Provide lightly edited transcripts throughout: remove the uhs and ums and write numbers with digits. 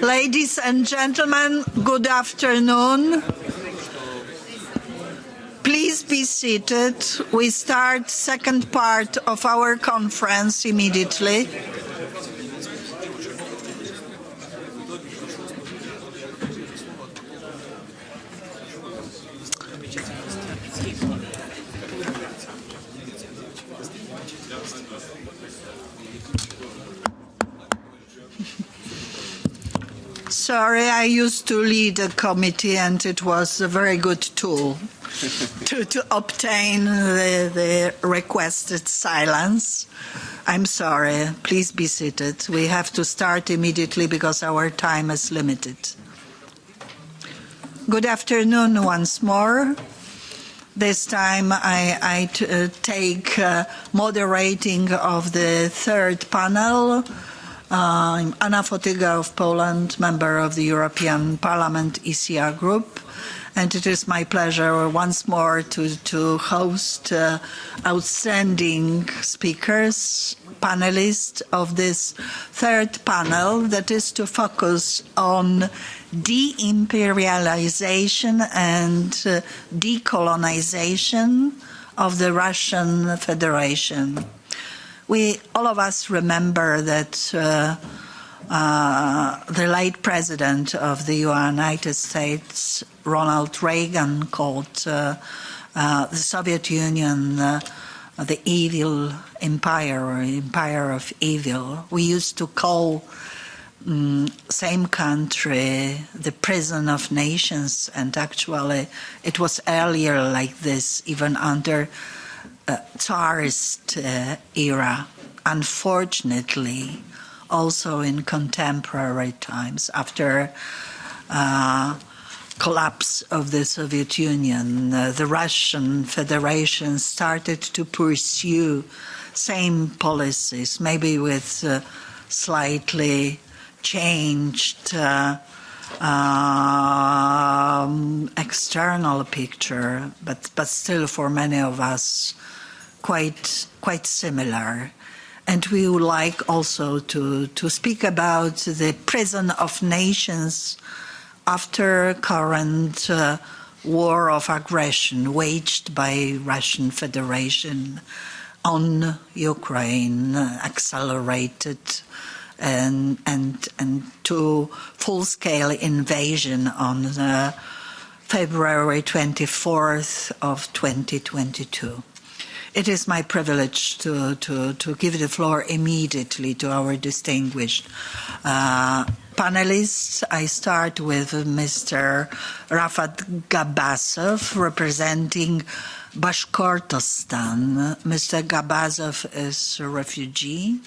Ladies and gentlemen, good afternoon. Please be seated. We start second part of our conference immediately. Sorry, I used to lead a committee and it was a very good tool to obtain the requested silence. I'm sorry, please be seated. We have to start immediately because our time is limited. Good afternoon once more. This time I take moderating of the third panel. I'm Anna Fotyga of Poland, member of the European Parliament ECR Group, and it is my pleasure once more to host outstanding speakers, panelists of this third panel that is to focus on deimperialization and decolonization of the Russian Federation. All of us remember that the late president of the United States, Ronald Reagan, called the Soviet Union the evil empire, or empire of evil. We used to call same country the prison of nations, and actually it was earlier like this, even under Tsarist era. Unfortunately, also in contemporary times, after collapse of the Soviet Union, the Russian Federation started to pursue same policies, maybe with slightly changed external picture, but still for many of us quite similar. And we would like also to speak about the prison of nations after current war of aggression waged by Russian Federation on Ukraine, accelerated and to full-scale invasion on February 24th of 2022. It is my privilege to give the floor immediately to our distinguished panelists. I start with Mr. Rafat Gabasov, representing Bashkortostan. Mr. Gabasov is a refugee.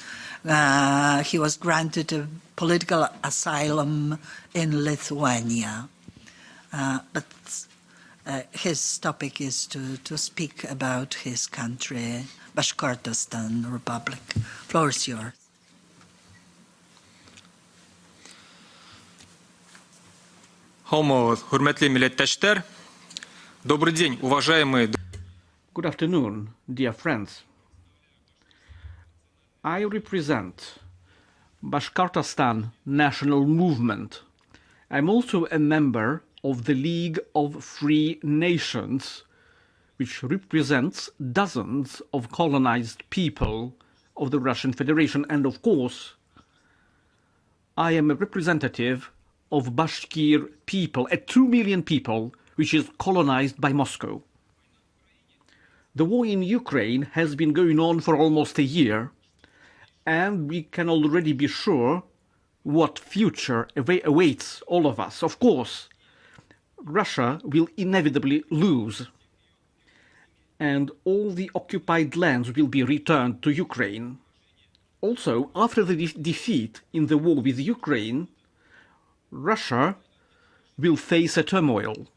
He was granted a political asylum in Lithuania. But his topic is to speak about his country, Bashkortostan Republic. Floor is yours. Good afternoon, dear friends. I represent Bashkortostan National Movement. I'm also a member of the League of Free Nations, which represents dozens of colonized people of the Russian Federation. And of course, I am a representative of Bashkir people, 2 million people, which is colonized by Moscow. The war in Ukraine has been going on for almost a year, and we can already be sure what future awaits all of us. Of course, Russia will inevitably lose, and all the occupied lands will be returned to Ukraine. Also, after the defeat in the war with Ukraine, Russia will face a turmoil.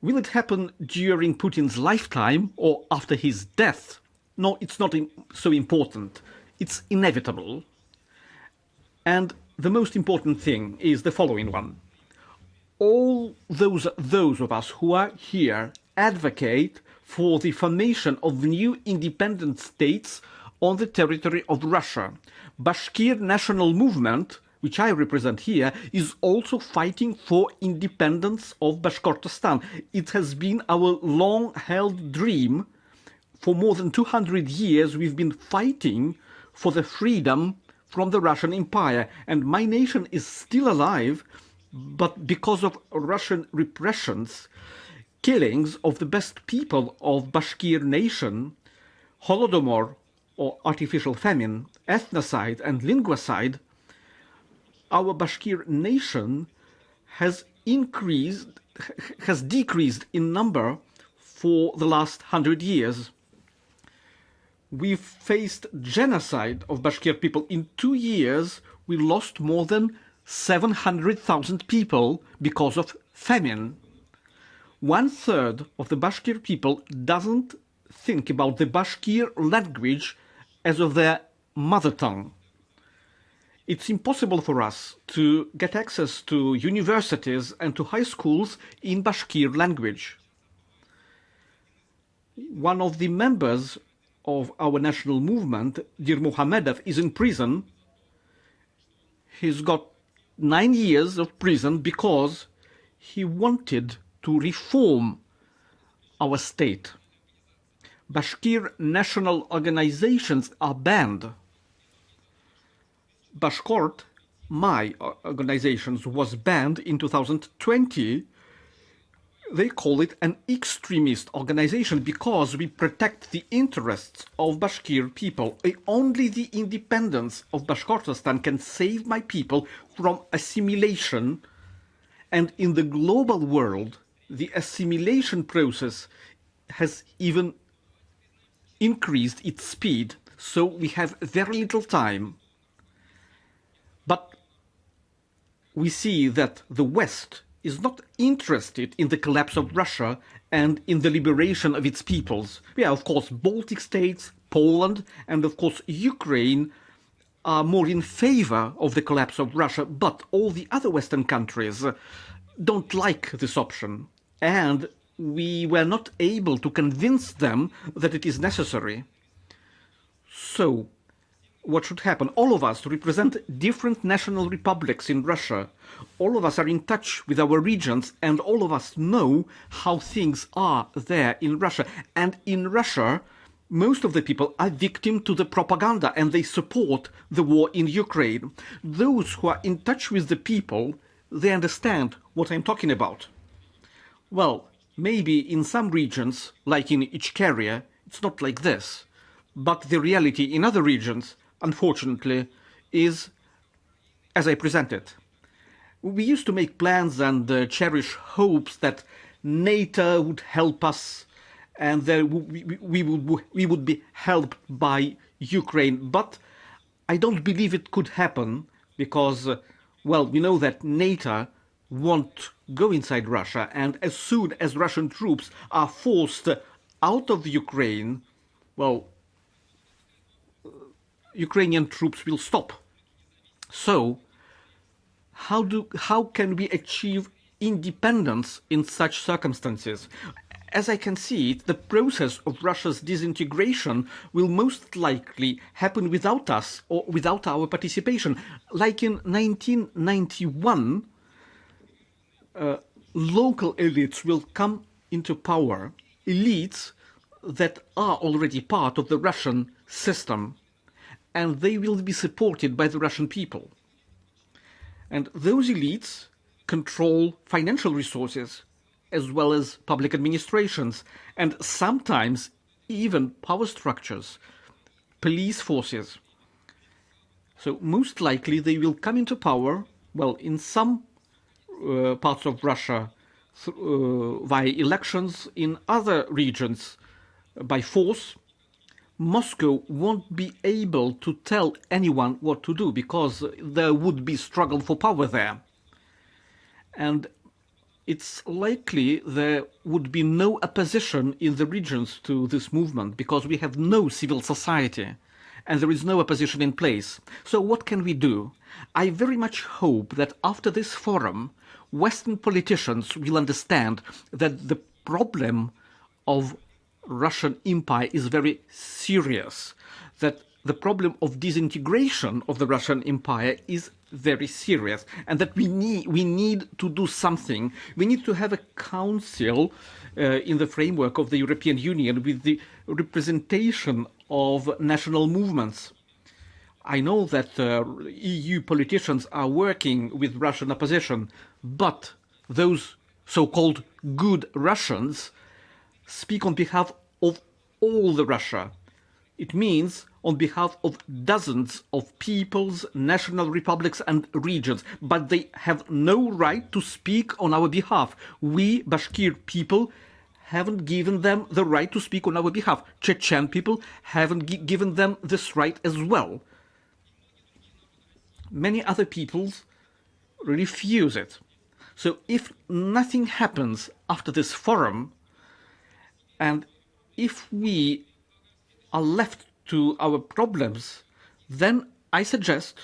Will it happen during Putin's lifetime or after his death? No, it's not so important. It's inevitable. And the most important thing is the following one. All those of us who are here advocate for the formation of new independent states on the territory of Russia. Bashkir National Movement, which I represent here, is also fighting for independence of Bashkortostan. It has been our long-held dream. For more than 200 years, we've been fighting for the freedom from the Russian Empire, and my nation is still alive, but because of Russian repressions, killings of the best people of Bashkir nation, Holodomor, or artificial famine, ethnocide and linguicide, our Bashkir nation has decreased in number for the last 100 years. We've faced genocide of Bashkir people. In 2 years, we lost more than 700,000 people because of famine. 1/3 of the Bashkir people doesn't think about the Bashkir language as of their mother tongue. It's impossible for us to get access to universities and to high schools in Bashkir language. One of the members of our national movement, Dir Muhamedov, is in prison. He's got 9 years of prison because he wanted to reform our state. Bashkir national organizations are banned. Bashkort, my organizations, was banned in 2020. They call it an extremist organization because we protect the interests of Bashkir people. Only the independence of Bashkortostan can save my people from assimilation. And in the global world, the assimilation process has even increased its speed, so we have very little time. But we see that the West is not interested in the collapse of Russia and in the liberation of its peoples. Yeah, of course, Baltic states, Poland, and of course Ukraine are more in favor of the collapse of Russia, but all the other Western countries don't like this option. And we were not able to convince them that it is necessary. So, what should happen? All of us represent different national republics in Russia. All of us are in touch with our regions, and all of us know how things are there in Russia. And in Russia, most of the people are victim to the propaganda, and they support the war in Ukraine. Those who are in touch with the people, they understand what I'm talking about. Well, maybe in some regions, like in Ichkeria, it's not like this. But the reality in other regions, unfortunately, is as I presented. We used to make plans and cherish hopes that NATO would help us and that we would be helped by Ukraine. But I don't believe it could happen because, well, we know that NATO won't go inside Russia, and as soon as Russian troops are forced out of Ukraine, well, Ukrainian troops will stop. So, how can we achieve independence in such circumstances? As I can see it, the process of Russia's disintegration will most likely happen without us or without our participation. Like in 1991, local elites will come into power, elites that are already part of the Russian system, and they will be supported by the Russian people. And those elites control financial resources as well as public administrations, and sometimes even power structures, police forces. So most likely they will come into power, well, in some parts of Russia via elections, in other regions by force. Moscow won't be able to tell anyone what to do because there would be struggle for power there. And it's likely there would be no opposition in the regions to this movement because we have no civil society. and there is no opposition in place. So what can we do? I very much hope that after this forum, Western politicians will understand that the problem of Russian empire is very serious, that the problem of disintegration of the Russian empire is very serious, and that we need to do something. We need to have a council in the framework of the European Union with the representation of national movements. I know that EU politicians are working with Russian opposition, but those so-called good Russians speak on behalf of all the Russia. It means on behalf of dozens of peoples, national republics and regions, but they have no right to speak on our behalf. We, Bashkir people, haven't given them the right to speak on our behalf. Chechen people haven't given them this right as well. Many other peoples refuse it. So if nothing happens after this forum, and if we are left to our problems, then I suggest,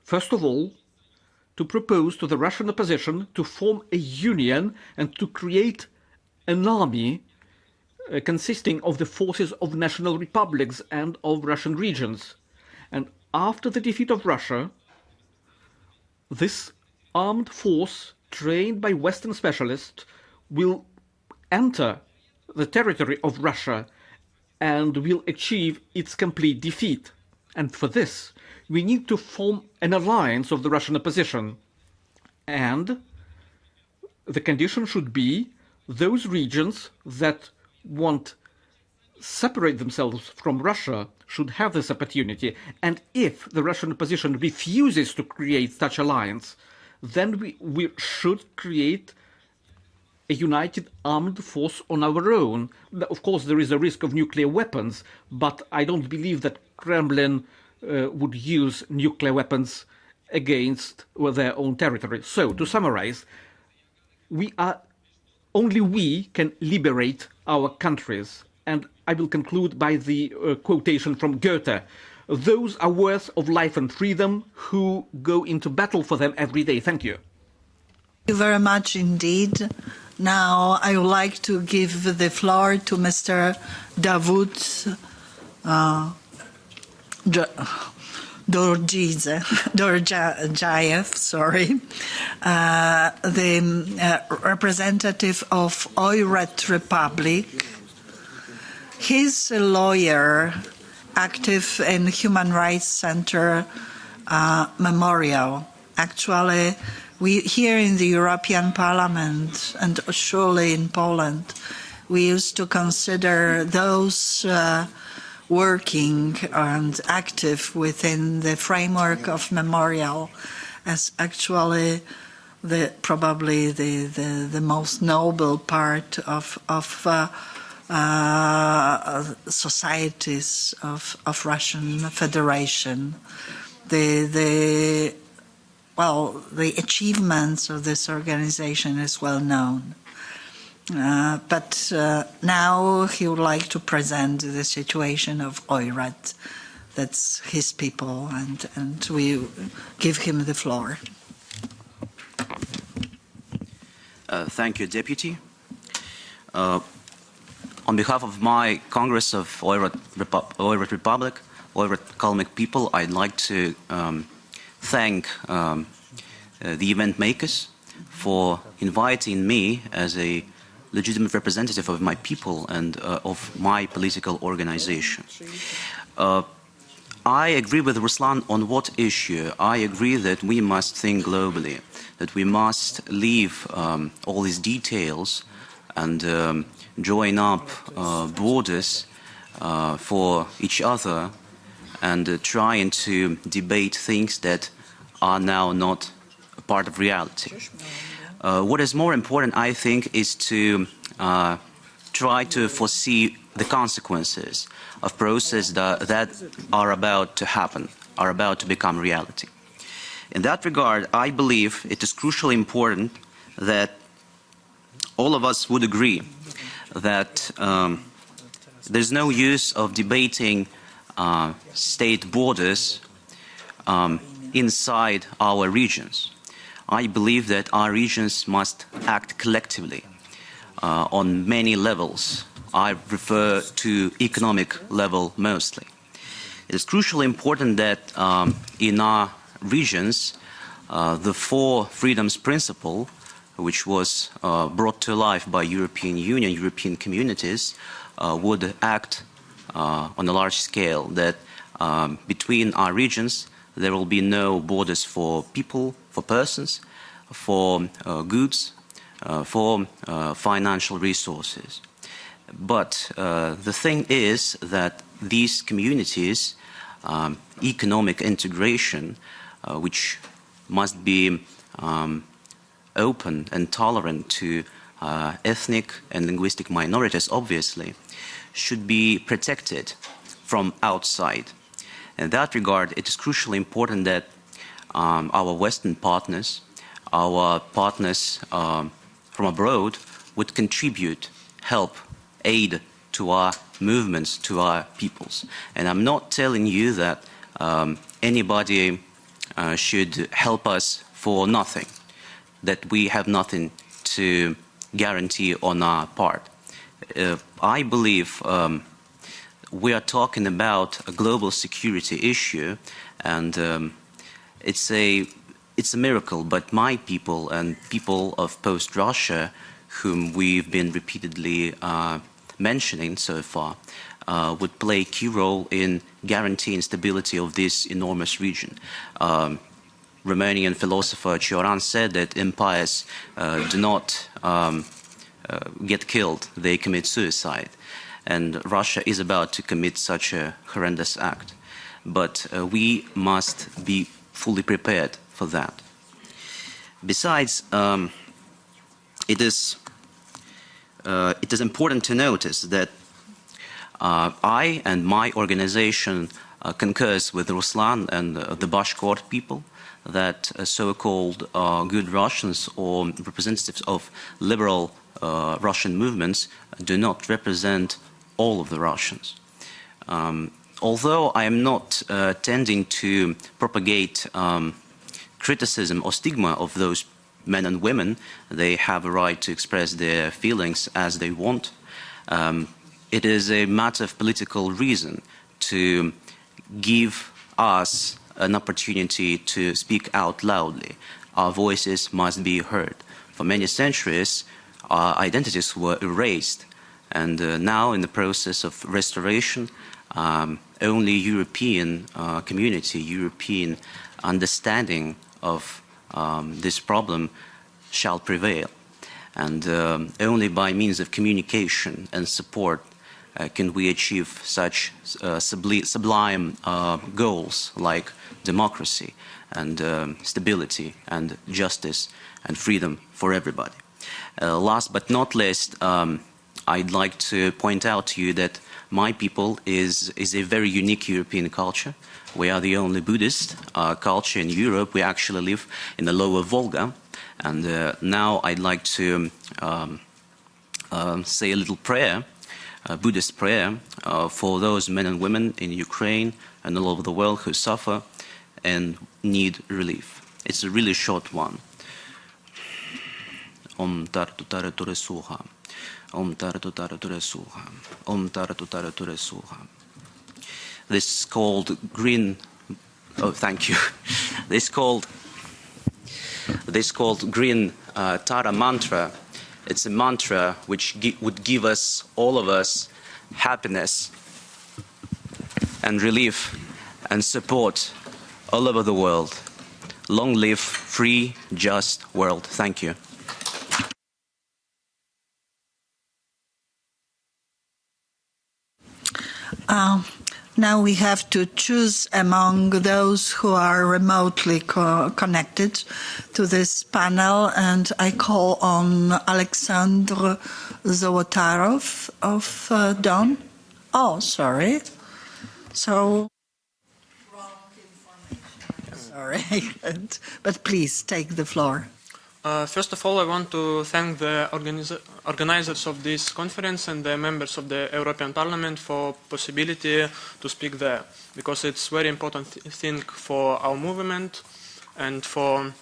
first of all, to propose to the Russian opposition to form a union and to create an army consisting of the forces of national republics and of Russian regions. And after the defeat of Russia, this armed force, trained by Western specialists, will enter the territory of Russia and will achieve its complete defeat. And for this, we need to form an alliance of the Russian opposition. And the condition should be those regions that want separate themselves from Russia should have this opportunity. And if the Russian opposition refuses to create such alliance, then we should create a united armed force on our own. Of course, there is a risk of nuclear weapons, but I don't believe that Kremlin would use nuclear weapons against their own territory. So, to summarize, only we can liberate our countries. And I will conclude by the quotation from Goethe. Those are worth of life and freedom who go into battle for them every day. Thank you. Thank you very much indeed. Now I would like to give the floor to Mr. Davut Dorjayev, the representative of Oyrat Republic. He's a lawyer active in Human Rights Center Memorial. Actually, we here in the European Parliament and surely in Poland, we used to consider those working and active within the framework of Memorial as actually probably the most noble part of societies of Russian Federation. The achievements of this organization is well known. But now he would like to present the situation of Oyrat. That's his people, and we give him the floor. Thank you, Deputy. On behalf of my Congress of Oyrat Republic, Oyrat Kalmyk people, I'd like to thank the event makers for inviting me as a legitimate representative of my people and of my political organization. I agree with Ruslan on what issue. I agree that we must think globally, that we must leave all these details and join up borders for each other and trying to debate things that are now not a part of reality. What is more important, I think, is to try to foresee the consequences of processes that are about to happen, are about to become reality. In that regard, I believe it is crucially important that all of us would agree that there's no use of debating state borders inside our regions. I believe that our regions must act collectively on many levels. I refer to economic level mostly. It is crucially important that in our regions, the four freedoms principle, which was brought to life by European Union, European communities, would act on a large scale, that between our regions there will be no borders for people, for persons, for goods, for financial resources. But the thing is that these communities, economic integration, which must be open and tolerant to ethnic and linguistic minorities, obviously, should be protected from outside. In that regard, it is crucially important that our Western partners, our partners from abroad, would contribute, help, aid to our movements, to our peoples. And I'm not telling you that anybody should help us for nothing, that we have nothing to guarantee on our part. I believe we are talking about a global security issue, and it's a miracle, but my people and people of post-Russia, whom we've been repeatedly mentioning so far, would play a key role in guaranteeing stability of this enormous region. Romanian philosopher Cioran said that empires do not get killed, they commit suicide. And Russia is about to commit such a horrendous act. But we must be fully prepared for that. Besides, it is important to notice that I and my organization concurs with Ruslan and the Bashkort people that so-called good Russians or representatives of liberal Russian movements do not represent all of the Russians. Although I am not tending to propagate criticism or stigma of those men and women, they have a right to express their feelings as they want. It is a matter of political reason to give us an opportunity to speak out loudly. Our voices must be heard. For many centuries, our identities were erased, and now in the process of restoration, only European community, European understanding of this problem shall prevail. And only by means of communication and support can we achieve such sublime goals like democracy and stability and justice and freedom for everybody. Last but not least, I'd like to point out to you that my people is a very unique European culture. We are the only Buddhist culture in Europe. We actually live in the lower Volga. And now I'd like to say a little prayer, a Buddhist prayer, for those men and women in Ukraine and all over the world who suffer and need relief. It's a really short one. Om tar tutare ture suha. Om tar tutare ture suha. Om tar tutare ture suha. This is called green. Oh, thank you. This is called green Tara mantra. It's a mantra which would give us, all of us, happiness and relief and support all over the world. Long live free, just world. Thank you. Now we have to choose among those who are remotely connected to this panel, and I call on Alexandra Zootarov of Don. Oh, sorry. So, wrong information. Sorry, but please take the floor. First of all, I want to thank the organizers of this conference and the members of the European Parliament for possibility to speak there, because it's very important thing for our movement and for,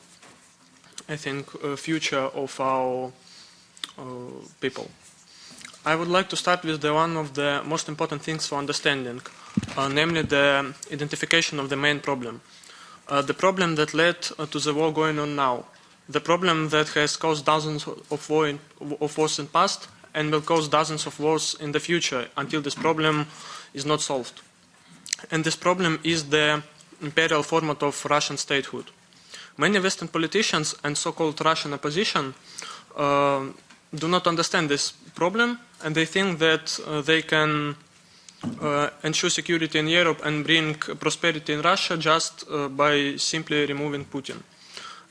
I think, future of our people. I would like to start with one of the most important things for understanding, namely the identification of the main problem. The problem that led to the war going on now. The problem that has caused dozens of wars in the past and will cause dozens of wars in the future until this problem is not solved. And this problem is the imperial format of Russian statehood. Many Western politicians and so-called Russian opposition do not understand this problem, and they think that they can ensure security in Europe and bring prosperity in Russia just by simply removing Putin.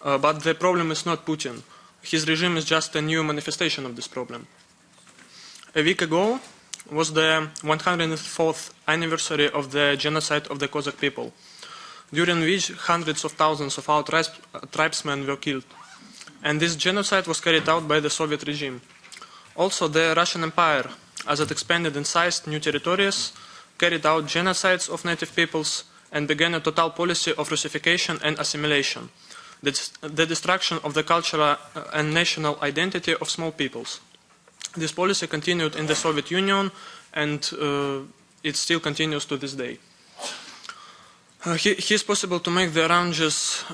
But the problem is not Putin. His regime is just a new manifestation of this problem. A week ago was the 104th anniversary of the genocide of the Cossack people, during which hundreds of thousands of our tribesmen were killed. And this genocide was carried out by the Soviet regime. Also, the Russian Empire, as it expanded in size, new territories, carried out genocides of native peoples and began a total policy of Russification and assimilation. The destruction of the cultural and national identity of small peoples. This policy continued in the Soviet Union, and it still continues to this day. It is possible to make the Orange's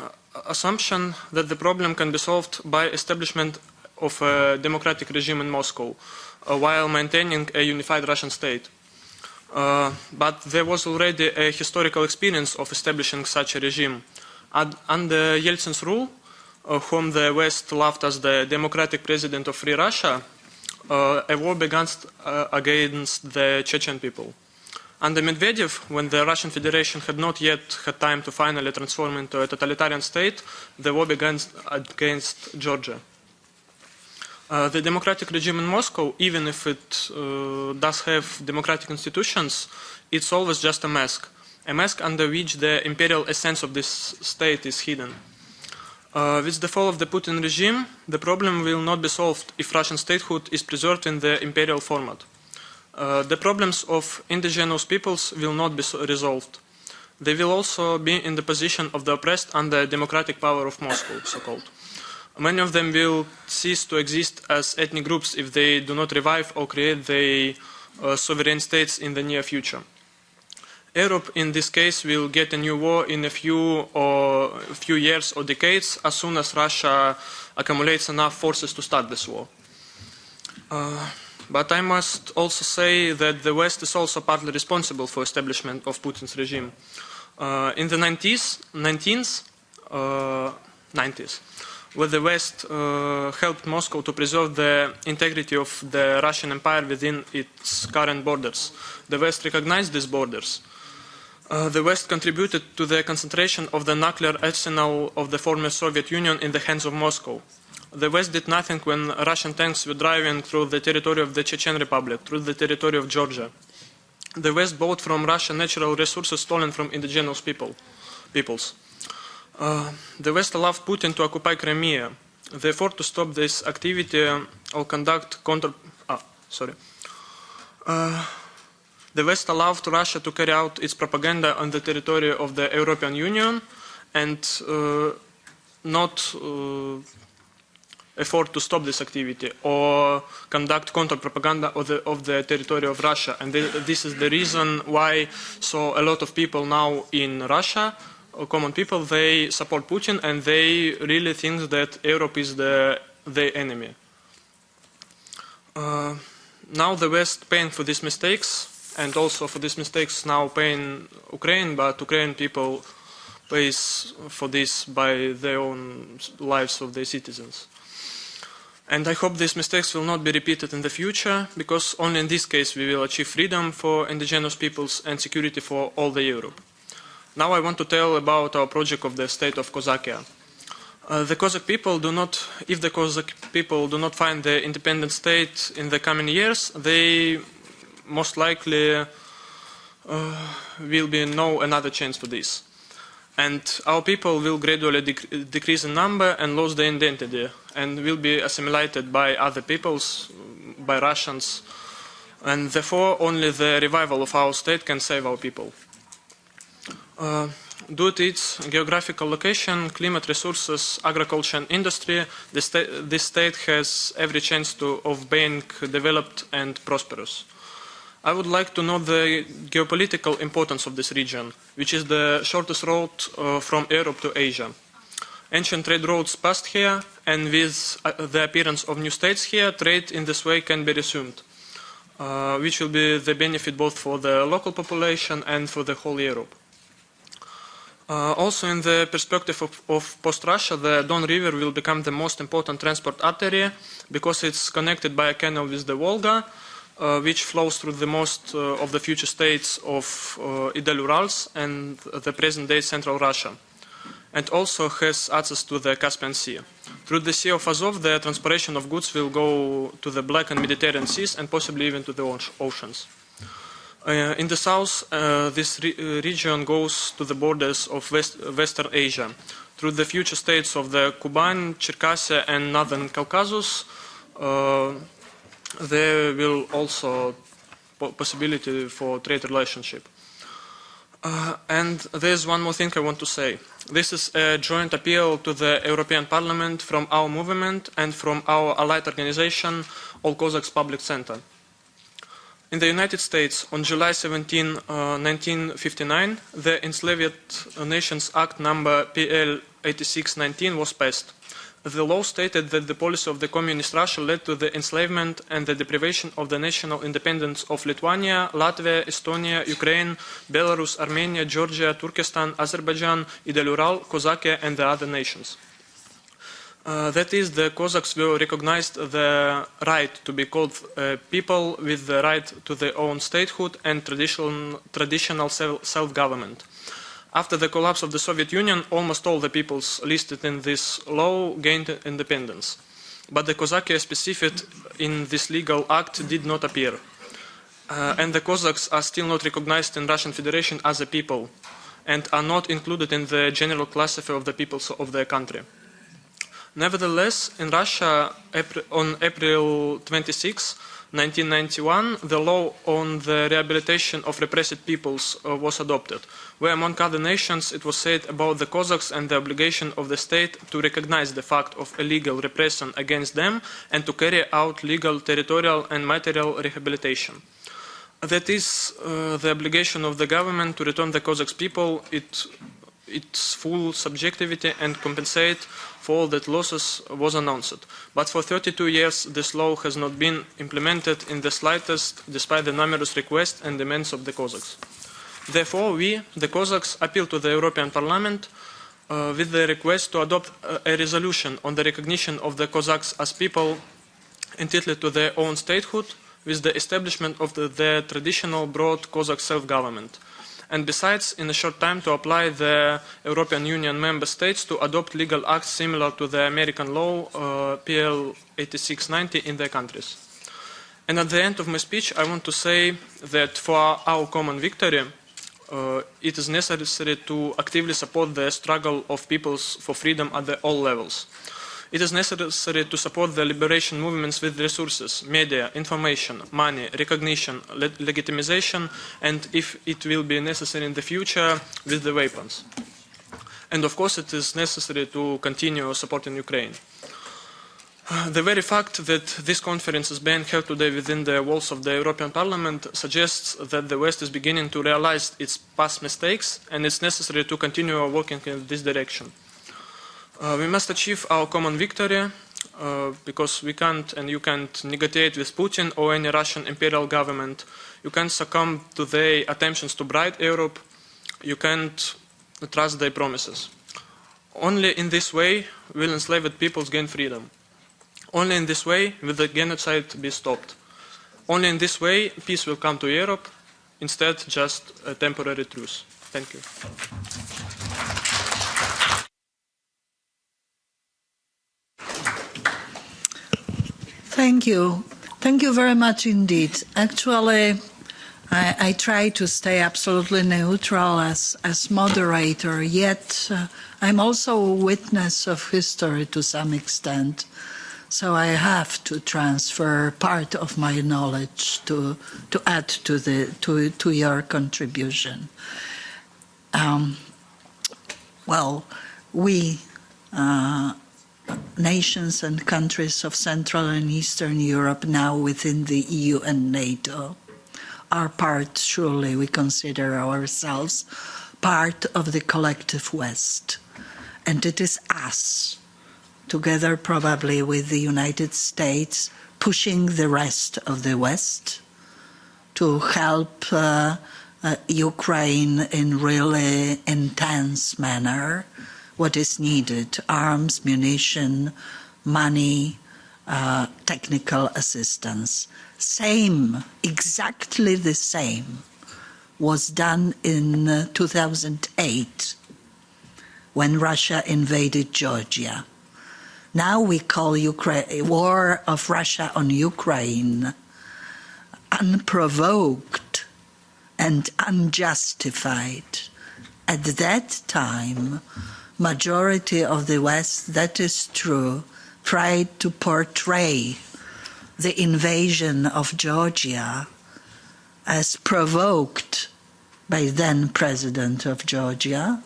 assumption that the problem can be solved by establishment of a democratic regime in Moscow, while maintaining a unified Russian state. But there was already a historical experience of establishing such a regime. Under Yeltsin's rule, whom the West loved as the democratic president of free Russia, a war began against the Chechen people. Under Medvedev, when the Russian Federation had not yet had time to finally transform into a totalitarian state, the war began against Georgia. The democratic regime in Moscow, even if it does have democratic institutions, it's always just a mask under which the imperial essence of this state is hidden. With the fall of the Putin regime, the problem will not be solved if Russian statehood is preserved in the imperial format. The problems of indigenous peoples will not be resolved. They will also be in the position of the oppressed under democratic power of Moscow, so-called. Many of them will cease to exist as ethnic groups if they do not revive or create their sovereign states in the near future. Europe, in this case, will get a new war in a few years or decades as soon as Russia accumulates enough forces to start this war. But I must also say that the West is also partly responsible for establishment of Putin's regime. In the 90s, where the West helped Moscow to preserve the integrity of the Russian Empire within its current borders, the West recognized these borders. The West contributed to the concentration of the nuclear arsenal of the former Soviet Union in the hands of Moscow. The West did nothing when Russian tanks were driving through the territory of the Chechen Republic, through the territory of Georgia. The West bought from Russia natural resources stolen from indigenous peoples. The West allowed Putin to occupy Crimea. The effort to stop this activity or conduct the West allowed Russia to carry out its propaganda on the territory of the European Union and not effort to stop this activity or conduct counter-propaganda of the territory of Russia. And this is the reason why a lot of people now in Russia, common people, they support Putin and they really think that Europe is the enemy. Now the West paying for these mistakes, and also for these mistakes now paying Ukraine, but Ukrainian people pays for this by their own lives of their citizens. And I hope these mistakes will not be repeated in the future, because only in this case we will achieve freedom for indigenous peoples and security for all the Europe. Now I want to tell about our project of the state of Kosakia. The Cossack people if the Cossack people do not find the independent state in the coming years, they most likely will be no another chance for this. And our people will gradually decrease in number and lose their identity and will be assimilated by other peoples, by Russians. And therefore, only the revival of our state can save our people. Due to its geographical location, climate, resources, agriculture and industry, this state has every chance of being developed and prosperous. I would like to note the geopolitical importance of this region, which is the shortest road from Europe to Asia. Ancient trade routes passed here, and with the appearance of new states here, trade in this way can be resumed, which will be the benefit both for the local population and for the whole Europe. Also, in the perspective of post-Russia, the Don River will become the most important transport artery because it's connected by a canal with the Volga, which flows through the most of the future states of Idel-Urals and the present-day Central Russia, and also has access to the Caspian Sea. Through the Sea of Azov, the transportation of goods will go to the Black and Mediterranean Seas and possibly even to the oceans. In the south, this region goes to the borders of Western Asia. Through the future states of the Kuban, Circassia and Northern Caucasus, there will also possibility for trade relationship. And there's one more thing I want to say. This is a joint appeal to the European Parliament from our movement and from our allied organization, All Cossacks Public Center. In the United States, on July 17, 1959, the Enslaved Nations Act number PL 8619 was passed. The law stated that the policy of the Communist Russia led to the enslavement and the deprivation of the national independence of Lithuania, Latvia, Estonia, Ukraine, Belarus, Armenia, Georgia, Turkestan, Azerbaijan, Idel-Ural, Kosakia and the other nations. That is, the Cossacks will recognize the right to be called people with the right to their own statehood and traditional self-government. After the collapse of the Soviet Union, almost all the peoples listed in this law gained independence. But the Kosakia specified in this legal act did not appear. And the Cossacks are still not recognized in Russian Federation as a people and are not included in the general classifier of the peoples of their country. Nevertheless, in Russia, on April 26, 1991, the law on the rehabilitation of repressed peoples was adopted, where among other nations it was said about the Cossacks and the obligation of the state to recognize the fact of illegal repression against them and to carry out legal, territorial and material rehabilitation. That is the obligation of the government to return the Cossacks people its full subjectivity and compensate for all that losses was announced. But for 32 years this law has not been implemented in the slightest, despite the numerous requests and demands of the Cossacks. Therefore, we, the Cossacks, appeal to the European Parliament with the request to adopt a resolution on the recognition of the Cossacks as people entitled to their own statehood with the establishment of the traditional broad Cossack self-government. And besides, in a short time, to apply the European Union member states to adopt legal acts similar to the American law PL 8690 in their countries. And at the end of my speech, I want to say that for our common victory, it is necessary to actively support the struggle of peoples for freedom at all levels. It is necessary to support the liberation movements with resources, media, information, money, recognition, legitimization, and if it will be necessary in the future, with the weapons. And of course, it is necessary to continue supporting Ukraine. The very fact that this conference is being held today within the walls of the European Parliament suggests that the West is beginning to realize its past mistakes, and it's necessary to continue working in this direction. We must achieve our common victory because we can't and you can't negotiate with Putin or any Russian imperial government. You can't succumb to their attempts to bribe Europe. You can't trust their promises. Only in this way will enslaved peoples gain freedom. Only in this way will the genocide be stopped. Only in this way peace will come to Europe, instead just a temporary truce. Thank you. Thank you. Thank you very much indeed. Actually, I try to stay absolutely neutral as moderator, yet I'm also a witness of history to some extent. So I have to transfer part of my knowledge to add to your contribution. Well, we nations and countries of Central and Eastern Europe now within the EU and NATO are part, surely we consider ourselves part of the collective West. And it is us, together probably with the United States, pushing the rest of the West to help Ukraine in really intense manner. What is needed: arms, munition, money, technical assistance. Same, exactly the same, was done in 2008 when Russia invaded Georgia. Now we call war of Russia on Ukraine unprovoked and unjustified. At that time, majority of the West, that is true, tried to portray the invasion of Georgia as provoked by then President of Georgia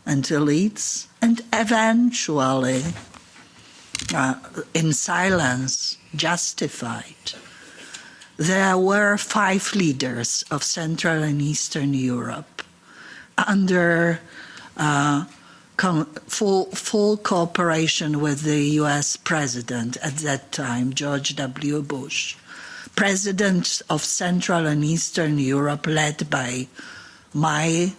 and elites, and eventually, in silence, justified. There were 5 leaders of Central and Eastern Europe under full cooperation with the US President at that time, George W. Bush, President of Central and Eastern Europe, led by my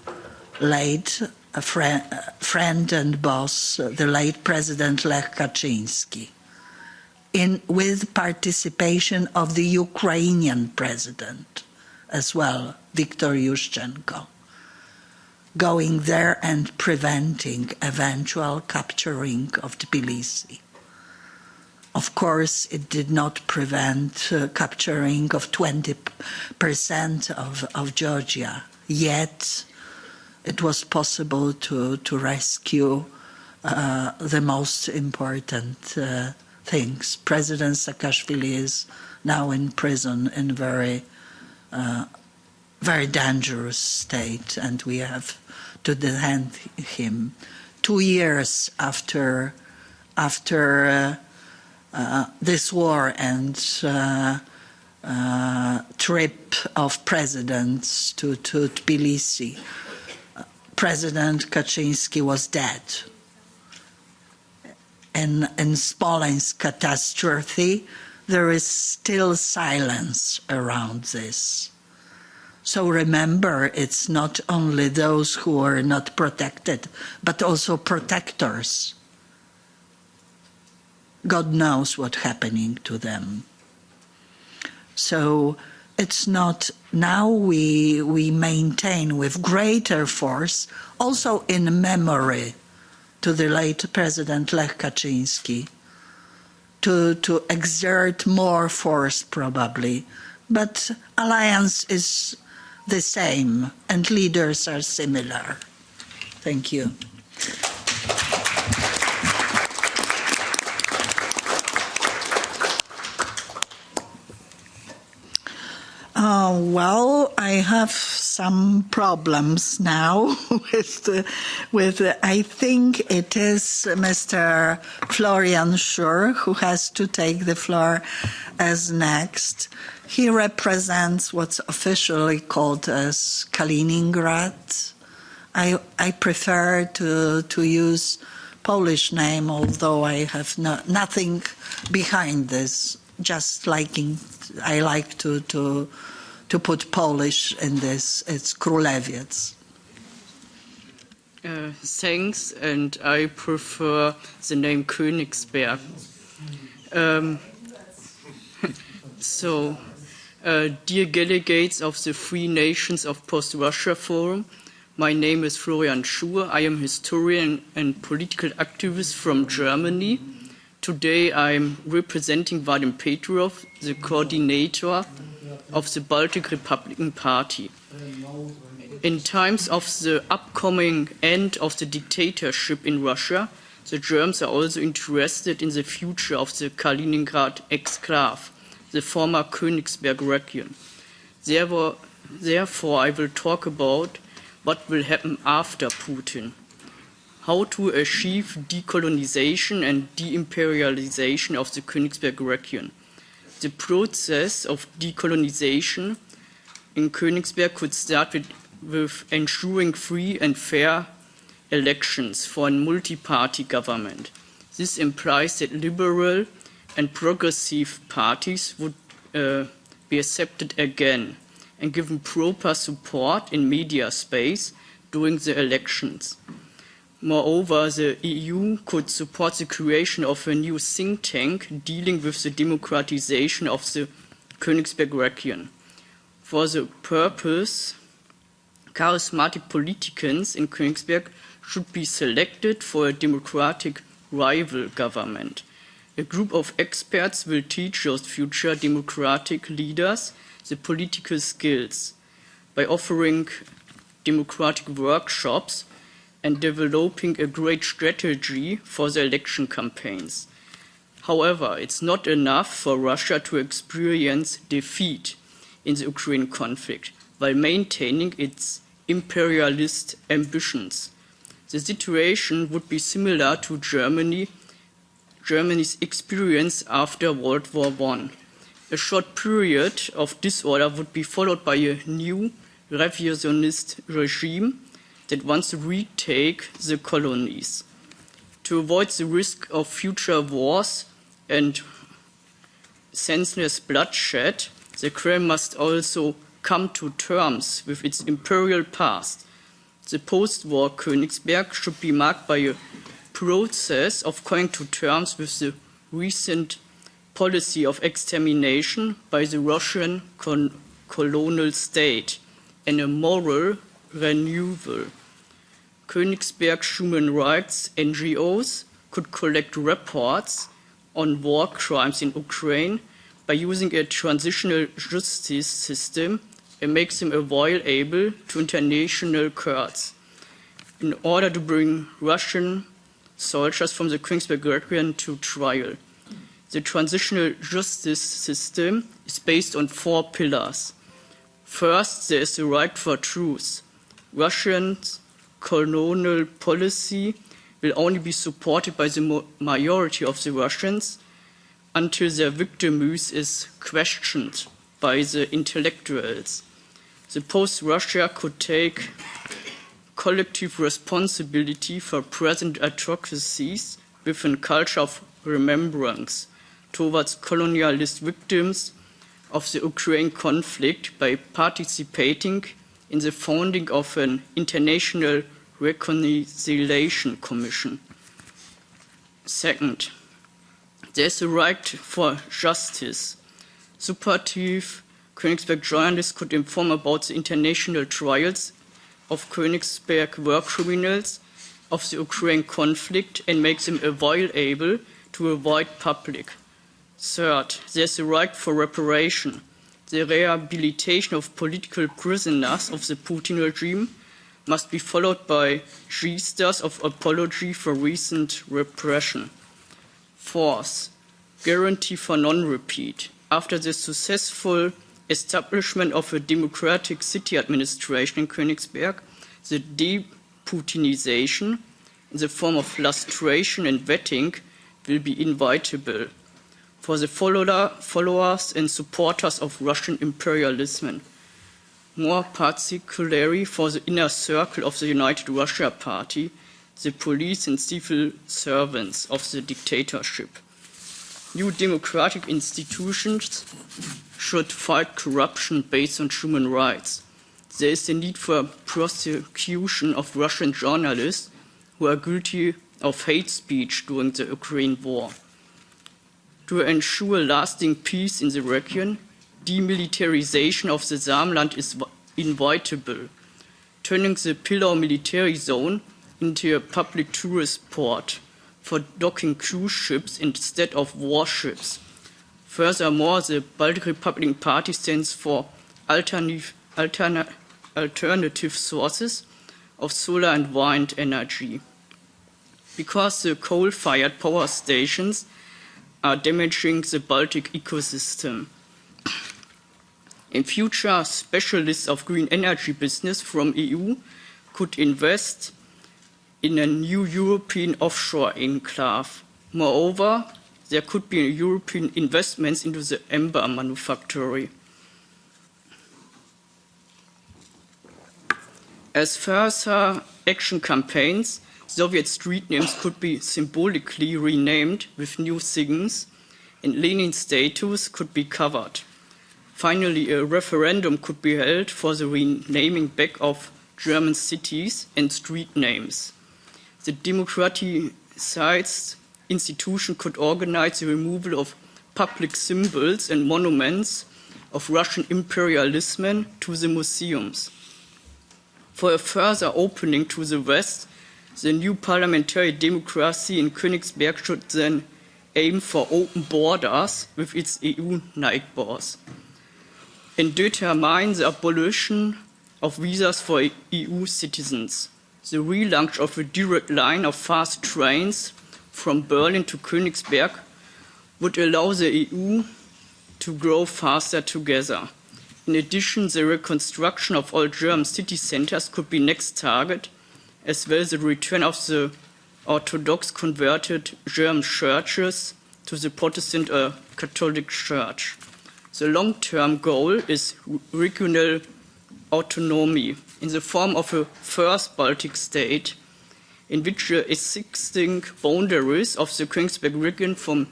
late friend and boss, the late President Lech Kaczynski, with participation of the Ukrainian President as well, Viktor Yushchenko, going there and preventing eventual capturing of Tbilisi. Of course, it did not prevent capturing of 20% of Georgia, yet it was possible to rescue the most important things. President Saakashvili is now in prison in very dangerous state, and we have to defend him. 2 years after this war and trip of presidents to Tbilisi, President Kaczynski was dead. In Smolensk catastrophe, there is still silence around this. So remember, it's not only those who are not protected, but also protectors. God knows what's happening to them. So it's not, now we maintain with greater force, also in memory to the late President Lech Kaczynski, to exert more force probably, but alliance is the same and leaders are similar. Thank you. Well, I have some problems now with I think it is Mr. Florian Schur who has to take the floor as next. He represents what's officially called as Kaliningrad. I prefer to use Polish name, although I have nothing behind this. Just I like to put Polish in this. It's Królewiec. Thanks, and I prefer the name Königsberg. Dear delegates of the Free Nations of Post-Russia Forum, my name is Florian Schur. I am historian and political activist from Germany. Today I'm representing Vadim Petrov, the coordinator of the Baltic Republican Party. In times of the upcoming end of the dictatorship in Russia, the Germans are also interested in the future of the Kaliningrad exclave, the former Königsberg region. Therefore, I will talk about what will happen after Putin, how to achieve decolonization and deimperialization of the Königsberg region. The process of decolonization in Königsberg could start with ensuring free and fair elections for a multi-party government. This implies that liberal and progressive parties would be accepted again and given proper support in media space during the elections. Moreover, the EU could support the creation of a new think tank dealing with the democratization of the Königsberg region. For the purpose, charismatic politicians in Königsberg should be selected for a democratic rival government. A group of experts will teach those future democratic leaders the political skills by offering democratic workshops and developing a great strategy for the election campaigns. However, it's not enough for Russia to experience defeat in the Ukraine conflict while maintaining its imperialist ambitions. The situation would be similar to Germany's experience after World War I. A short period of disorder would be followed by a new revisionist regime that wants to retake the colonies. To avoid the risk of future wars and senseless bloodshed, the Kremlin must also come to terms with its imperial past. The post-war Königsberg should be marked by a process of coming to terms with the recent policy of extermination by the Russian colonial state and a moral renewal. Königsberg human rights NGOs could collect reports on war crimes in Ukraine by using a transitional justice system and make them available to international courts. In order to bring Russian soldiers from the Königsberg region to trial. The transitional justice system is based on 4 pillars. First, there is the right for truth. Russian colonial policy will only be supported by the majority of the Russians until their victimhood is questioned by the intellectuals. The post-Russia could take collective responsibility for present atrocities with a culture of remembrance towards colonialist victims of the Ukraine conflict by participating in the founding of an international reconciliation commission. Second, there is a right for justice. Supportive Königsberg journalists could inform about the international trials of Königsberg war criminals of the Ukraine conflict and make them available to a wide public. Third, there is a right for reparation. The rehabilitation of political prisoners of the Putin regime must be followed by gestures of apology for recent repression. Fourth, guarantee for non-repeat. After the successful establishment of a democratic city administration in Königsberg, the deputinization in the form of lustration and vetting will be inevitable for the followers and supporters of Russian imperialism, more particularly for the inner circle of the United Russia Party, the police and civil servants of the dictatorship. New democratic institutions should fight corruption based on human rights. There is a need for prosecution of Russian journalists who are guilty of hate speech during the Ukraine war. To ensure lasting peace in the region, demilitarization of the Samland is inevitable, turning the Pillar military zone into a public tourist port for docking cruise ships instead of warships. Furthermore, the Baltic Republican Party stands for alternative sources of solar and wind energy. Because the coal-fired power stations are damaging the Baltic ecosystem. In future, specialists of green energy business from EU could invest in a new European offshore enclave. Moreover, there could be European investments into the amber manufactory. As further action campaigns, Soviet street names could be symbolically renamed with new things, and Lenin statues could be covered. Finally, a referendum could be held for the renaming back of German cities and street names. The democratized institution could organize the removal of public symbols and monuments of Russian imperialism to the museums. For a further opening to the West, the new parliamentary democracy in Königsberg should then aim for open borders with its EU neighbors and determine the abolition of visas for EU citizens. The relaunch of a direct line of fast trains from Berlin to Königsberg would allow the EU to grow faster together. In addition, the reconstruction of all German city centers could be next target, as well as the return of the Orthodox converted German churches to the Protestant or Catholic Church. The long-term goal is regional autonomy in the form of a first Baltic state, in which the existing boundaries of the Königsberg region from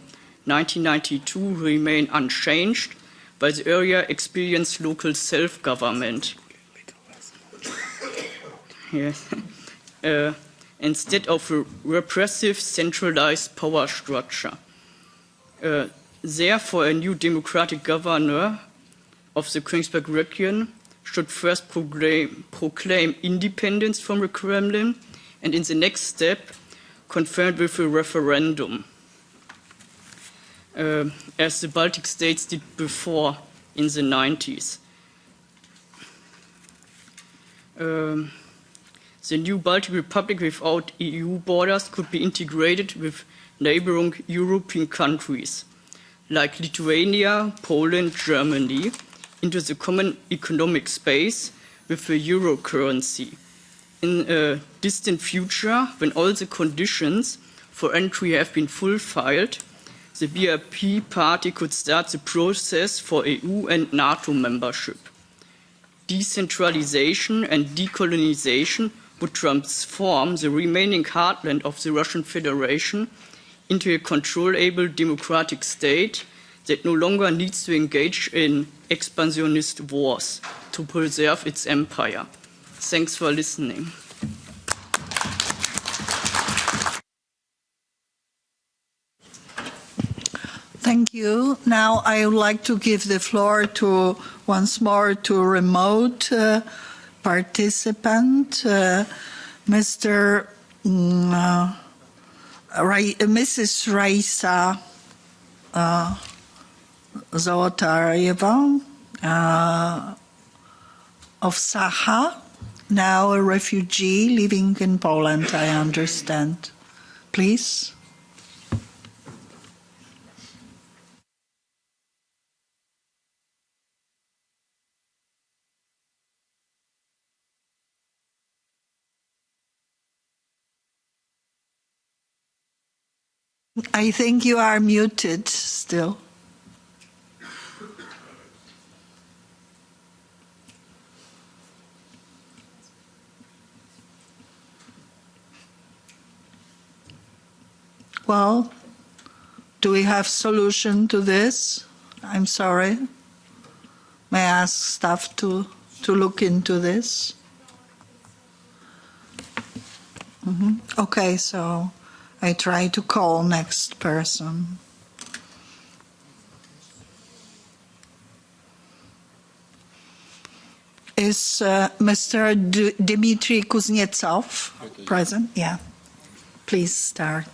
1992 remain unchanged, while the area experience local self-government. Yes. Instead of a repressive centralized power structure. Therefore, a new democratic governor of the Königsberg region should first proclaim independence from the Kremlin and in the next step confirmed with a referendum, as the Baltic states did before in the 90s. The new Baltic Republic without EU borders could be integrated with neighboring European countries like Lithuania, Poland, Germany into the common economic space with the euro currency. In a distant future, when all the conditions for entry have been fulfilled, the BIP party could start the process for EU and NATO membership. Decentralization and decolonization would transform the remaining heartland of the Russian Federation into a controllable democratic state that no longer needs to engage in expansionist wars to preserve its empire. Thanks for listening. Thank you. Now I would like to give the floor to once more to a remote participant, Mrs. Raisa Zootarov of Saha, now a refugee living in Poland, I understand. Please. I think you are muted still. Well, do we have solution to this? I'm sorry. May I ask staff to look into this? Okay, so I try to call next person. Is Mr. Dmitry Kuznetsov present? Yeah. Please start.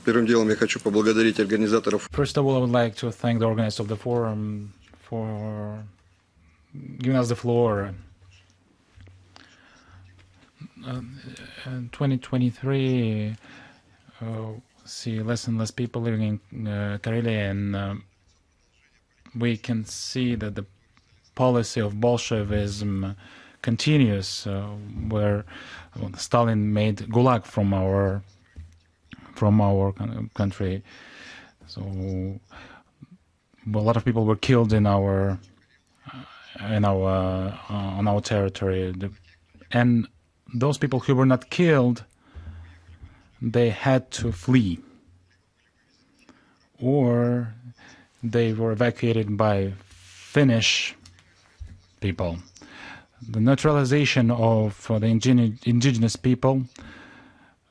Первым делом я хочу поблагодарить организаторов. First of all, I would like to thank the organizers of the forum for giving us the floor. In 2023, see less and less people living in Karelia, and we can see that the policy of Bolshevism continues, where Stalin made Gulag from our country. So a lot of people were killed on our territory, and those people who were not killed, they had to flee, or they were evacuated by Finnish people. The neutralization of the indigenous people,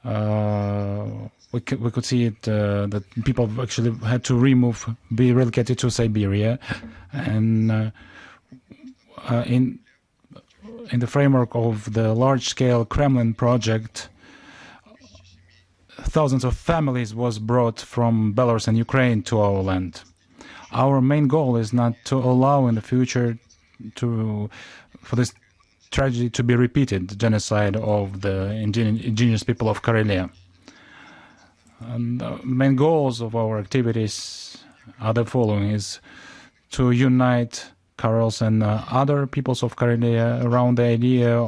we could see it that people actually had to be relocated to Siberia, and in the framework of the large-scale Kremlin project, thousands of families was brought from Belarus and Ukraine to our land. Our main goal is not to allow in the future for this tragedy to be repeated, the genocide of the indigenous people of Karelia. And the main goals of our activities are the following: is to unite Karels and other peoples of Karelia around the idea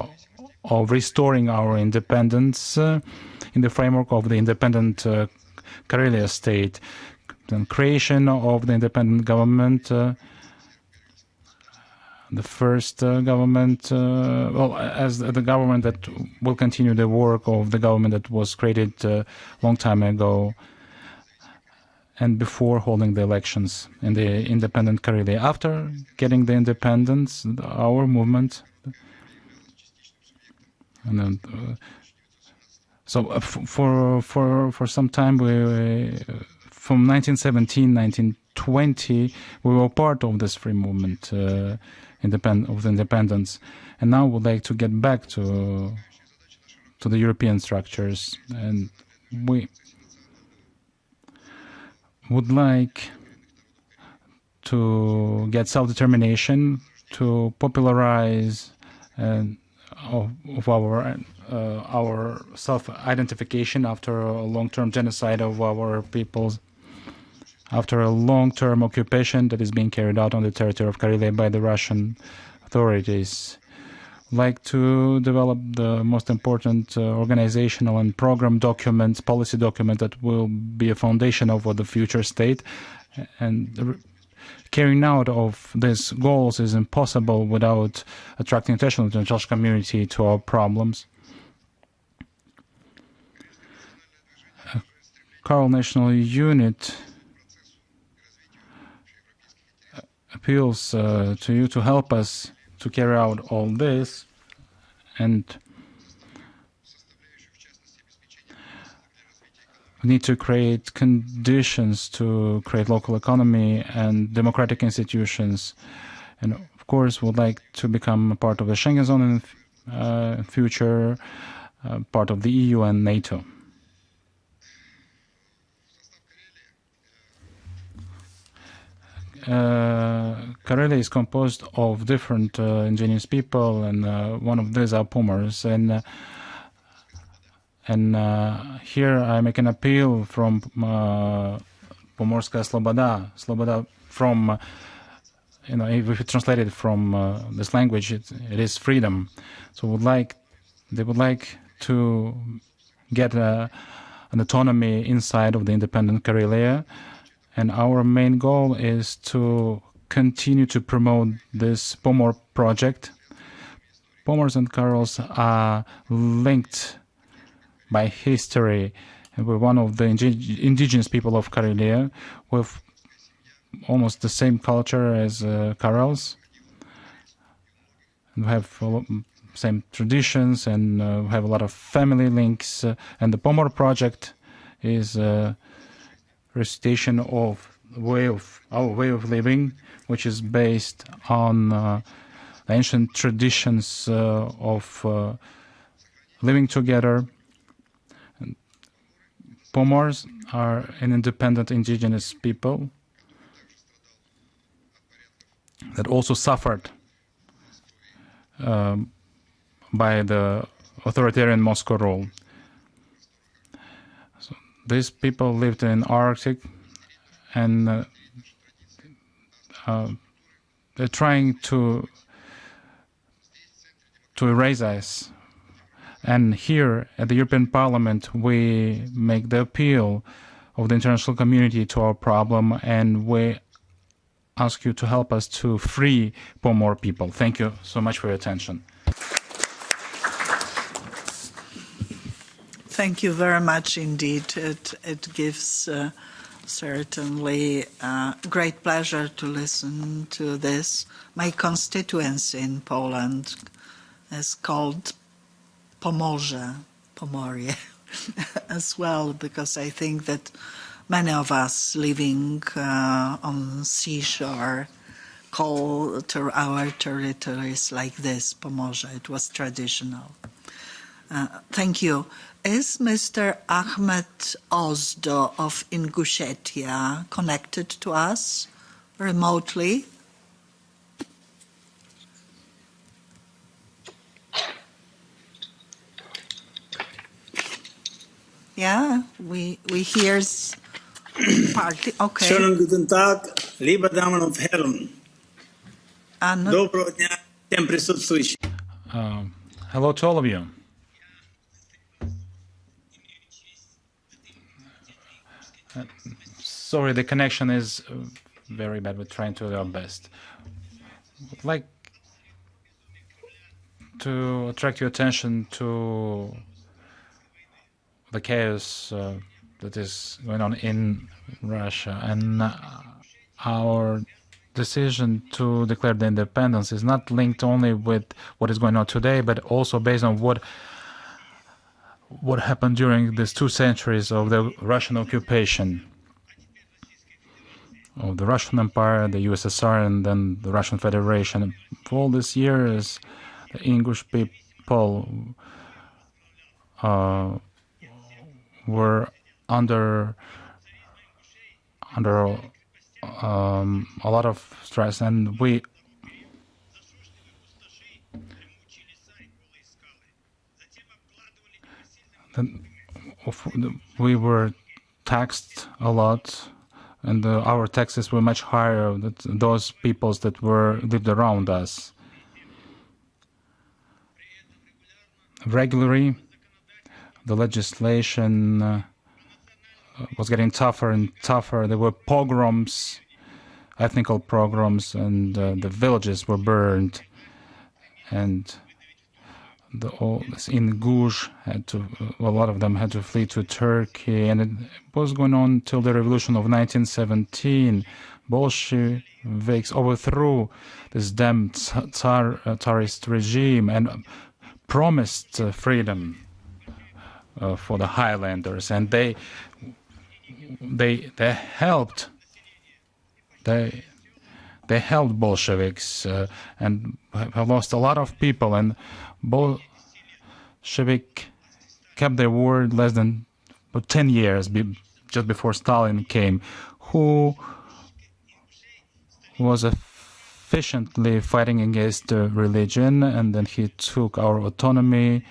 of restoring our independence in the framework of the independent Karelia state, the creation of the independent government, the first government, as the government that will continue the work of the government that was created a long time ago and before holding the elections in the independent Karelia. After getting the independence, our movement, and then, so for some time, from 1917, 1920, we were part of this free movement of the independence, and now we'd like to get back to the European structures, and we would like to get self-determination, to popularize of our self-identification after a long-term genocide of our peoples, after a long-term occupation that is being carried out on the territory of Karelia by the Russian authorities. Like to develop the most important organizational and program documents, policy document that will be a foundation of the future state. And the carrying out of these goals is impossible without attracting attention of the international community to our problems. Karel National Unit appeals to you to help us to carry out all this, and we need to create conditions to create local economy and democratic institutions, and of course would like to become a part of the Schengen zone in the future, part of the EU and NATO. Karelia is composed of different indigenous people, and one of these are Pomors. And here I make an appeal from Pomorska Sloboda from, if we translate it from this language, it is freedom. So they would like to get an autonomy inside of the independent Karelia. And our main goal is to continue to promote this Pomor project. Pomors and Karels are linked by history, and we're one of the indigenous people of Karelia with almost the same culture as Karels. We have same traditions, and we have a lot of family links. And the Pomor project is recitation of our way of living, which is based on ancient traditions of living together. And Pomors are an independent indigenous people that also suffered by the authoritarian Moscow rule. So these people lived in Arctic, and they're trying to erase us. And here at the European Parliament, we make the appeal of the international community to our problem, and we ask you to help us to free Pomor people. Thank you so much for your attention. Thank you very much indeed. It gives certainly great pleasure to listen to this. My constituency in Poland is called Pomorie as well, because I think that many of us living on seashore call to our territories like this, Pomorze. It was traditional. Thank you. Is Mr. Ahmed Ozdo of Ingushetia connected to us remotely? Yeah, we hear partly. Okay. Schönen guten Tag, liebe Damen und Herren. Доброго дня всем присутствующим. Hello to all of you. Sorry, the connection is very bad. We're trying to do our best. I'd like to attract your attention to the chaos that is going on in Russia, and our decision to declare the independence is not linked only with what is going on today, but also based on what happened during these 2 centuries of the Russian occupation of the Russian Empire, the USSR, and then the Russian Federation. For all these years, the English people were under a lot of stress, and we were taxed a lot, and our taxes were much higher than those peoples that lived around us. Regularly, the legislation was getting tougher and tougher. There were pogroms, ethnical pogroms, and the villages were burned. And in Gush, a lot of them had to flee to Turkey, and it was going on till the revolution of 1917. Bolsheviks overthrew this damn Tsarist regime and promised freedom for the Highlanders, and they helped Bolsheviks and have lost a lot of people, and Bolshevik kept their word less than 10 years just before Stalin came, who was efficiently fighting against religion, and then he took our autonomy,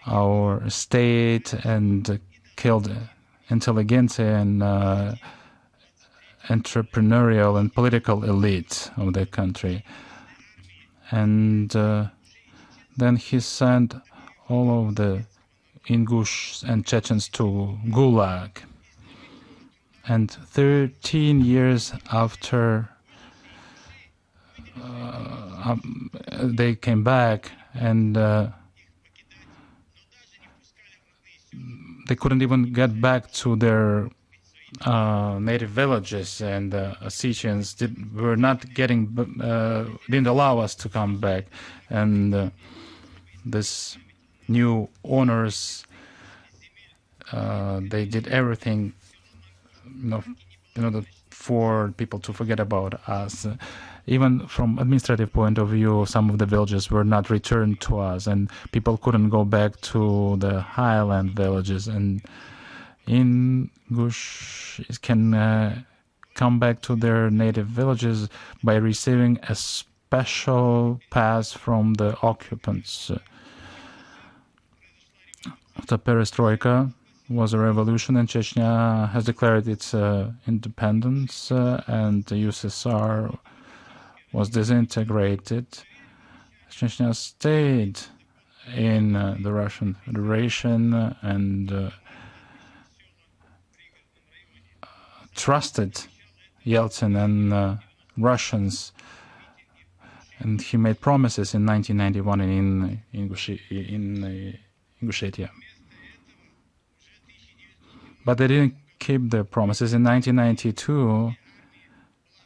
our state, and killed intelligentsia and entrepreneurial and political elite of the country. And then he sent all of the Ingush and Chechens to Gulag. And 13 years after they came back, and they couldn't even get back to their native villages, and Ossetians didn't allow us to come back. And this new owners, they did everything in order for people to forget about us. even from administrative point of view, some of the villages were not returned to us, and people couldn't go back to the highland villages. And Ingush can come back to their native villages by receiving a special pass from the occupants. The perestroika was a revolution, and Chechnya has declared its independence, and the USSR was disintegrated. Chechnya stayed in the Russian Federation and trusted Yeltsin and Russians, and he made promises in 1991 in Ingushetia. But they didn't keep their promises. In 1992,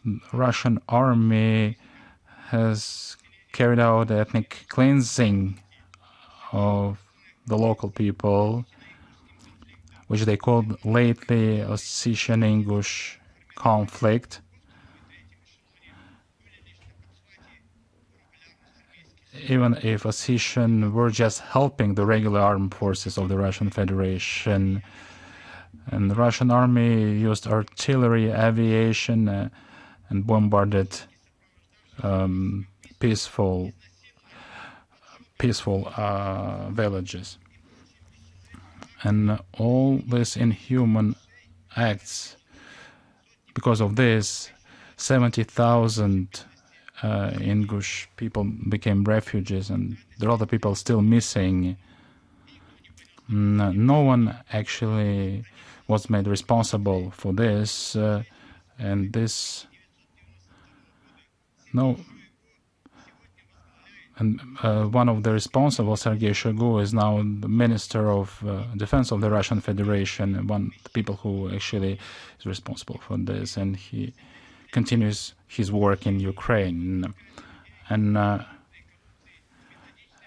the Russian army has carried out ethnic cleansing of the local people, which they called lately Ossetian-Ingush conflict. Even if Ossetian were just helping the regular armed forces of the Russian Federation, and the Russian army used artillery, aviation, and bombarded peaceful villages. And all these inhuman acts, because of this, 70,000 Ingush people became refugees, and there are other people still missing. No one actually was made responsible for this, and this one of the responsible, Sergei Shoigu, is now the Minister of Defense of the Russian Federation, and one of the people who actually is responsible for this, and he continues his work in Ukraine. And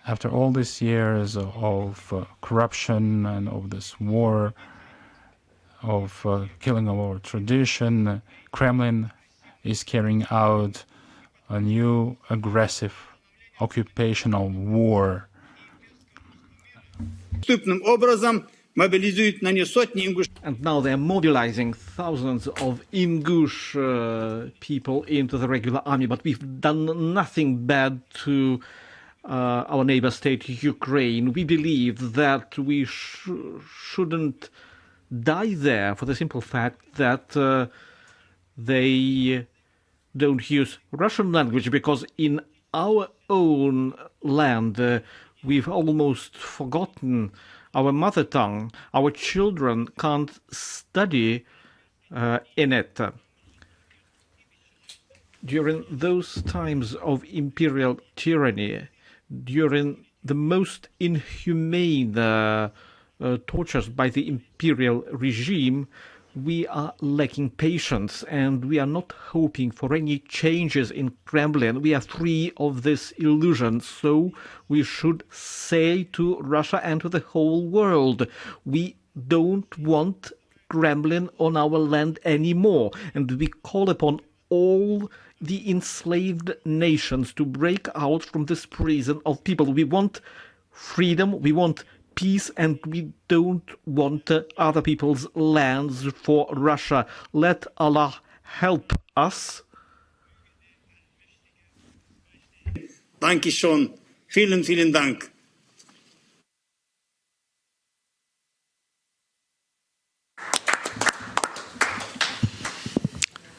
after all these years of corruption and of this war, of killing of our tradition, Kremlin is carrying out a new aggressive occupational war. And now they're mobilizing thousands of Ingush people into the regular army, but we've done nothing bad to our neighbor state, Ukraine. We believe that we shouldn't die there for the simple fact that they don't use Russian language, because in our own land we've almost forgotten our mother tongue. Our children can't study in it. During those times of imperial tyranny, during the most inhumane tortures by the imperial regime, we are lacking patience, and we are not hoping for any changes in Kremlin. We are free of this illusion, so we should say to Russia and to the whole world, we don't want Kremlin on our land anymore, and we call upon all the enslaved nations to break out from this prison of people. We want freedom, we want peace, and we don't want other people's lands for Russia. Let Allah help us. Dankeschön. Vielen, vielen Dank.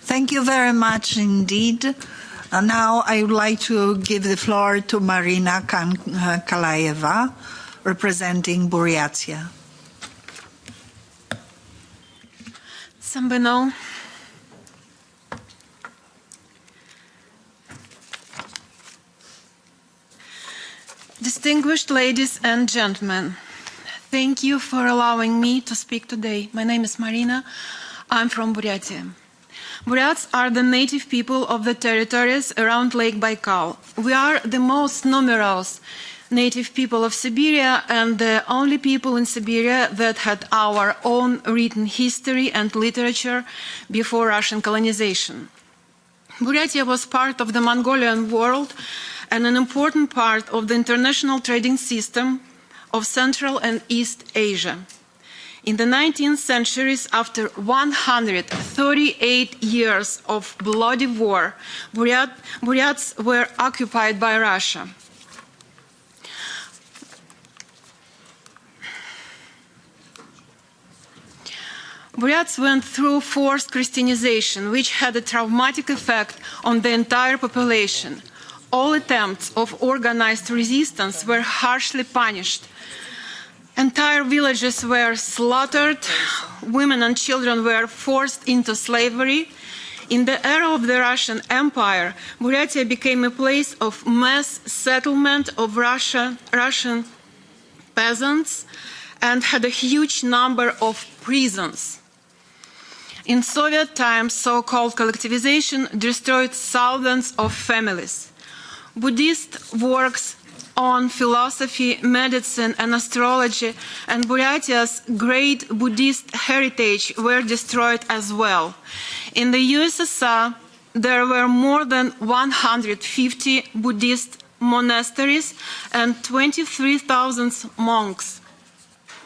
Thank you very much indeed. Now I would like to give the floor to Marina Kalaeva, representing Buryatia. Sambeno. Distinguished ladies and gentlemen, thank you for allowing me to speak today. My name is Marina. I'm from Buryatia. Buryats are the native people of the territories around Lake Baikal. We are the most numerous native people of Siberia and the only people in Siberia that had our own written history and literature before Russian colonization. Buryatia was part of the Mongolian world and an important part of the international trading system of Central and East Asia. In the 19th centuries, after 138 years of bloody war, Buryats were occupied by Russia. Buryats went through forced Christianization, which had a traumatic effect on the entire population. All attempts of organized resistance were harshly punished. Entire villages were slaughtered, women and children were forced into slavery. In the era of the Russian Empire, Buryatia became a place of mass settlement of Russian peasants and had a huge number of prisons. In Soviet times, so-called collectivization destroyed thousands of families. Buddhist works on philosophy, medicine, and astrology, and Buryatia's great Buddhist heritage were destroyed as well. In the USSR, there were more than 150 Buddhist monasteries and 23,000 monks.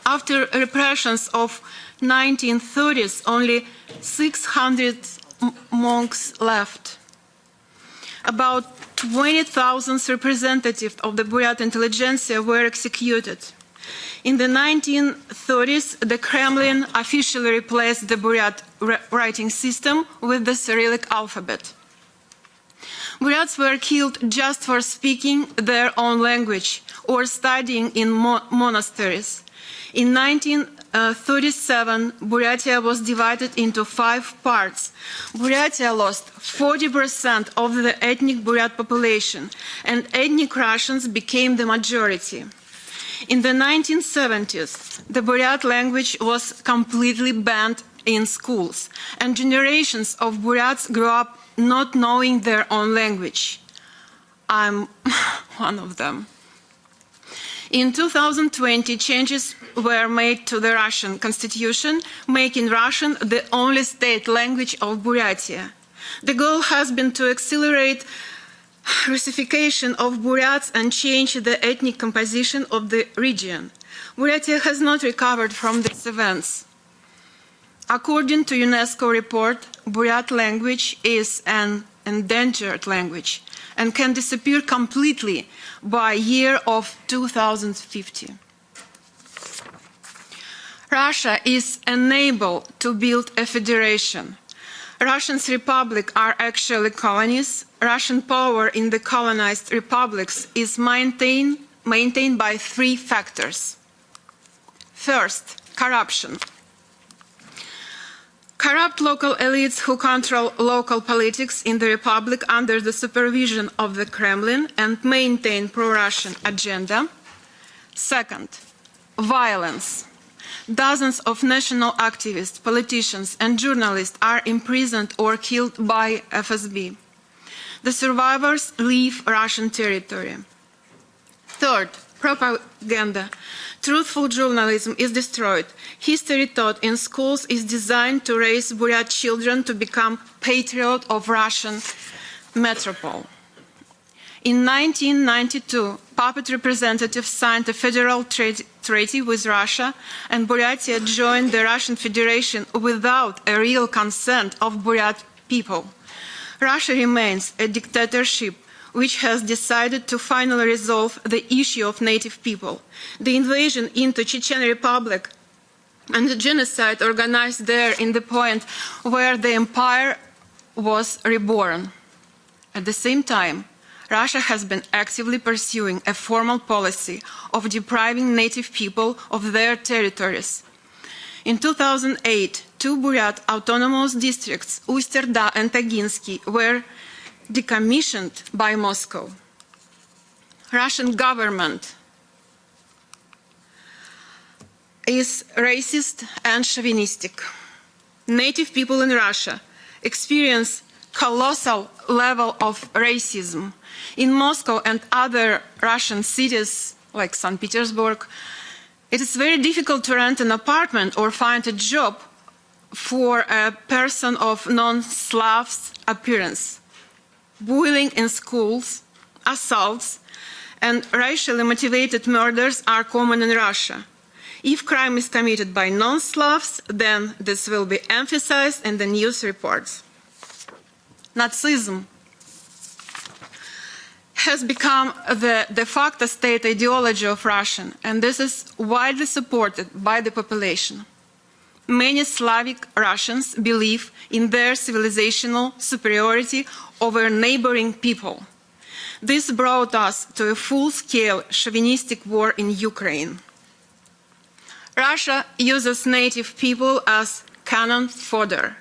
After repressions of 1930s, only 600 monks left. About 20,000 representatives of the Buryat intelligentsia were executed. In the 1930s, the Kremlin officially replaced the Buryat writing system with the Cyrillic alphabet. Buryats were killed just for speaking their own language or studying in monasteries. In 1937, Buryatia was divided into 5 parts. Buryatia lost 40% of the ethnic Buryat population, and ethnic Russians became the majority. In the 1970s, the Buryat language was completely banned in schools, and generations of Buryats grew up not knowing their own language. I'm one of them. In 2020, changes were made to the Russian constitution, making Russian the only state language of Buryatia. The goal has been to accelerate Russification of Buryats and change the ethnic composition of the region. Buryatia has not recovered from these events. According to UNESCO report, Buryat language is an endangered language and can disappear completely by year of 2050. Russia is unable to build a federation. Russia's republics are actually colonies. Russian power in the colonized republics is maintained by 3 factors. First, corruption. Corrupt local elites who control local politics in the republic under the supervision of the Kremlin and maintain pro-Russian agenda. Second, violence. Dozens of national activists, politicians, and journalists are imprisoned or killed by FSB. The survivors leave Russian territory. Third, propaganda. Truthful journalism is destroyed. History taught in schools is designed to raise Buryat children to become patriots of Russian metropole. In 1992, puppet representatives signed a federal treaty with Russia, and Buryatia joined the Russian Federation without a real consent of Buryat people. Russia remains a dictatorship which has decided to finally resolve the issue of native people. The invasion into Chechen Republic and the genocide organized there in the point where the empire was reborn. At the same time, Russia has been actively pursuing a formal policy of depriving native people of their territories. In 2008, 2 Buryat autonomous districts, Ustyurda and Taginsky, were decommissioned by Moscow. Russian government is racist and chauvinistic. Native people in Russia experience colossal level of racism. In Moscow and other Russian cities like St. Petersburg, it is very difficult to rent an apartment or find a job for a person of non-Slav appearance. bullying in schools, assaults, and racially motivated murders are common in Russia. If crime is committed by non-Slavs, then this will be emphasized in the news reports. Nazism has become the de facto state ideology of Russia, and this is widely supported by the population. Many Slavic Russians believe in their civilizational superiority over neighboring people. This brought us to a full-scale chauvinistic war in Ukraine. Russia uses native people as cannon fodder.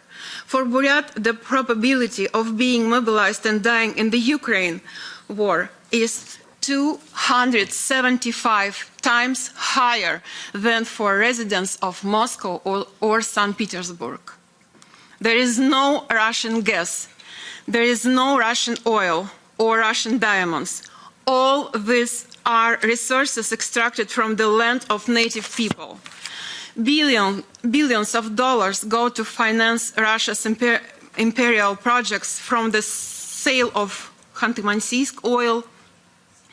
For Buryat, the probability of being mobilized and dying in the Ukraine war is 275 times higher than for residents of Moscow or St. Petersburg. There is no Russian gas, there is no Russian oil or Russian diamonds. All these are resources extracted from the land of native people. Billions of dollars go to finance Russia's imperial projects, from the sale of Khanty-Mansiysk oil,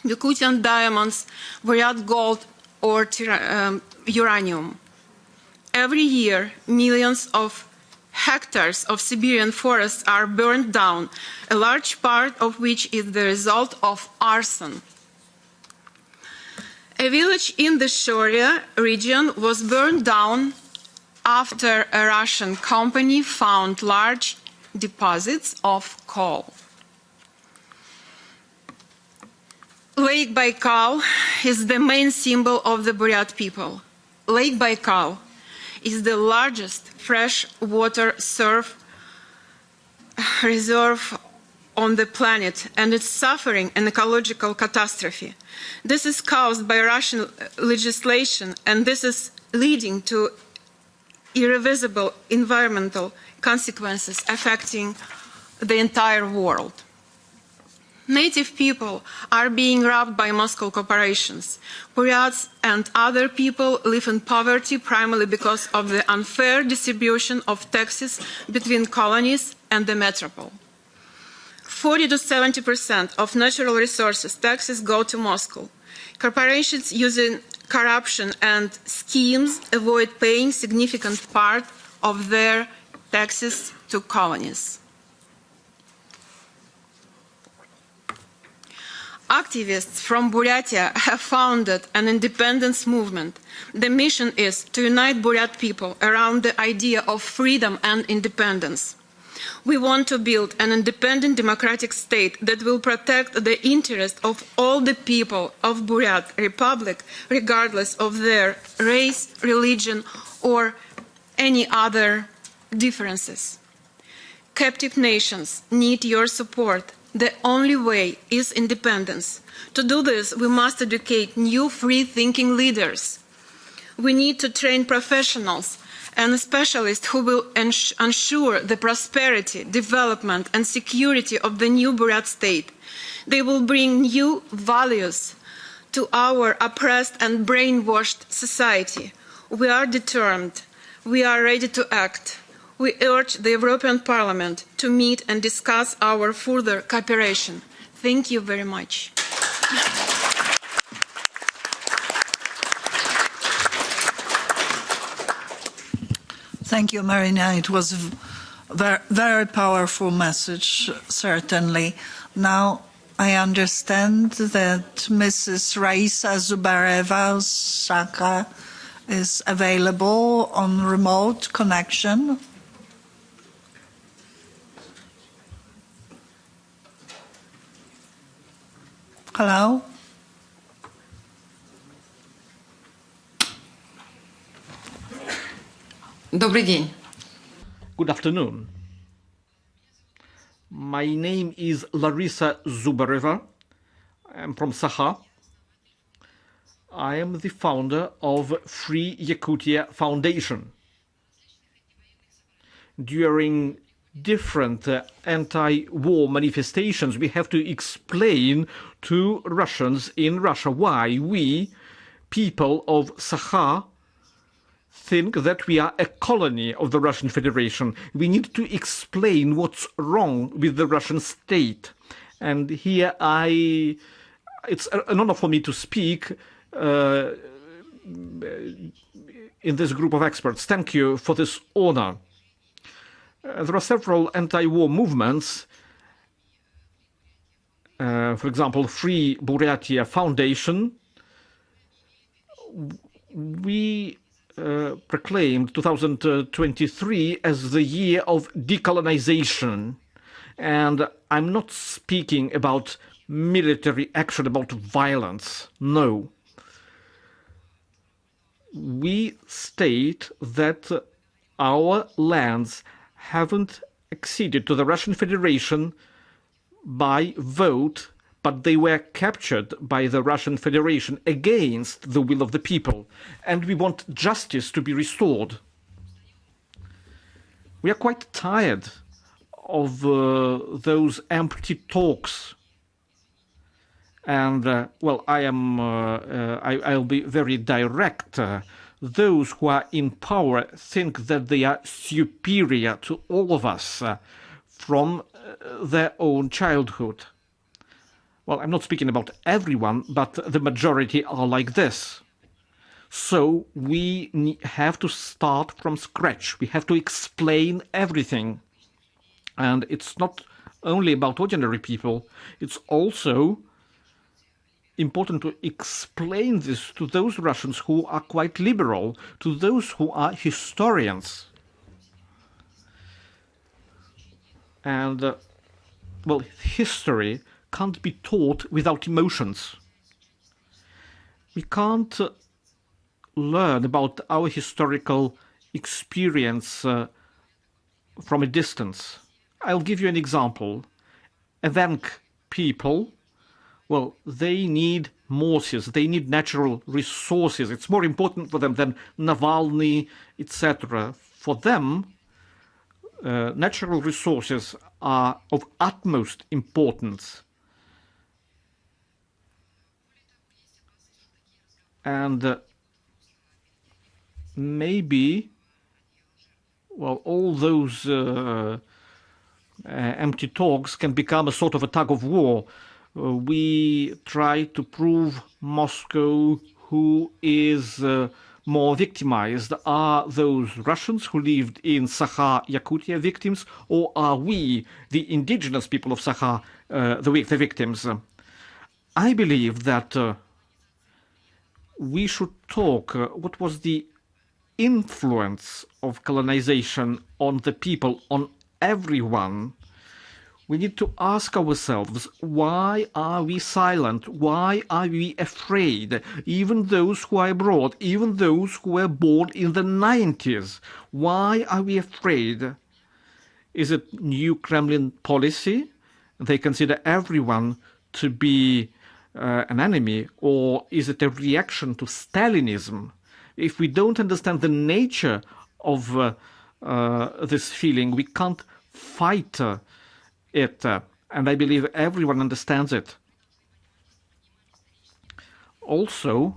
Yakutian diamonds, Buryat gold, or uranium. Every year, millions of hectares of Siberian forests are burned down, a large part of which is the result of arson. A village in the Shoria region was burned down after a Russian company found large deposits of coal. Lake Baikal is the main symbol of the Buryat people. Lake Baikal is the largest freshwater reserve on the planet, and it's suffering an ecological catastrophe. This is caused by Russian legislation, and this is leading to irreversible environmental consequences affecting the entire world. Native people are being robbed by Moscow corporations. Buryats and other people live in poverty primarily because of the unfair distribution of taxes between colonies and the metropole. 40 to 70% of natural resources taxes go to Moscow. Corporations using corruption and schemes avoid paying significant part of their taxes to colonies. Activists from Buryatia have founded an independence movement. The mission is to unite Buryat people around the idea of freedom and independence. We want to build an independent democratic state that will protect the interests of all the people of Buryat Republic, regardless of their race, religion, or any other differences. Captive nations need your support. The only way is independence. To do this, we must educate new free-thinking leaders. We need to train professionals and specialists who will ensure the prosperity, development, and security of the new Buryat state. They will bring new values to our oppressed and brainwashed society. We are determined. We are ready to act. We urge the European Parliament to meet and discuss our further cooperation. Thank you very much. Thank you, Marina. It was a very powerful message, certainly. Now I understand that Mrs. Raisa Zubareva-Saka is available on remote connection. Hello? Добрый день. Good afternoon. My name is Larisa Zubareva. I'm from Sakha. I am the founder of Free Yakutia Foundation. During different anti-war manifestations, we have to explain to Russians in Russia why we, people of Sakha, think that we are a colony of the Russian Federation. We need to explain what's wrong with the Russian state. And here it's an honor for me to speak in this group of experts. Thank you for this honor. There are several anti-war movements. For example, Free Buryatia Foundation. We proclaimed 2023 as the year of decolonization. And I'm not speaking about military action, about violence. No. We state that our lands haven't acceded to the Russian Federation by vote, but they were captured by the Russian Federation against the will of the people. And we want justice to be restored. We are quite tired of those empty talks. And, well, I'll be very direct. Those who are in power think that they are superior to all of us from their own childhood. Well, I'm not speaking about everyone, but the majority are like this. So we have to start from scratch. We have to explain everything. And it's not only about ordinary people, it's also important to explain this to those Russians who are quite liberal, to those who are historians. And, well, history can't be taught without emotions. We can't learn about our historical experience from a distance. I'll give you an example. Evenk people, well, they need morsels, they need natural resources. It's more important for them than Navalny, etc. For them, natural resources are of utmost importance. And maybe, well, all those empty talks can become a sort of a tug of war. We try to prove Moscow who is more victimized. Are those Russians who lived in Sakha, Yakutia victims, or are we, the indigenous people of Sakha, the victims? I believe that we should talk what was the influence of colonization on the people, on everyone. We need to ask ourselves, why are we silent? Why are we afraid? Even those who are abroad, even those who were born in the 90s, why are we afraid? Is it new Kremlin policy? They consider everyone to be an enemy, or is it a reaction to Stalinism? If we don't understand the nature of this feeling, we can't fight it, and I believe everyone understands it. Also,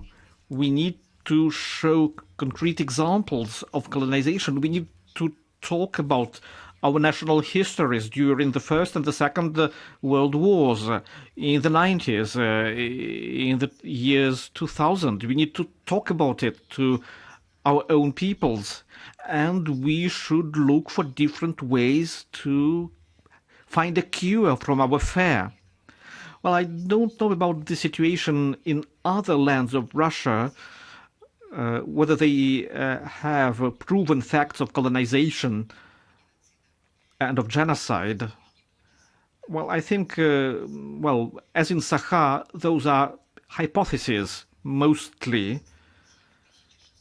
we need to show concrete examples of colonization. We need to talk about our national histories during the First and the Second World Wars, in the 90s, in the years 2000. We need to talk about it to our own peoples, and we should look for different ways to find a cure from our fear. Well, I don't know about the situation in other lands of Russia, whether they have proven facts of colonization and of genocide. Well, I think, well, as in Sakha, those are hypotheses, mostly.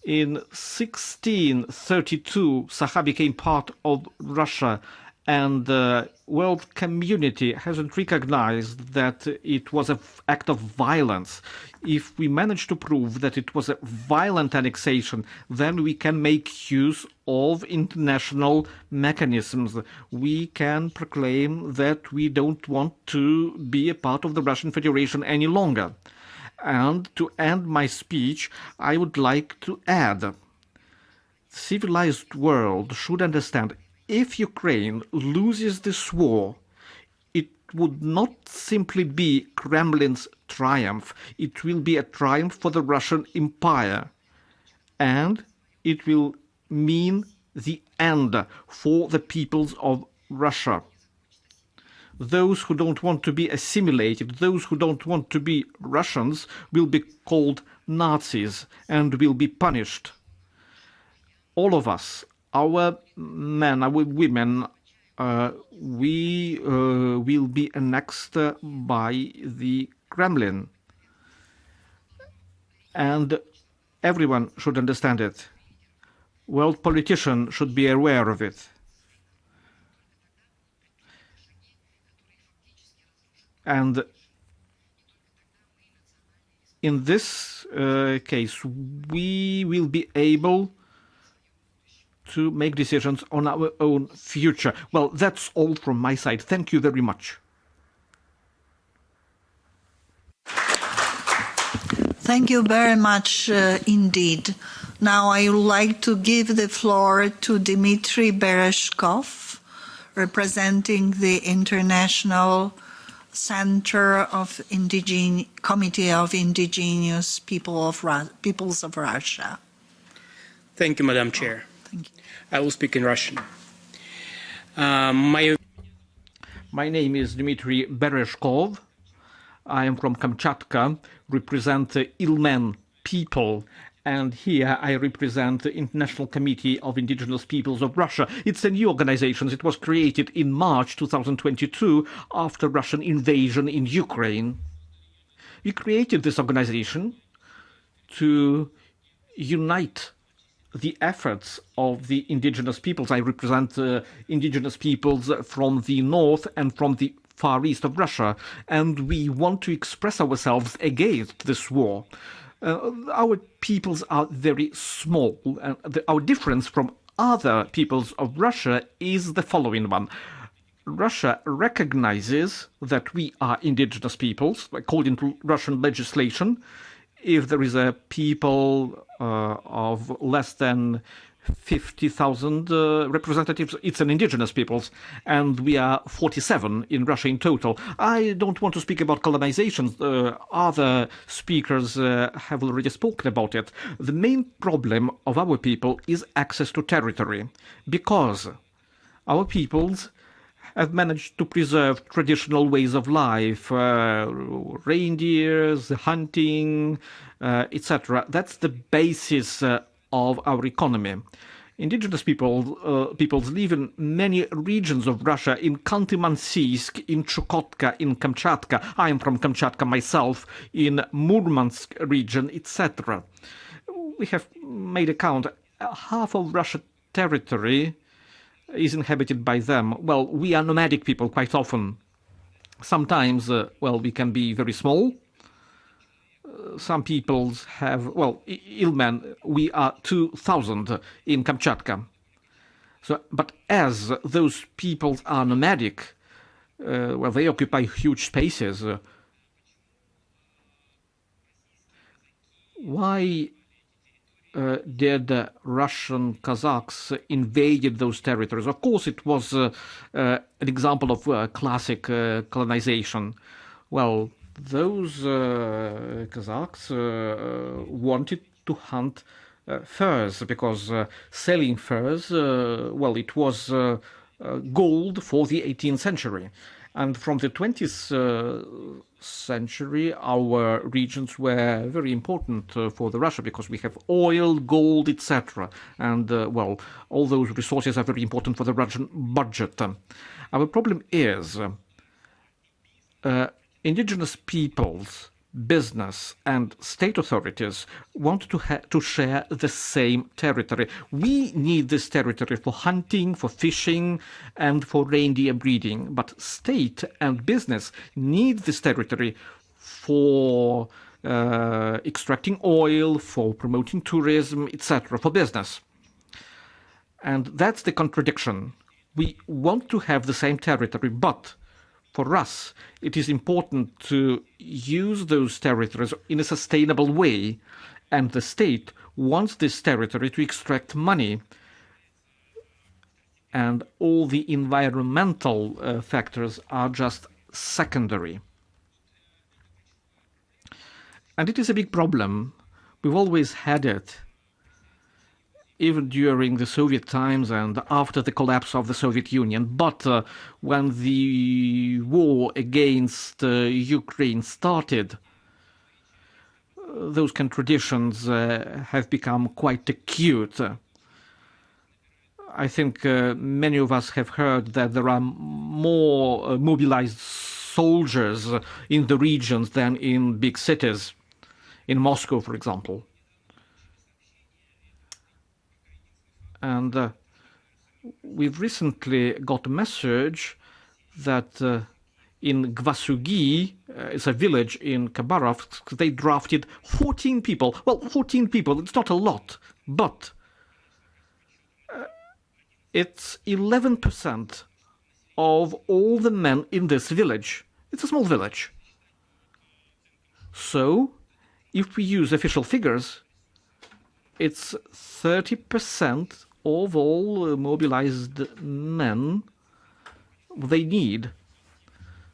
In 1632, Sakha became part of Russia, and the world community hasn't recognized that it was an act of violence. If we manage to prove that it was a violent annexation, then we can make use of international mechanisms. We can proclaim that we don't want to be a part of the Russian Federation any longer. And to end my speech, I would like to add civilized world should understand if Ukraine loses this war, it would not simply be Kremlin's triumph. It will be a triumph for the Russian Empire. And it will mean the end for the peoples of Russia. Those who don't want to be assimilated, those who don't want to be Russians, will be called Nazis and will be punished. All of us, our men, our women, we will be annexed by the Kremlin. And everyone should understand it. World politicians should be aware of it. And in this case, we will be able to make decisions on our own future. Well, that's all from my side. Thank you very much. Thank you very much indeed. Now I would like to give the floor to Dmitry Bereshkov, representing the International Center of Committee of Indigenous Peoples of Russia. Thank you, Madam Chair. Thank you. I will speak in Russian. My name is Dmitry Bereshkov. I am from Kamchatka, represent the Ilmen people, and here I represent the International Committee of Indigenous Peoples of Russia. It's a new organization. It was created in March 2022 after Russian invasion in Ukraine. We created this organization to unite the efforts of the indigenous peoples. I represent indigenous peoples from the north and from the far east of Russia, and we want to express ourselves against this war. Our peoples are very small. Our difference from other peoples of Russia is the following one. Russia recognizes that we are indigenous peoples, according to Russian legislation. If there is a people of less than 50,000 representatives, it's an indigenous peoples, and we are 47 in Russia in total. I don't want to speak about colonization. Other speakers have already spoken about it. The main problem of our people is access to territory, because our peoples have managed to preserve traditional ways of life, reindeers, hunting, etc. That's the basis of our economy. Indigenous peoples live in many regions of Russia, in Khanty-Mansiysk, in Chukotka, in Kamchatka. I am from Kamchatka myself, in Murmansk region, etc. We have made a count. Half of Russia's territory is inhabited by them. Well, we are nomadic people quite often. Sometimes, we can be very small. Some peoples have, Ilmen, we are 2,000 in Kamchatka. So, but as those peoples are nomadic, they occupy huge spaces. Why did Russian Kazakhs invaded those territories? Of course, it was an example of classic colonization. Well, those Kazakhs wanted to hunt furs, because selling furs, it was gold for the 18th century. And from the 20th century, our regions were very important for the Russia, because we have oil, gold, etc. And, all those resources are very important for the Russian budget. Our problem is indigenous peoples, business and state authorities want to share the same territory. We need this territory for hunting, for fishing and for reindeer breeding. But state and business need this territory for extracting oil, for promoting tourism, etc., for business. And that's the contradiction. We want to have the same territory, but for us, it is important to use those territories in a sustainable way, and the state wants this territory to extract money, and all the environmental factors are just secondary. And it is a big problem. We've always had it, even during the Soviet times and after the collapse of the Soviet Union. But when the war against Ukraine started, those contradictions have become quite acute. I think many of us have heard that there are more mobilized soldiers in the regions than in big cities, in Moscow, for example. And we've recently got a message that in Gvasugi, it's a village in Khabarovsk, they drafted 14 people. Well, 14 people, it's not a lot, but it's 11% of all the men in this village. It's a small village. So, if we use official figures, it's 30% of all mobilized men they need.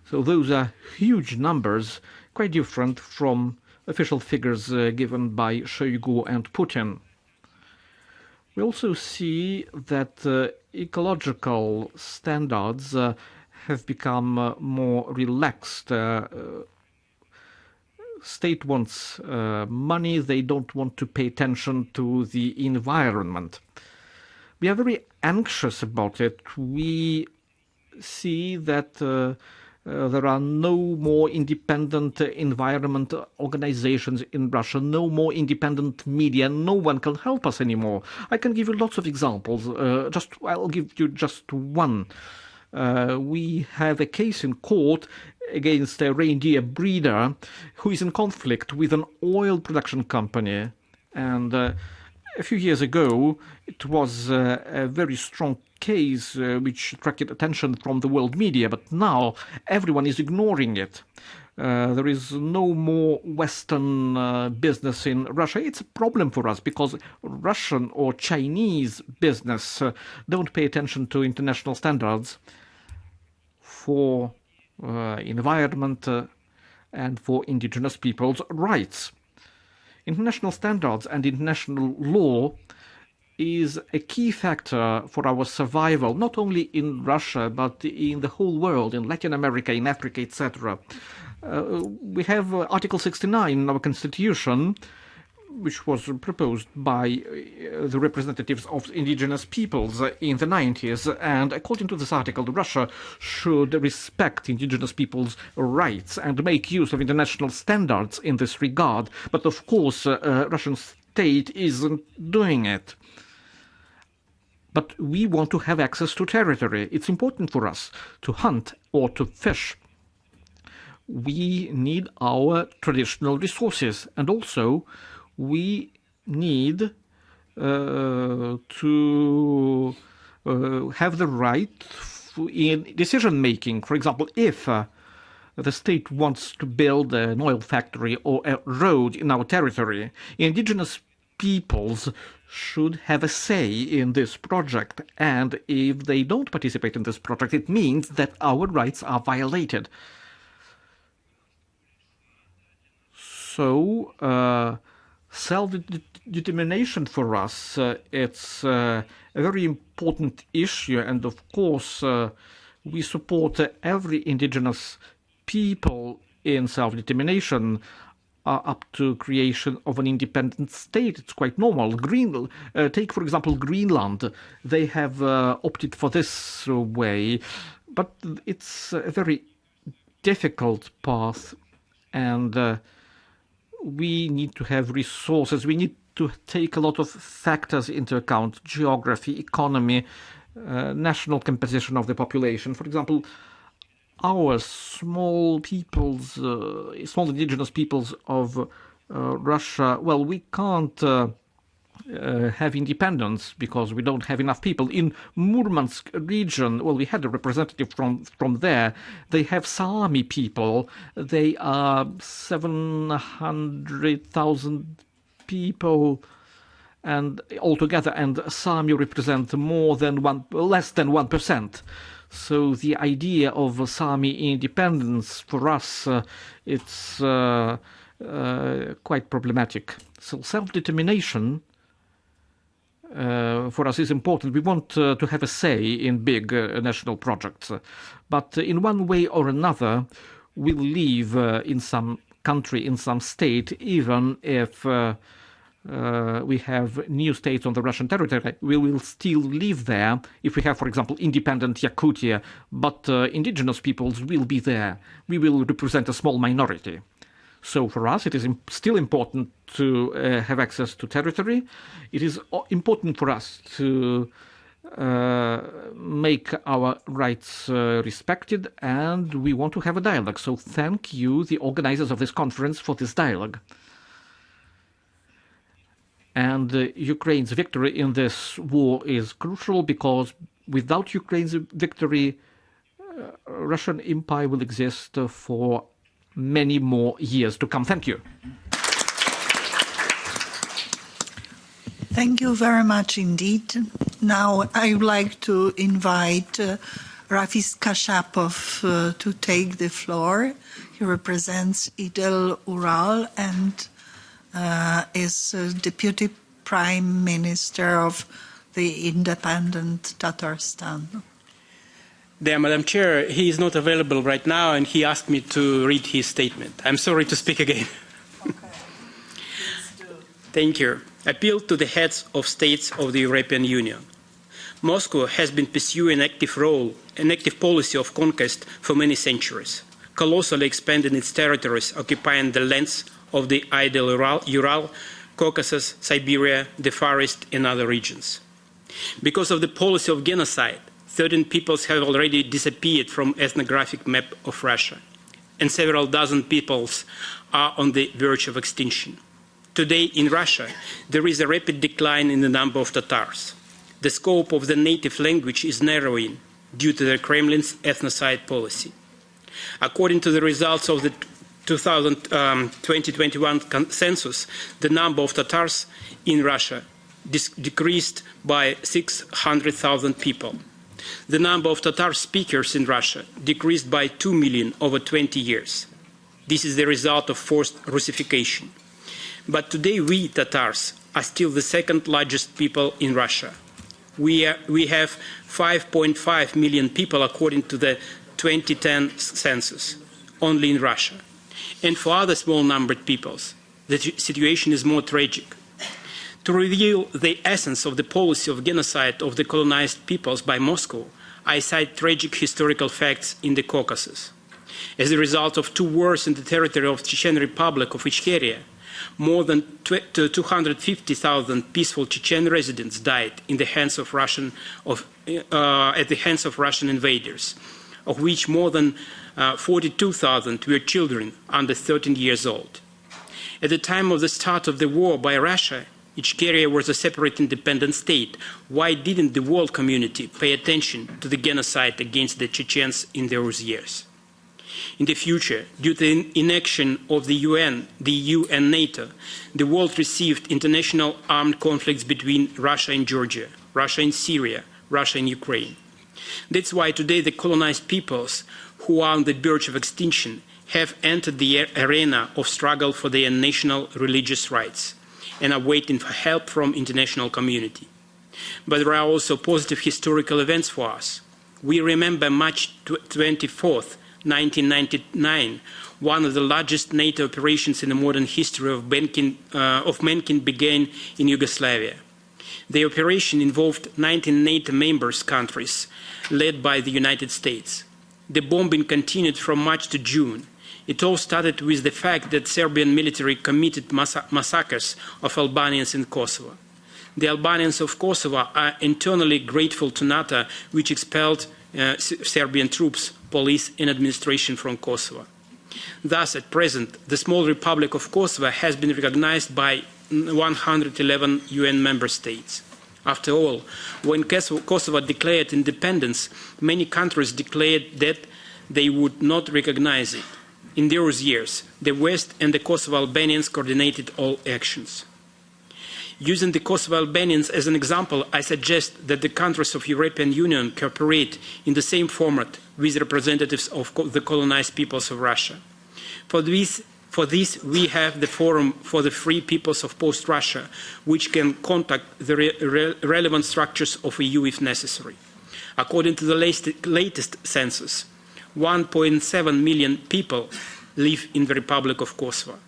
So those are huge numbers, quite different from official figures given by Shoigu and Putin. We also see that ecological standards have become more relaxed. State wants money, they don't want to pay attention to the environment. We are very anxious about it. We see that there are no more independent environment organizations in Russia, no more independent media, no one can help us anymore. I can give you lots of examples. I'll give you just one. We have a case in court against a reindeer breeder who is in conflict with an oil production company. And a few years ago, it was a very strong case which attracted attention from the world media, but now everyone is ignoring it. There is no more Western business in Russia. It's a problem for us because Russian or Chinese business don't pay attention to international standards for environment and for indigenous people's rights. International standards and international law is a key factor for our survival, not only in Russia, but in the whole world, in Latin America, in Africa, etc. We have Article 69 in our constitution, which was proposed by the representatives of indigenous peoples in the 90s. And according to this article, Russia should respect indigenous peoples' rights and make use of international standards in this regard. But of course, Russian state isn't doing it. But we want to have access to territory. It's important for us to hunt or to fish. We need our traditional resources, and also we need to have the right in decision-making. For example, if the state wants to build an oil factory or a road in our territory, indigenous peoples should have a say in this project. And if they don't participate in this project, it means that our rights are violated. So, self-determination for us, it's a very important issue, and of course we support every indigenous people in self-determination up to creation of an independent state. It's quite normal. Take for example Greenland. They have opted for this way, but it's a very difficult path, and we need to have resources. We need to take a lot of factors into account: geography, economy, national composition of the population. For example, our small peoples, small indigenous peoples of Russia, well, we can't have independence because we don't have enough people. In Murmansk region, well, we had a representative from there. They have Sami people. They are 700,000 people. and altogether, and Sami represent less than 1%. So the idea of Sami independence for us, it's quite problematic. So self-determination for us is important. We want to have a say in big national projects, but in one way or another, we'll live in some country, in some state, even if we have new states on the Russian territory. We will still live there if we have, for example, independent Yakutia, but indigenous peoples will be there. We will represent a small minority. So for us, it is still important to have access to territory. It is important for us to make our rights respected, and we want to have a dialogue. So thank you, the organizers of this conference, for this dialogue. And Ukraine's victory in this war is crucial, because without Ukraine's victory, Russian Empire will exist for many more years to come. Thank you. Thank you very much indeed. Now I would like to invite Rafis Kashapov to take the floor. He represents Idel Ural and is Deputy Prime Minister of the independent Tatarstan. Dear Madam Chair, he is not available right now, and he asked me to read his statement. I'm sorry to speak again. Okay. Thank you. Appeal to the heads of states of the European Union. Moscow has been pursuing an active policy of conquest for many centuries, colossally expanding its territories, occupying the lands of the Ideal Ural, Caucasus, Siberia, the Far East, and other regions. Because of the policy of genocide, 13 peoples have already disappeared from ethnographic map of Russia, and several dozen peoples are on the verge of extinction. Today in Russia, there is a rapid decline in the number of Tatars. The scope of the native language is narrowing due to the Kremlin's ethnocide policy. According to the results of the 2021 census, the number of Tatars in Russia decreased by 600,000 people. The number of Tatar speakers in Russia decreased by 2 million over 20 years. This is the result of forced Russification. But today we, Tatars, are still the second largest people in Russia. We have 5.5 million people according to the 2010 census, only in Russia. And for other small-numbered peoples, the situation is more tragic. To reveal the essence of the policy of genocide of the colonized peoples by Moscow, I cite tragic historical facts in the Caucasus. As a result of 2 wars in the territory of Chechen Republic of Ichkeria, more than 250,000 peaceful Chechen residents died in the hands of at the hands of Russian invaders, of which more than 42,000 were children under 13 years old. At the time of the start of the war by Russia, Ichkeria was a separate independent state. Why didn't the world community pay attention to the genocide against the Chechens in those years? In the future, due to the inaction of the UN, the EU and NATO, the world received international armed conflicts between Russia and Georgia, Russia and Syria, Russia and Ukraine. That's why today the colonized peoples who are on the verge of extinction have entered the arena of struggle for their national religious rights and are waiting for help from international community. But there are also positive historical events for us. We remember March 24th, 1999, one of the largest NATO operations in the modern history of mankind began in Yugoslavia. The operation involved 19 NATO members countries, led by the United States. The bombing continued from March to June. It all started with the fact that Serbian military committed massacres of Albanians in Kosovo. The Albanians of Kosovo are internally grateful to NATO, which expelled Serbian troops, police and administration from Kosovo. Thus, at present, the small Republic of Kosovo has been recognized by 111 UN member states. After all, when Kosovo declared independence, many countries declared that they would not recognize it. In those years, the West and the Kosovo Albanians coordinated all actions. Using the Kosovo Albanians as an example, I suggest that the countries of the European Union cooperate in the same format with representatives of the colonized peoples of Russia. For this, we have the Forum for the Free Peoples of Post-Russia, which can contact the relevant structures of the EU if necessary. According to the latest census, 1.7 million people live in the Republic of Kosovo.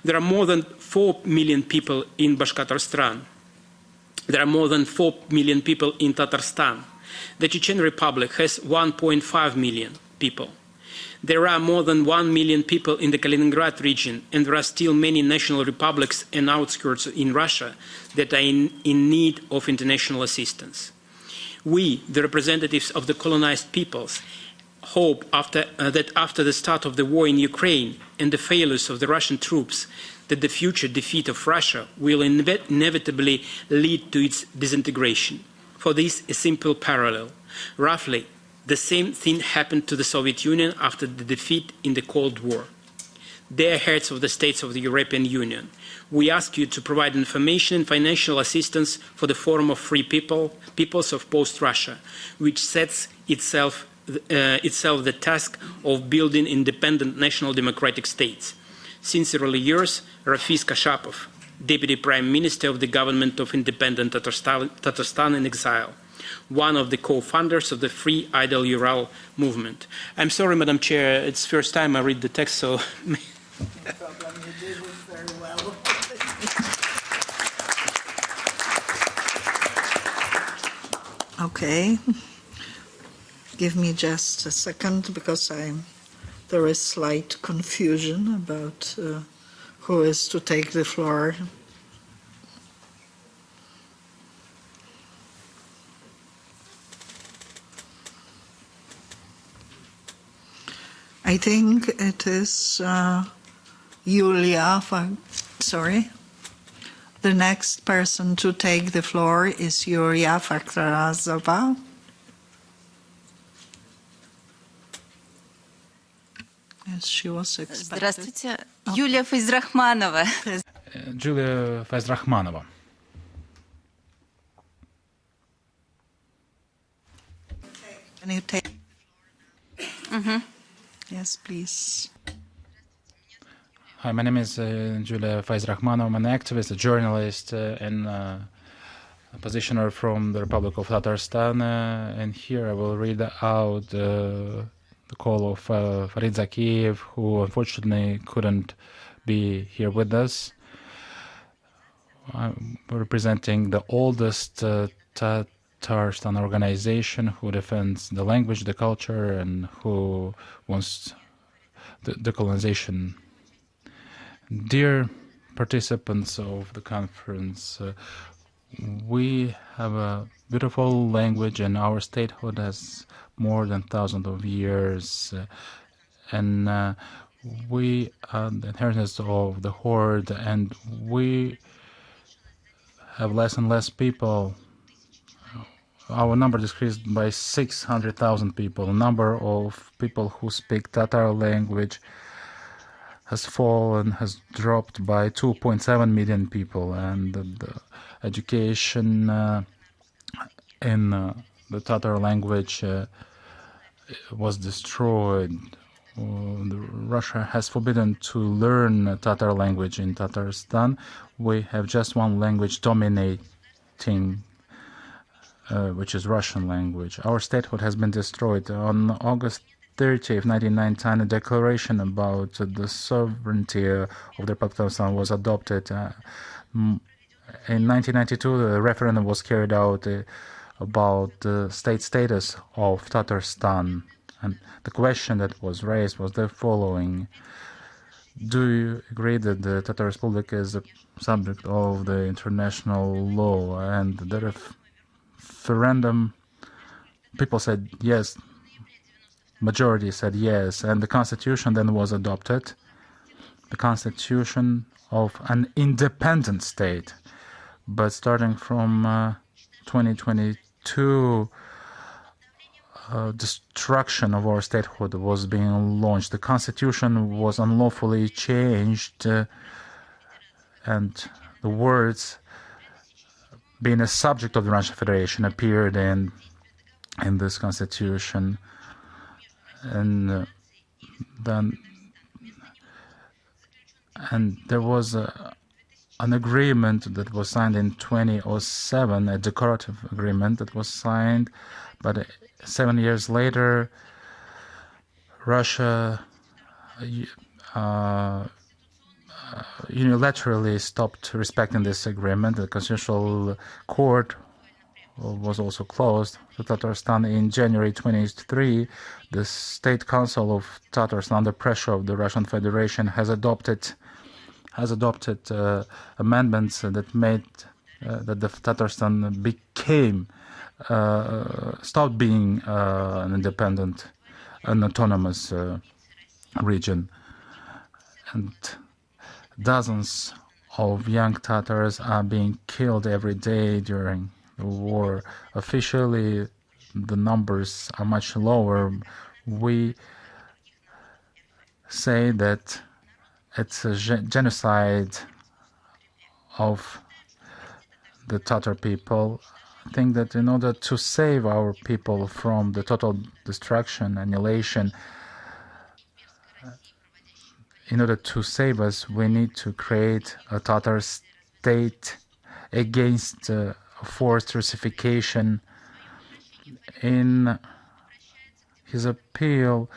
There are more than 4 million people in Bashkortostan. There are more than 4 million people in Tatarstan. The Chechen Republic has 1.5 million people. There are more than 1 million people in the Kaliningrad region, and there are still many national republics and outskirts in Russia that are in need of international assistance. We, the representatives of the colonized peoples, hope that after the start of the war in Ukraine and the failures of the Russian troops, that the future defeat of Russia will inevitably lead to its disintegration. For this, a simple parallel. Roughly, the same thing happened to the Soviet Union after the defeat in the Cold War. Dear heads of the states of the European Union, we ask you to provide information and financial assistance for the Forum of Free Peoples of Post-Russia, which sets itself the task of building independent national democratic states. Sincerely yours, Rafiz Kashapov, Deputy Prime Minister of the Government of Independent Tatarstan in Exile, one of the co-founders of the Free Ideology movement. I'm sorry, Madam Chair, it's the first time I read the text, so... No problem, you did it very well. Okay. Give me just a second, because there is slight confusion about who is to take the floor. I think it is Julia. Sorry. The next person to take the floor is Julia Faktarazova. Yes, she was expected. Здравствуйте. Юлия Файзрахманова. Julia Fazrahmanova. Can you take? Yes, please. Hi, my name is Julia Fazrahmanova. I'm an activist, a journalist, and a positioner from the Republic of Tatarstan. And here I will read out the call of Farid Zakiev, who unfortunately couldn't be here with us. I'm representing the oldest Tatarstan organization who defends the language, the culture, and who wants the decolonization. Dear participants of the conference, we have a beautiful language, and our statehood has more than thousands of years, and we are the inheritance of the horde, and we have less and less people. Our number decreased by 600,000 people. The number of people who speak Tatar language has fallen, has dropped by 2.7 million people, and the education in the Tatar language was destroyed. Russia has forbidden to learn Tatar language in Tatarstan. We have just one language dominating, which is Russian language. Our statehood has been destroyed. On August 30th, 1999, a declaration about the sovereignty of the Republic of Tatarstan was adopted. In 1992, the referendum was carried out about the state status of Tatarstan. And the question that was raised was the following: do you agree that the Tatar Republic is a subject of the international law? And the referendum, people said yes, majority said yes, and the constitution then was adopted, the constitution of an independent state. But starting from 2022, destruction of our statehood was being launched. The constitution was unlawfully changed, and the words being a subject of the Russian Federation appeared in this constitution, and there was an agreement that was signed in 2007, a decorative agreement that was signed, but 7 years later, Russia unilaterally stopped respecting this agreement. The Constitutional Court was also closed to Tatarstan in January 23. The State Council of Tatarstan, under pressure of the Russian Federation, has adopted amendments that made that the Tatarstan became stopped being an independent, an autonomous region, and dozens of young Tatars are being killed every day during the war. Officially, the numbers are much lower. We say that it's a genocide of the Tatar people. I think that in order to save our people from the total destruction, annihilation, in order to save us, we need to create a Tatar state against forced Russification. In his appeal,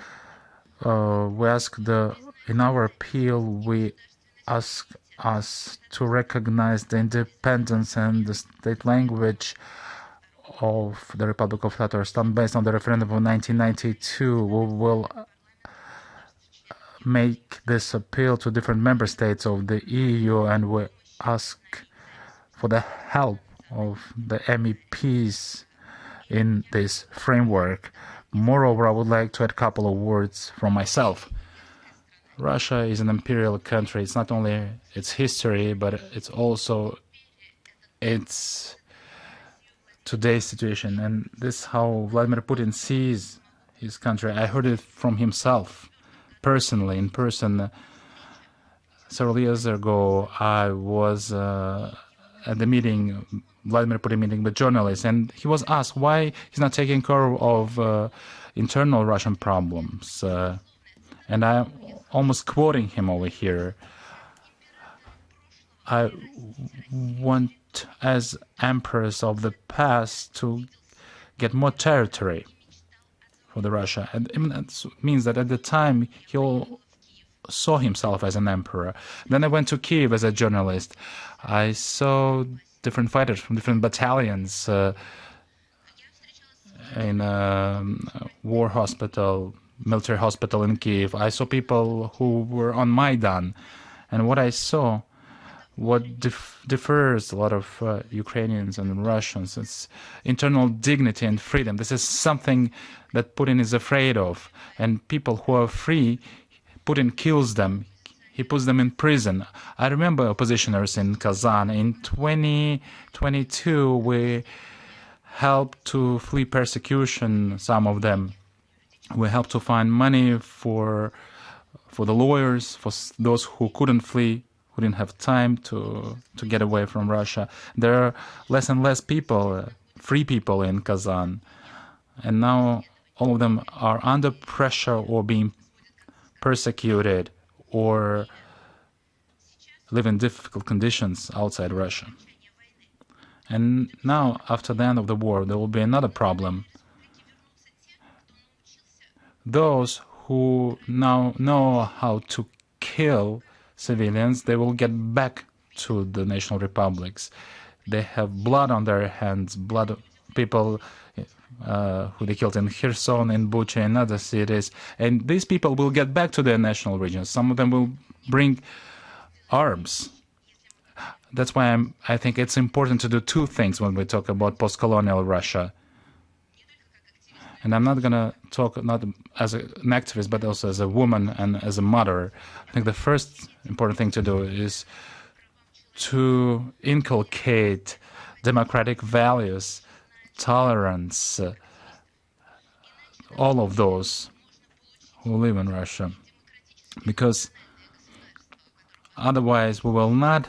in our appeal, we ask us to recognize the independence and the state language of the Republic of Tatarstan based on the referendum of 1992. We will make this appeal to different member states of the EU, and we ask for the help of the MEPs in this framework. Moreover, I would like to add a couple of words from myself. Russia is an imperial country. It's not only its history, but it's also its today's situation. And this is how Vladimir Putin sees his country. I heard it from himself, personally, in person. Several years ago, I was at the meeting, Vladimir Putin meeting with journalists, and he was asked why he's not taking care of internal Russian problems. And I'm almost quoting him over here. I want, as emperors of the past, to get more territory for the Russia. And that means that at the time he saw himself as an emperor. Then I went to Kiev as a journalist. I saw different fighters from different battalions in a war hospital, military hospital in Kiev. I saw people who were on Maidan. And what I saw, what differs a lot of Ukrainians and Russians, it's internal dignity and freedom. This is something that Putin is afraid of. And people who are free, Putin kills them. He puts them in prison. I remember oppositioners in Kazan. In 2022, we helped to flee persecution, some of them. We helped to find money for the lawyers, for those who couldn't flee, who didn't have time to get away from Russia. There are less and less people, free people in Kazan. And now all of them are under pressure or being persecuted or live in difficult conditions outside Russia. And now, after the end of the war, there will be another problem. Those who now know how to kill civilians, they will get back to the national republics. They have blood on their hands, blood of people who they killed in Kherson, in Bucha, and other cities. And these people will get back to their national regions. Some of them will bring arms. That's why I think it's important to do two things when we talk about post-colonial Russia. And I'm not going to talk not as an activist, but also as a woman and as a mother. I think the first important thing to do is to inculcate democratic values, tolerance, all of those who live in Russia. Because otherwise we will not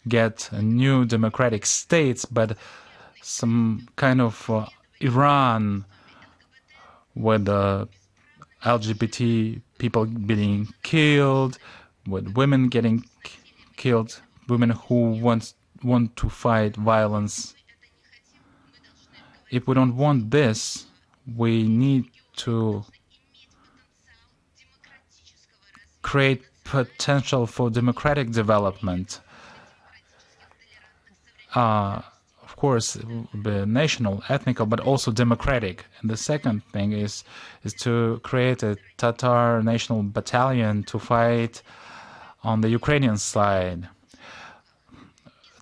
get new democratic states, but some kind of Iran with LGBT people being killed, with women getting killed, women who want to fight violence. If we don't want this, we need to create potential for democratic development. Of course, the national, ethnical, but also democratic. And the second thing is to create a Tatar national battalion to fight on the Ukrainian side.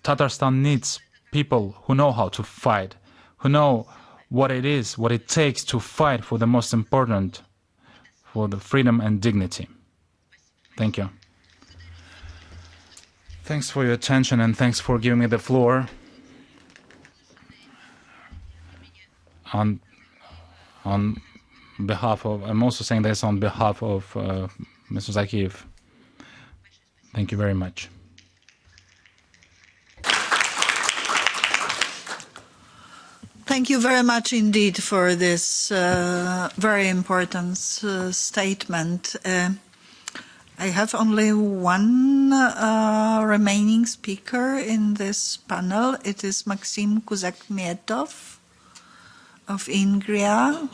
Tatarstan needs people who know how to fight, who know what it is, what it takes to fight for the most important, for the freedom and dignity. Thank you. Thanks for your attention and thanks for giving me the floor. On behalf of, I'm also saying this on behalf of Mr. Zakiev. Thank you very much. Thank you very much indeed for this very important statement. I have only one remaining speaker in this panel. It is Maxim Kuzakmetov of Ingria.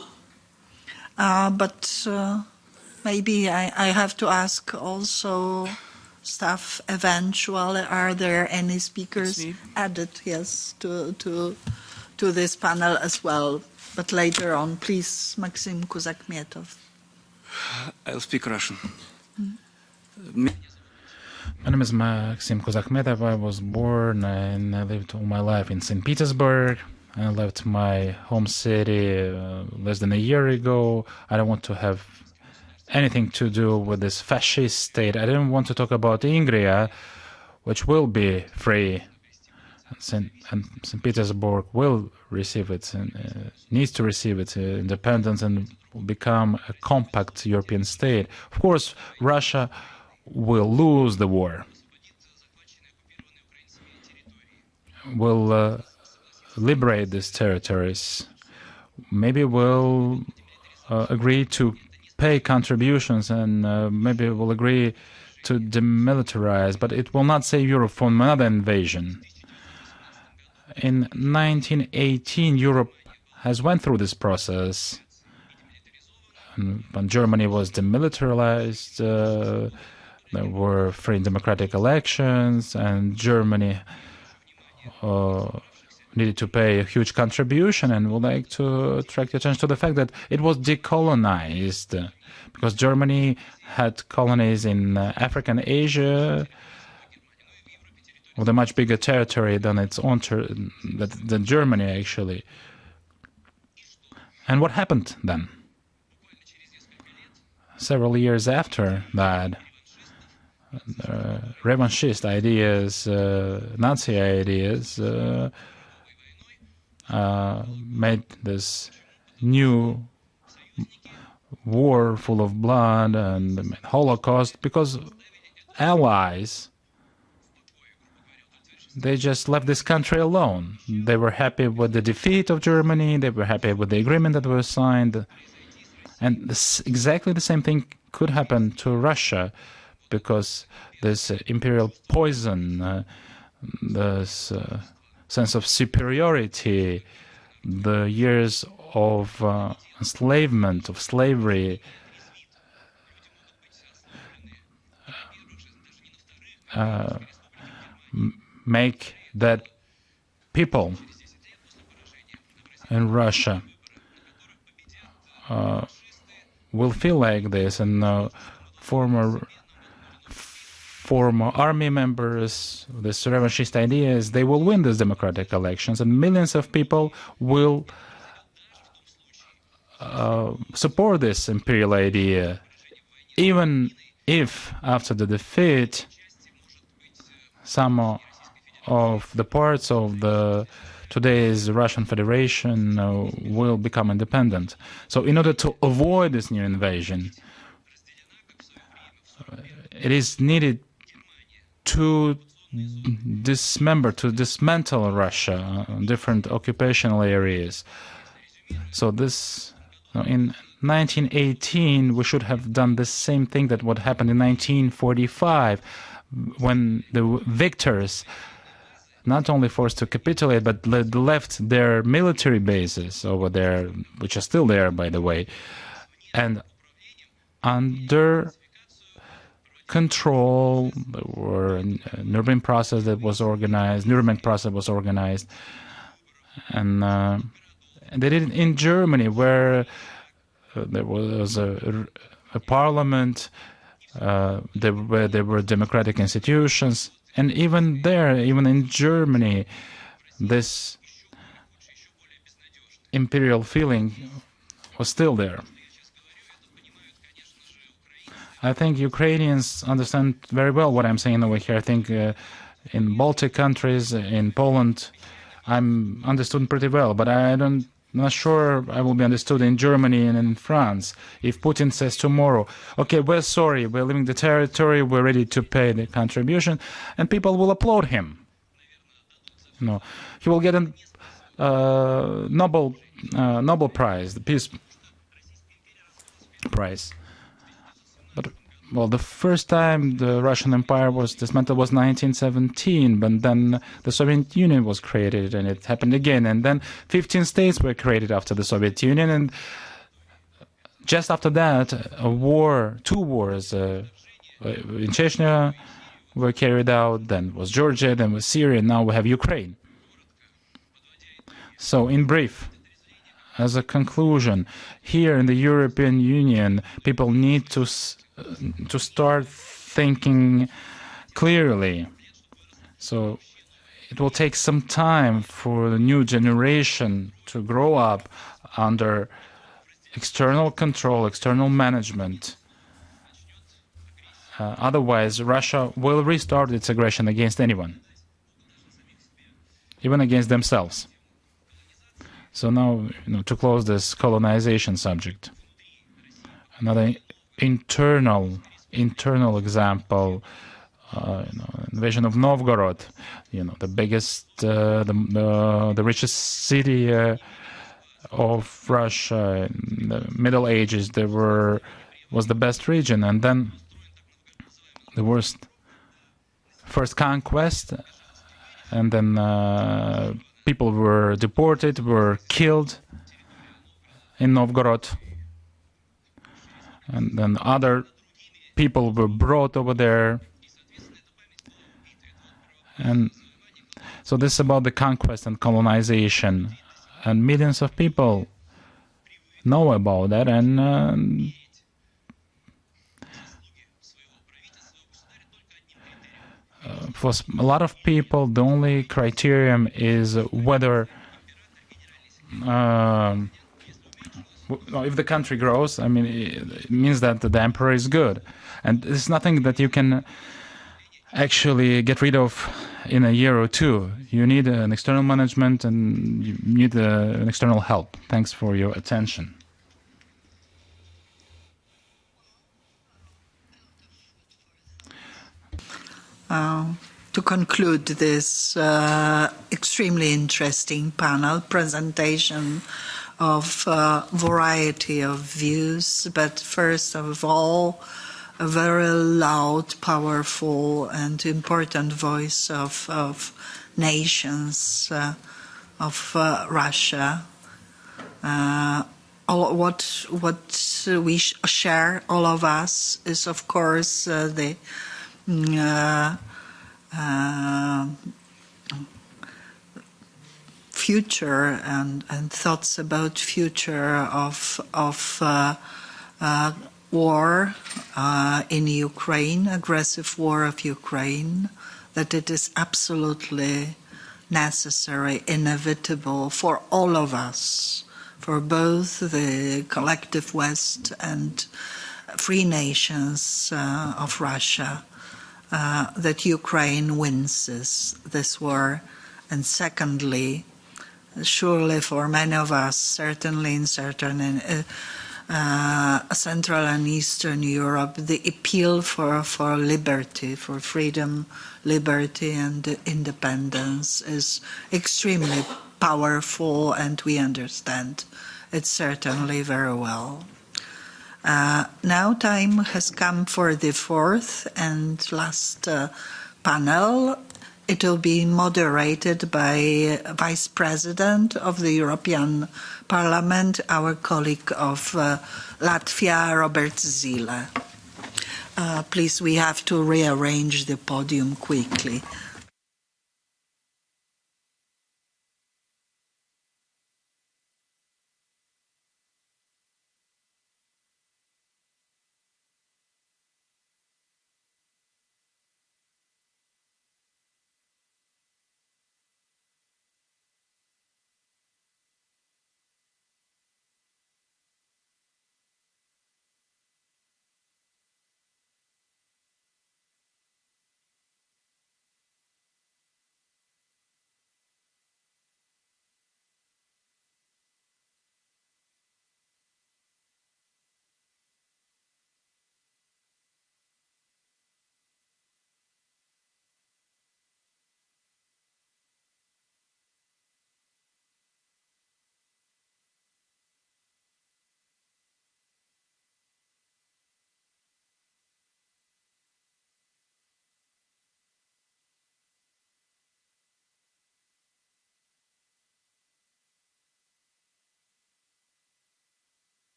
But maybe I have to ask also staff eventually, are there any speakers added, yes, to this panel as well? But later on, please, Maxim Kuzakmetov. I'll speak Russian. My name is Maxim Kuzakmetov. I was born and I lived all my life in St. Petersburg. I left my home city less than a year ago. I don't want to have anything to do with this fascist state. I didn't want to talk about Ingria, which will be free. And St. Petersburg will receive it, and needs to receive its independence and become a compact European state. Of course, Russia will lose the war. Will liberate these territories. Maybe we'll agree to pay contributions and maybe we'll agree to demilitarize, but it will not save Europe from another invasion. In 1918, Europe has went through this process. And when Germany was demilitarized, there were free and democratic elections, and Germany needed to pay a huge contribution, and would like to attract your attention to the fact that it was decolonized, because Germany had colonies in Africa and Asia with a much bigger territory than its own than Germany, actually. And what happened then? Several years after that, revanchist ideas, Nazi ideas, made this new war full of blood and Holocaust, because allies, they just left this country alone. They were happy with the defeat of Germany, they were happy with the agreement that was signed, and exactly the same thing could happen to Russia, because this imperial poison, this sense of superiority, the years of enslavement, of slavery, make that people in Russia will feel like this, and former army members, the revanchist ideas, they will win these democratic elections, and millions of people will support this imperial idea, even if after the defeat some of the parts of today's Russian Federation will become independent. So in order to avoid this new invasion, it is needed two dismantle Russia, different occupational areas. So this, in 1918, we should have done the same thing that what happened in 1945, when the victors not only forced to capitulate, but left their military bases over there, which are still there, by the way, and under control. There were a Nuremberg process that was organized. And they did it in Germany, where there was a parliament, there were democratic institutions, and even there, even in Germany, this imperial feeling was still there. I think Ukrainians understand very well what I'm saying over here. I think in Baltic countries, in Poland, I'm understood pretty well, but I'm not sure I will be understood in Germany and in France. If Putin says tomorrow, okay, we're sorry, we're leaving the territory, we're ready to pay the contribution, and people will applaud him. He will get a Nobel Prize, the Peace Prize. But, well, the first time the Russian Empire was dismantled was 1917, but then the Soviet Union was created, and it happened again. And then 15 states were created after the Soviet Union, and just after that, two wars in Chechnya were carried out, then was Georgia, then was Syria, and now we have Ukraine. So, in brief, as a conclusion, here in the European Union, people need to start thinking clearly. So it will take some time for the new generation to grow up under external control, external management. Otherwise, Russia will restart its aggression against anyone, even against themselves. So now, to close this colonization subject, another internal example, invasion of Novgorod, the biggest, the richest city of Russia in the Middle Ages. Was the best region, and then the first conquest, and then people were deported, were killed in Novgorod. And then other people were brought over there. And so this is about the conquest and colonization. And millions of people know about that. And for a lot of people, the only criterion is whether if the country grows. I mean, it means that the emperor is good, and it's nothing that you can actually get rid of in a year or two. You need an external management, and you need an external help. Thanks for your attention. To conclude this extremely interesting panel presentation of a variety of views, but first of all, a very loud, powerful, and important voice of nations of Russia. What we share, all of us, is of course the future and thoughts about future of war in Ukraine, aggressive war of Ukraine, that it is absolutely necessary, inevitable for all of us, for both the collective West and free nations of Russia, that Ukraine wins this war. And secondly, surely for many of us, certainly in certain Central and Eastern Europe, the appeal for liberty, for freedom, liberty and independence is extremely powerful, and we understand it certainly very well. Now time has come for the fourth and last panel. It will be moderated by Vice President of the European Parliament, our colleague of Latvia, Robert Zīle. Please, we have to rearrange the podium quickly.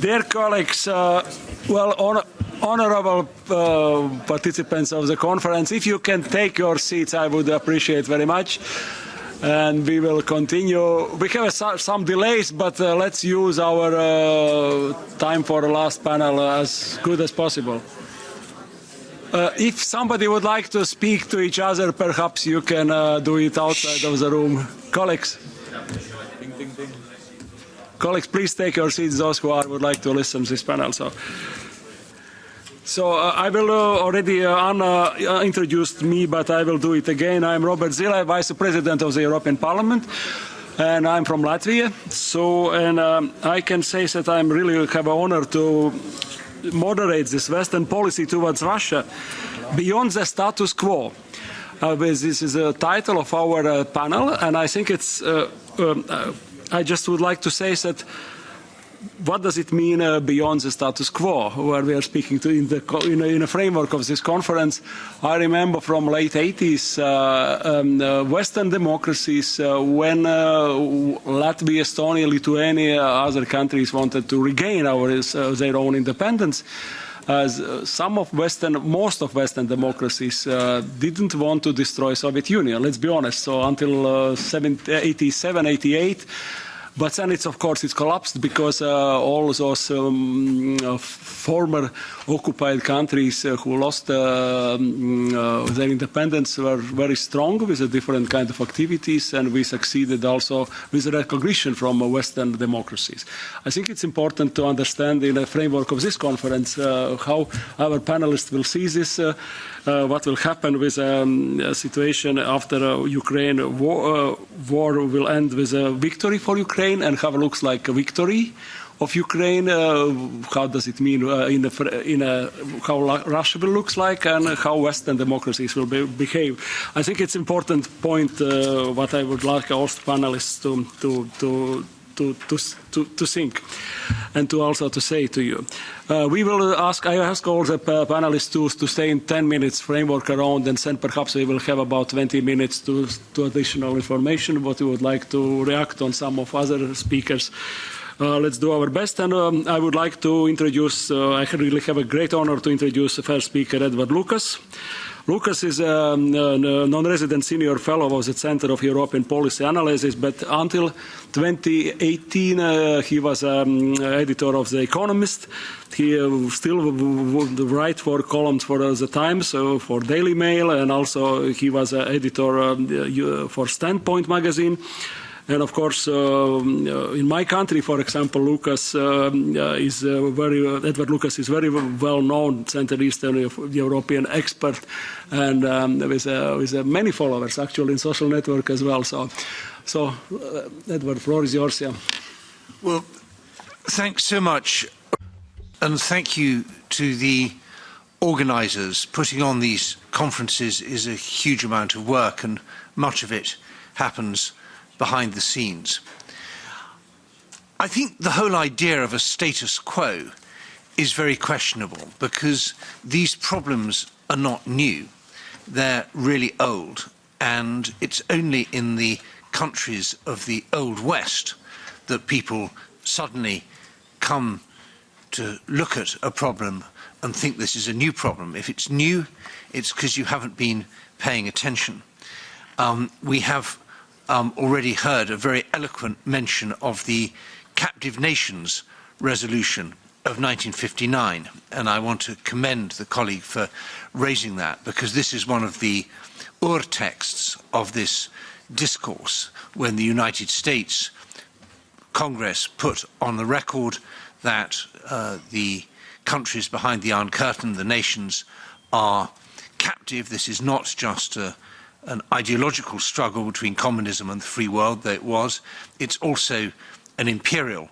Dear colleagues, honorable participants of the conference, if you can take your seats, I would appreciate very much. And we will continue. We have some delays, but let's use our time for the last panel as good as possible. If somebody would like to speak to each other, perhaps you can do it outside of the room. Colleagues. Colleagues, please take your seats, those who would like to listen to this panel. So I will already introduce me, but I will do it again. I'm Robert Zīle, Vice President of the European Parliament, and I'm from Latvia. I can say that I really have an honor to moderate this Western policy towards Russia beyond the status quo. This is the title of our panel, and I think it's. I just would like to say that. What does it mean beyond the status quo, where we are speaking to in a framework of this conference? I remember from late 80s, Western democracies, when Latvia, Estonia, Lithuania, other countries wanted to regain their own independence. Most of Western democracies didn't want to destroy Soviet Union, let's be honest. So until 87, 88, but then it's collapsed because all those former occupied countries who lost their independence were very strong with a different kind of activities, and we succeeded also with recognition from Western democracies. I think it's important to understand in a framework of this conference how our panelists will see this, what will happen with a situation after Ukraine war will end with a victory for Ukraine, and how it looks like a victory of Ukraine. How does it mean how Russia will look like, and how Western democracies will behave? I think it's important point what I would like our panelists to think and to also to say to you. I ask all the panelists to stay in 10 minutes framework around, and then perhaps we will have about 20 minutes to additional information, what we would like to react on some of other speakers. Let's do our best, and I would like to introduce, I really have a great honor to introduce the first speaker, Edward Lucas. Lucas is a non-resident senior fellow of the Center of European Policy Analysis, but until 2018 he was editor of The Economist. He still would write for columns for The Times, for Daily Mail, and also he was editor for Standpoint magazine. And of course, in my country, for example, Edward Lucas is very well known Central Eastern European expert, and with many followers actually in social network as well. So Edward, floor is yours. Yeah. Well, thanks so much, and thank you to the organisers. Putting on these conferences is a huge amount of work, and much of it happens behind the scenes. I think the whole idea of a status quo is very questionable, because these problems are not new. They're really old, and it's only in the countries of the Old West that people suddenly come to look at a problem and think this is a new problem. If it's new, it's because you haven't been paying attention. We have already heard a very eloquent mention of the Captive Nations resolution of 1959, and I want to commend the colleague for raising that, because this is one of the ur-texts of this discourse, when the United States Congress put on the record that the countries behind the Iron Curtain, the nations, are captive. This is not just an ideological struggle between communism and the free world, though it was. It's also an imperial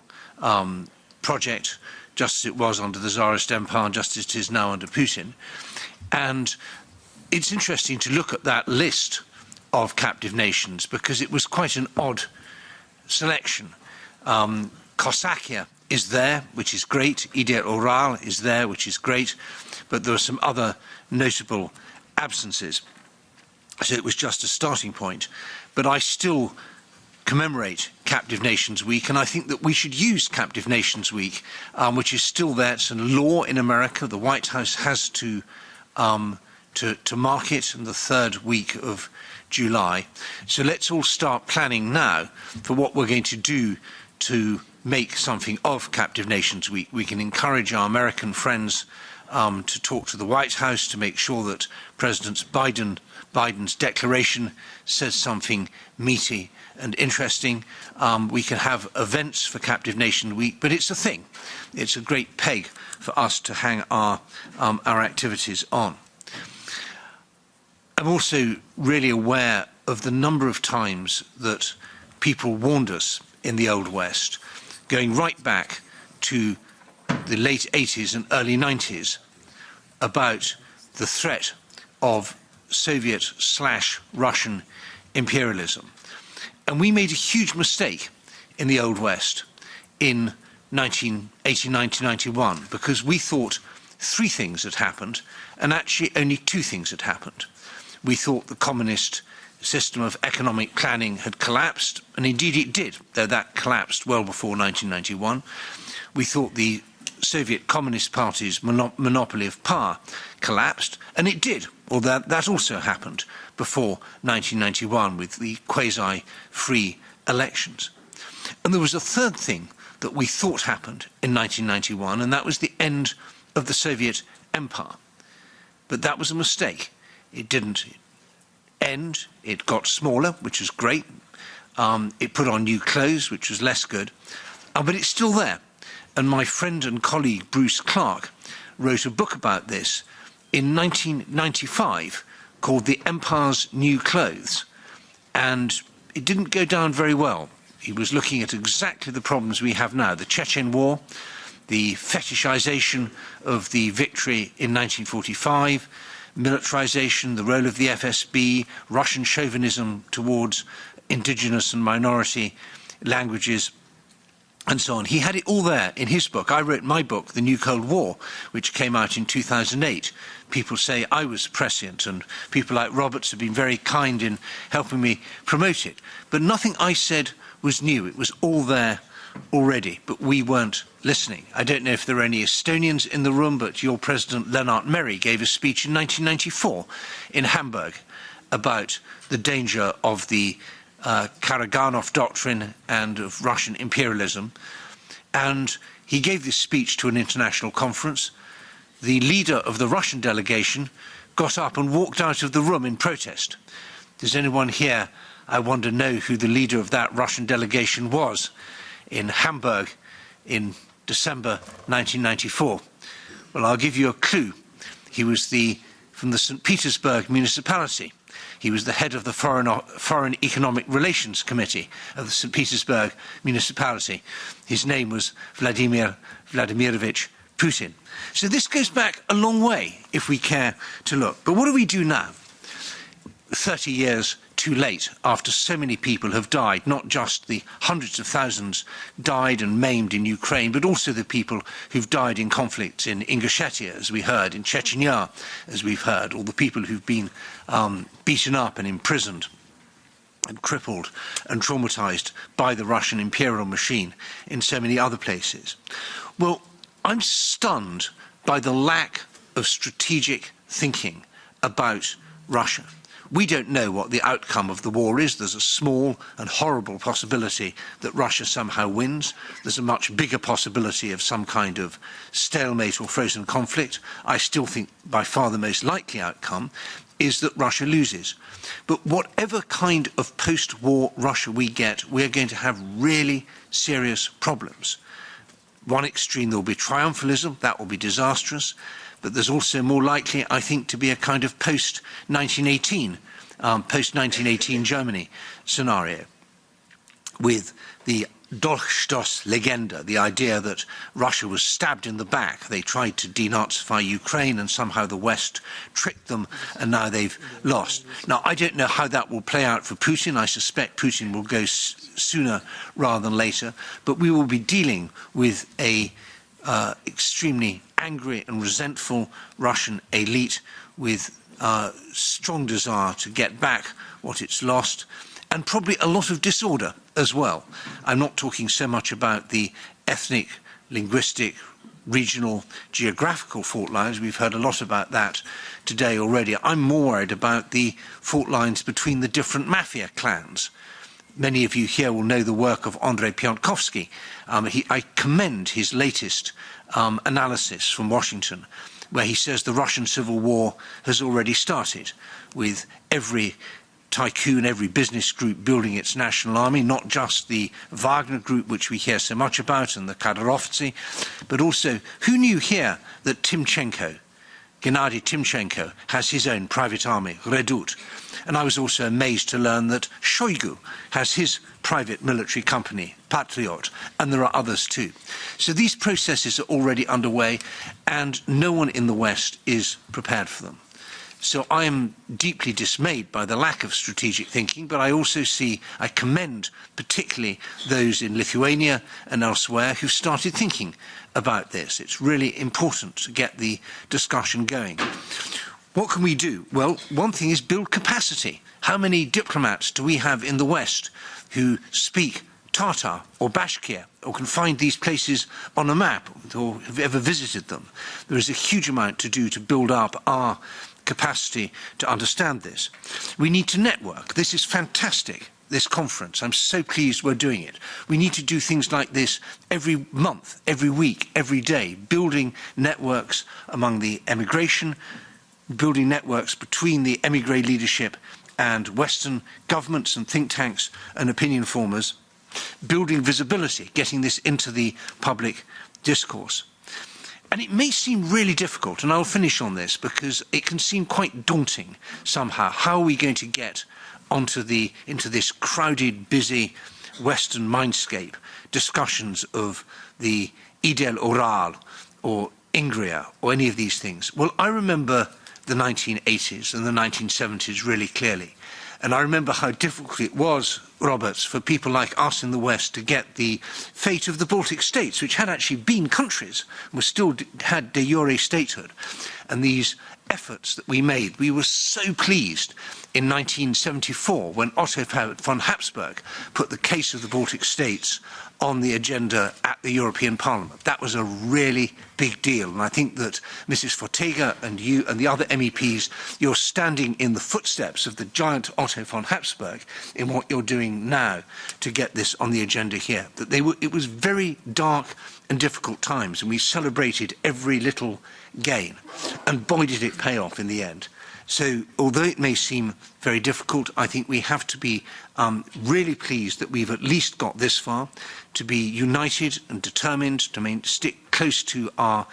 project, just as it was under the Tsarist Empire, and just as it is now under Putin. And it's interesting to look at that list of captive nations, because it was quite an odd selection. Cossacia is there, which is great. Idir-Ural is there, which is great. But there are some other notable absences. So it was just a starting point. But I still commemorate Captive Nations Week, and I think that we should use Captive Nations Week, which is still there. It's a law in America. The White House has to mark it in the third week of July. So let's all start planning now for what we're going to do to make something of Captive Nations Week. We can encourage our American friends to talk to the White House to make sure that President Biden's declaration says something meaty and interesting. We can have events for Captive Nation Week, but it's a thing. It's a great peg for us to hang our activities on. I'm also really aware of the number of times that people warned us in the Old West, going right back to the late 80s and early 90s, about the threat of Soviet/Russian imperialism. And we made a huge mistake in the Old West in 1989-91 because we thought three things had happened, and actually only two things had happened. We thought the communist system of economic planning had collapsed, and indeed it did, though that collapsed well before 1991. We thought the Soviet Communist Party's monopoly of power collapsed, and it did, although that also happened before 1991 with the quasi-free elections. And there was a third thing that we thought happened in 1991, and that was the end of the Soviet Empire. But that was a mistake. It didn't end. It got smaller, which was great. It put on new clothes, which was less good. But it's still there. And my friend and colleague Bruce Clark wrote a book about this in 1995 called The Empire's New Clothes. And it didn't go down very well. He was looking at exactly the problems we have now, the Chechen War, the fetishization of the victory in 1945, militarization, the role of the FSB, Russian chauvinism towards indigenous and minority languages, and so on. He had it all there in his book. I wrote my book, The New Cold War, which came out in 2008. People say I was prescient, and people like Roberts have been very kind in helping me promote it. But nothing I said was new. It was all there already, but we weren't listening. I don't know if there are any Estonians in the room, but your president, Lennart Meri, gave a speech in 1994 in Hamburg about the danger of the Karaganov doctrine and of Russian imperialism. And he gave this speech to an international conference. The leader of the Russian delegation got up and walked out of the room in protest. Does anyone here, I wonder, know who the leader of that Russian delegation was in Hamburg in December 1994? Well, I'll give you a clue. He was from the St. Petersburg municipality. He was the head of the Foreign Economic Relations Committee of the St. Petersburg municipality. His name was Vladimir Vladimirovich Putin. So this goes back a long way, if we care to look. But what do we do now? 30 years too late, after so many people have died, not just the hundreds of thousands died and maimed in Ukraine, but also the people who've died in conflicts in Ingushetia, as we heard, in Chechnya, as we've heard, or the people who've been beaten up and imprisoned and crippled and traumatized by the Russian imperial machine in so many other places. Well, I'm stunned by the lack of strategic thinking about Russia. We don't know what the outcome of the war is. There's a small and horrible possibility that Russia somehow wins. There's a much bigger possibility of some kind of stalemate or frozen conflict. I still think by far the most likely outcome is that Russia loses. But whatever kind of post-war Russia we get, we're going to have really serious problems. One extreme, there will be triumphalism. That will be disastrous. But there's also more likely, I think, to be a kind of post-1918 Germany scenario with the Dolchstoss legenda, the idea that Russia was stabbed in the back. They tried to denazify Ukraine and somehow the West tricked them and now they've lost. Now, I don't know how that will play out for Putin. I suspect Putin will go sooner rather than later. But we will be dealing with a extremely angry and resentful Russian elite with strong desire to get back what it's lost, and probably a lot of disorder as well. I'm not talking so much about the ethnic, linguistic, regional, geographical fault lines. We've heard a lot about that today already. I'm more worried about the fault lines between the different mafia clans. Many of you here will know the work of Andrei Piontkovsky. I commend his latest analysis from Washington, where he says the Russian Civil War has already started, with every tycoon, every business group building its national army, not just the Wagner group, which we hear so much about, and the Kadyrovtsi, but also, who knew here that Timchenko, Gennady Timchenko, has his own private army, Redut? And I was also amazed to learn that Shoigu has his private military company, Patriot, and there are others too. So these processes are already underway, and no one in the West is prepared for them. So I am deeply dismayed by the lack of strategic thinking, but I commend particularly those in Lithuania and elsewhere who've started thinking about this. It's really important to get the discussion going. What can we do? Well, one thing is build capacity. How many diplomats do we have in the West who speak Tatar or Bashkir or can find these places on a map or have ever visited them? There is a huge amount to do to build up our capacity to understand this. We need to network. This is fantastic, this conference. I'm so pleased we're doing it. We need to do things like this every month, every week, every day, building networks among the emigration, building networks between the emigre leadership and Western governments and think tanks and opinion formers, building visibility, getting this into the public discourse. And it may seem really difficult, and I'll finish on this because it can seem quite daunting somehow. How are we going to get into this crowded, busy Western mindscape, discussions of the Ideal Oral or Ingria or any of these things? Well, I remember the 1980s and the 1970s really clearly. And I remember how difficult it was, Roberts, for people like us in the West to get the fate of the Baltic states, which had actually been countries, had de jure statehood. And these efforts that we made, we were so pleased in 1974 when Otto von Habsburg put the case of the Baltic states on the agenda at the European Parliament. That was a really big deal. And I think that Mrs. Fotyga and you and the other MEPs, you're standing in the footsteps of the giant Otto von Habsburg in what you're doing now to get this on the agenda here. It was very dark and difficult times, and we celebrated every little gain. And boy, did it pay off in the end. So although it may seem very difficult, I think we have to be really pleased that we've at least got this far, to be united and determined to stick close to our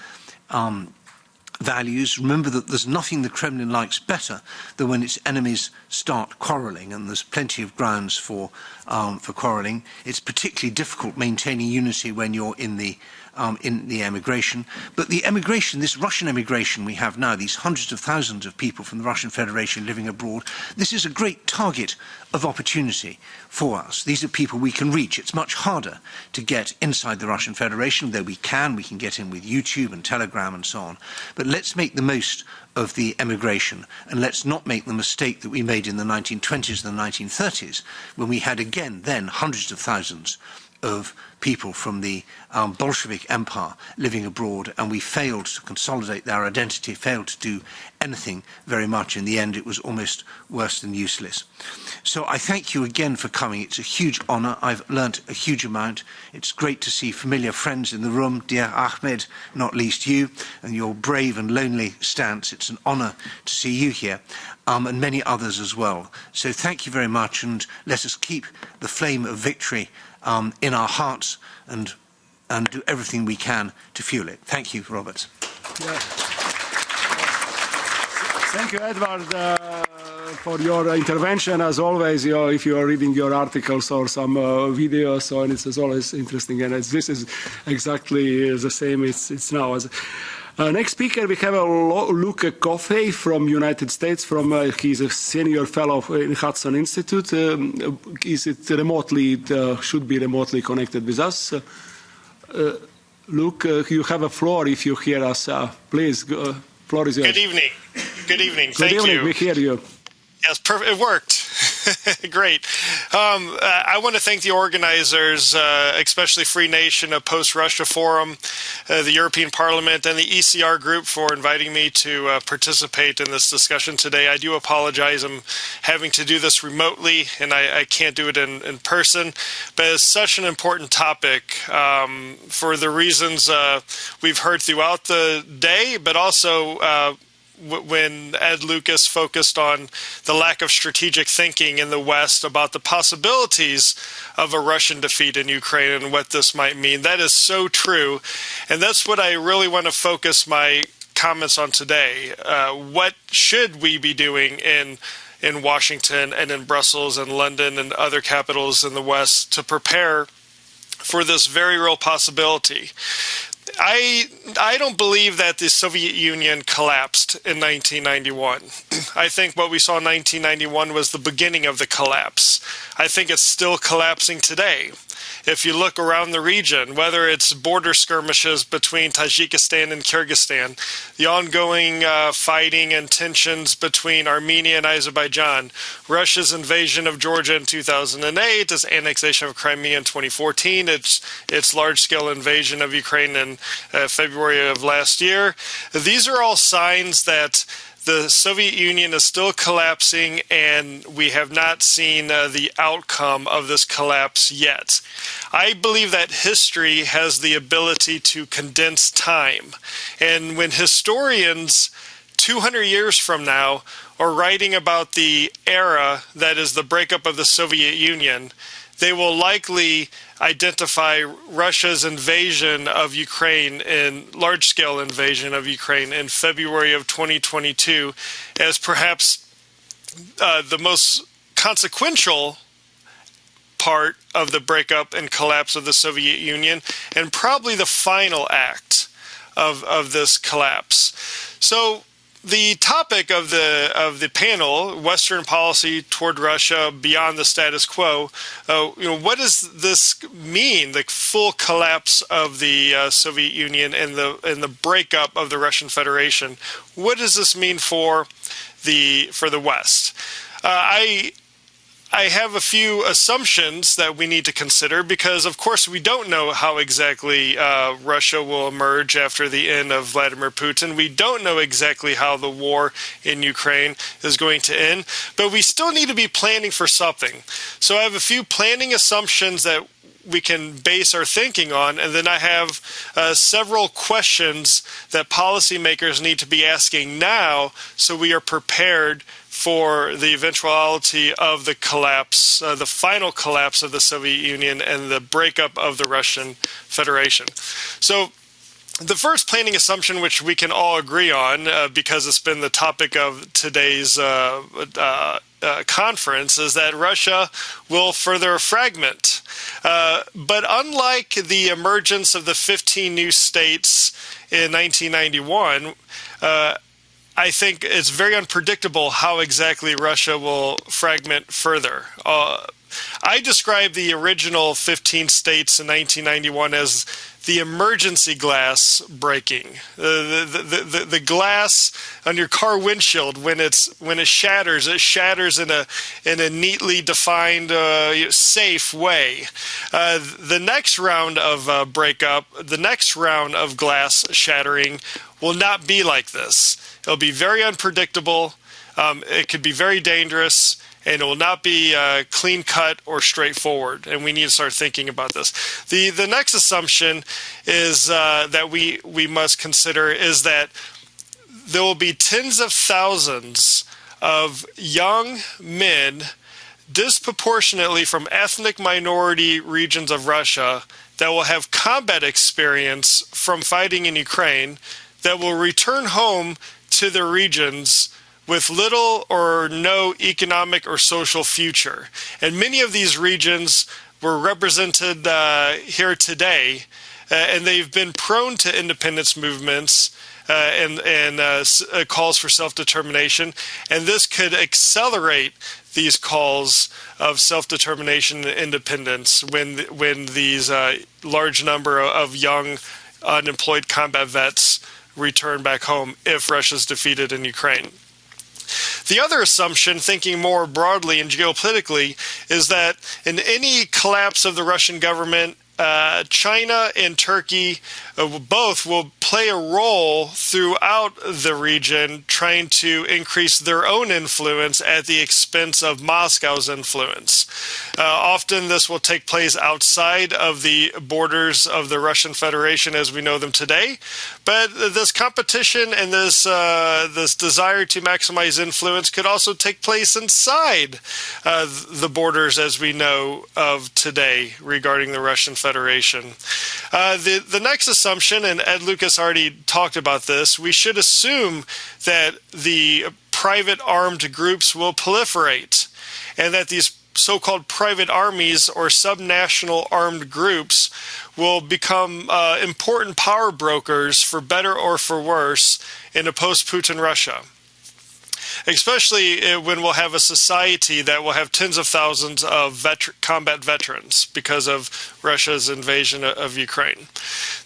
values. Remember that there's nothing the Kremlin likes better than when its enemies start quarrelling, and there's plenty of grounds for quarrelling. It's particularly difficult maintaining unity when you're in the emigration. But the emigration, this Russian emigration we have now, these hundreds of thousands of people from the Russian Federation living abroad, this is a great target of opportunity for us. These are people we can reach. It's much harder to get inside the Russian Federation, though we can get in with YouTube and Telegram and so on. But let's make the most of the emigration, and let's not make the mistake that we made in the 1920s and the 1930s, when we had again then hundreds of thousands of people from the Bolshevik Empire living abroad, and we failed to consolidate their identity, failed to do anything very much. In the end, it was almost worse than useless. So I thank you again for coming. It's a huge honor. I've learnt a huge amount. It's great to see familiar friends in the room, dear Ahmed, not least you, and your brave and lonely stance. It's an honor to see you here, and many others as well. So thank you very much, and let us keep the flame of victory in our hearts and do everything we can to fuel it. Thank you, Robert. Yeah. Thank you, Edward, for your intervention. As always, if you are reading your articles or some videos, so and it's always interesting. And this is exactly the same it's now. Next speaker, we have Luke Coffey from United States. He's a senior fellow in Hudson Institute. Is it remotely? It should be remotely connected with us. Luke, you have a floor if you hear us. Please, floor is yours. Good evening. Good evening. Good evening. We hear you. Yes, perfect. It worked. Great. I want to thank the organizers, especially Free Nation, a Post-Russia Forum, the European Parliament, and the ECR group for inviting me to participate in this discussion today. I do apologize. I'm having to do this remotely, and I can't do it in person. But it's such an important topic for the reasons we've heard throughout the day, but also when Ed Lucas focused on the lack of strategic thinking in the West about the possibilities of a Russian defeat in Ukraine and what this might mean. That is so true. And that's what I really want to focus my comments on today. What should we be doing in Washington and in Brussels and London and other capitals in the West to prepare for this very real possibility? I don't believe that the Soviet Union collapsed in 1991. I think what we saw in 1991 was the beginning of the collapse. I think it's still collapsing today. If you look around the region, whether it's border skirmishes between Tajikistan and Kyrgyzstan, the ongoing fighting and tensions between Armenia and Azerbaijan, Russia's invasion of Georgia in 2008, its annexation of Crimea in 2014, its large-scale invasion of Ukraine in February of last year, these are all signs that the Soviet Union is still collapsing, and we have not seen the outcome of this collapse yet. I believe that history has the ability to condense time. And when historians 200 years from now are writing about the era that is the breakup of the Soviet Union, they will likely identify Russia's invasion of Ukraine, and large-scale invasion of Ukraine in February of 2022 as perhaps the most consequential part of the breakup and collapse of the Soviet Union, and probably the final act of this collapse. So the topic of the panel, Western policy toward Russia beyond the status quo, what does this mean? The full collapse of the Soviet Union and the breakup of the Russian Federation. What does this mean for the West? I have a few assumptions that we need to consider because, of course, we don't know how exactly Russia will emerge after the end of Vladimir Putin. We don't know exactly how the war in Ukraine is going to end, but we still need to be planning for something. So I have a few planning assumptions that we can base our thinking on, and then I have several questions that policymakers need to be asking now so we are prepared for the eventuality of the collapse, the final collapse of the Soviet Union and the breakup of the Russian Federation. So the first planning assumption, which we can all agree on because it's been the topic of today's conference, is that Russia will further fragment. But unlike the emergence of the 15 new states in 1991, I think it's very unpredictable how exactly Russia will fragment further. I describe the original 15 states in 1991 as the emergency glass breaking. The glass on your car windshield, when it shatters in a neatly defined, safe way. The next round of breakup, the next round of glass shattering, will not be like this. It'll be very unpredictable. It could be very dangerous, and it will not be clean-cut or straightforward. And we need to start thinking about this. The next assumption is that we must consider is that there will be tens of thousands of young men disproportionately from ethnic minority regions of Russia that will have combat experience from fighting in Ukraine that will return home to their regions with little or no economic or social future. And many of these regions were represented here today, and they've been prone to independence movements and calls for self-determination, and this could accelerate these calls of self-determination and independence when these large number of young unemployed combat vets return back home if Russia's defeated in Ukraine. The other assumption, thinking more broadly and geopolitically, is that in any collapse of the Russian government, China and Turkey both will play a role throughout the region, trying to increase their own influence at the expense of Moscow's influence. Often this will take place outside of the borders of the Russian Federation as we know them today, but this competition and this desire to maximize influence could also take place inside the borders as we know of today regarding the Russian Federation. The next assumption, and Ed Lucas already talked about this, we should assume that the private armed groups will proliferate, and that these so-called private armies or subnational armed groups will become important power brokers for better or for worse in a post-Putin Russia. Especially when we'll have a society that will have tens of thousands of combat veterans because of Russia's invasion of Ukraine.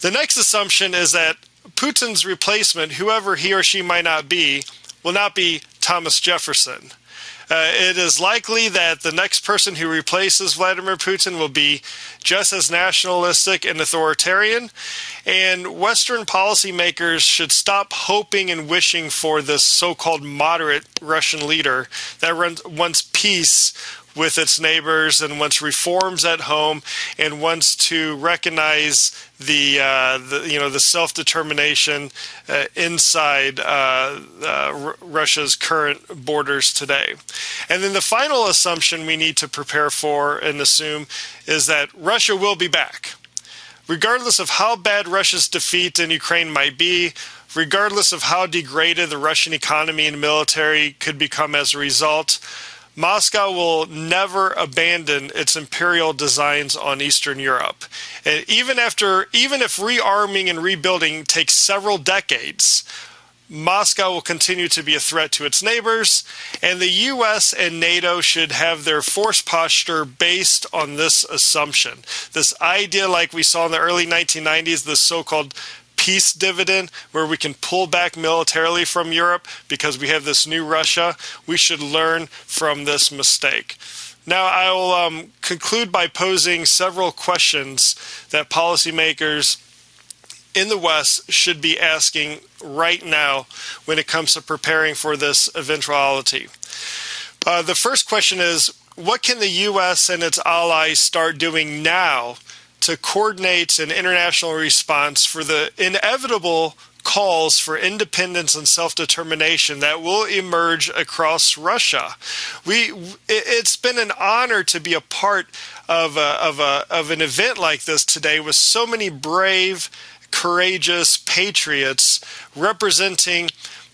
The next assumption is that Putin's replacement, whoever he or she might not be, will not be Thomas Jefferson. It is likely that the next person who replaces Vladimir Putin will be just as nationalistic and authoritarian, and Western policymakers should stop hoping and wishing for this so-called moderate Russian leader that wants peace with its neighbors and wants reforms at home and wants to recognize the self-determination inside Russia's current borders today. And then the final assumption we need to prepare for and assume is that Russia will be back. Regardless of how bad Russia's defeat in Ukraine might be, regardless of how degraded the Russian economy and military could become as a result, Moscow will never abandon its imperial designs on Eastern Europe. And even if rearming and rebuilding takes several decades, Moscow will continue to be a threat to its neighbors, and the US and NATO should have their force posture based on this assumption. This idea, like we saw in the early 1990s, the so-called peace dividend, where we can pull back militarily from Europe because we have this new Russia. We should learn from this mistake. Now, I will conclude by posing several questions that policymakers in the West should be asking right now when it comes to preparing for this eventuality. The first question is, what can the U.S. and its allies start doing now to coordinate an international response for the inevitable calls for independence and self-determination that will emerge across Russia? It's been an honor to be a part of an event like this today with so many brave, courageous patriots representing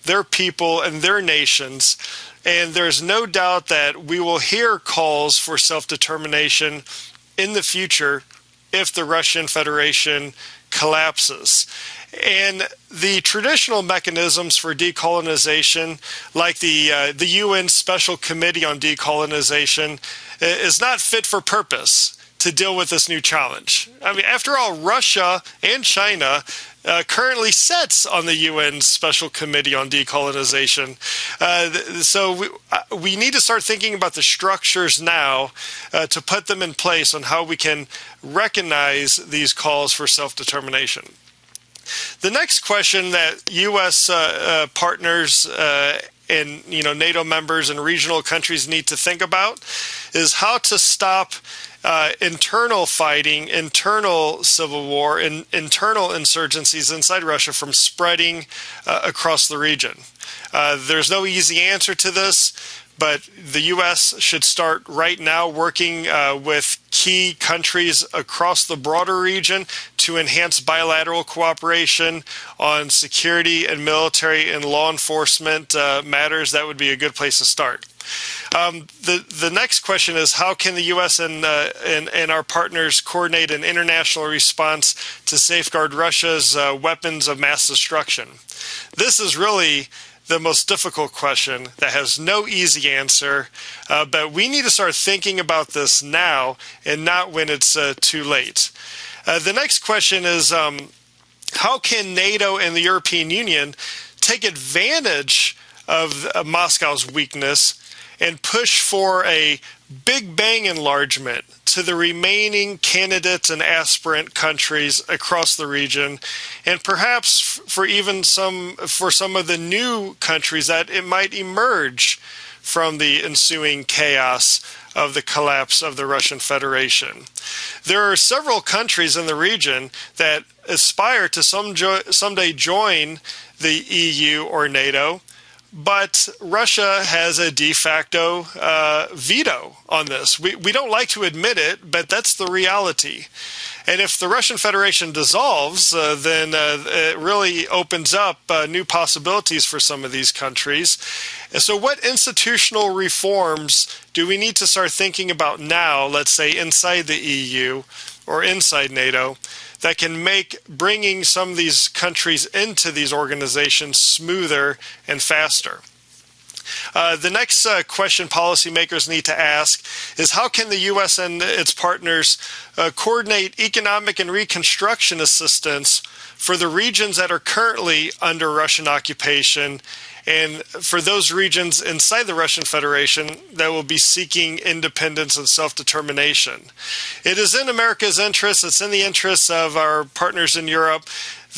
their people and their nations. And there's no doubt that we will hear calls for self-determination in the future if the Russian Federation collapses. And the traditional mechanisms for decolonization, like the UN Special Committee on Decolonization, is not fit for purpose to deal with this new challenge. I mean, after all, Russia and China currently sits on the UN Special Committee on Decolonization. So we need to start thinking about the structures now to put them in place on how we can recognize these calls for self-determination. The next question that U.S. partners and NATO members and regional countries need to think about is how to stop internal fighting, internal civil war, and internal insurgencies inside Russia from spreading across the region. There's no easy answer to this, but the U.S. should start right now working with key countries across the broader region to enhance bilateral cooperation on security and military and law enforcement matters. That would be a good place to start. The next question is, how can the U.S. and our partners coordinate an international response to safeguard Russia's weapons of mass destruction? This is really the most difficult question that has no easy answer, but we need to start thinking about this now and not when it's too late. The next question is, how can NATO and the European Union take advantage of Moscow's weakness and push for a Big Bang enlargement to the remaining candidates and aspirant countries across the region, and perhaps for some of the new countries that it might emerge from the ensuing chaos of the collapse of the Russian Federation. There are several countries in the region that aspire to someday join the EU or NATO, but Russia has a de facto veto on this. We don't like to admit it, but that's the reality. And if the Russian Federation dissolves, then it really opens up new possibilities for some of these countries. And so what institutional reforms do we need to start thinking about now, let's say inside the EU or inside NATO, that can make bringing some of these countries into these organizations smoother and faster? The next question policymakers need to ask is how can the U.S. and its partners coordinate economic and reconstruction assistance for the regions that are currently under Russian occupation and for those regions inside the Russian Federation that will be seeking independence and self-determination. It is in America's interest, it's in the interests of our partners in Europe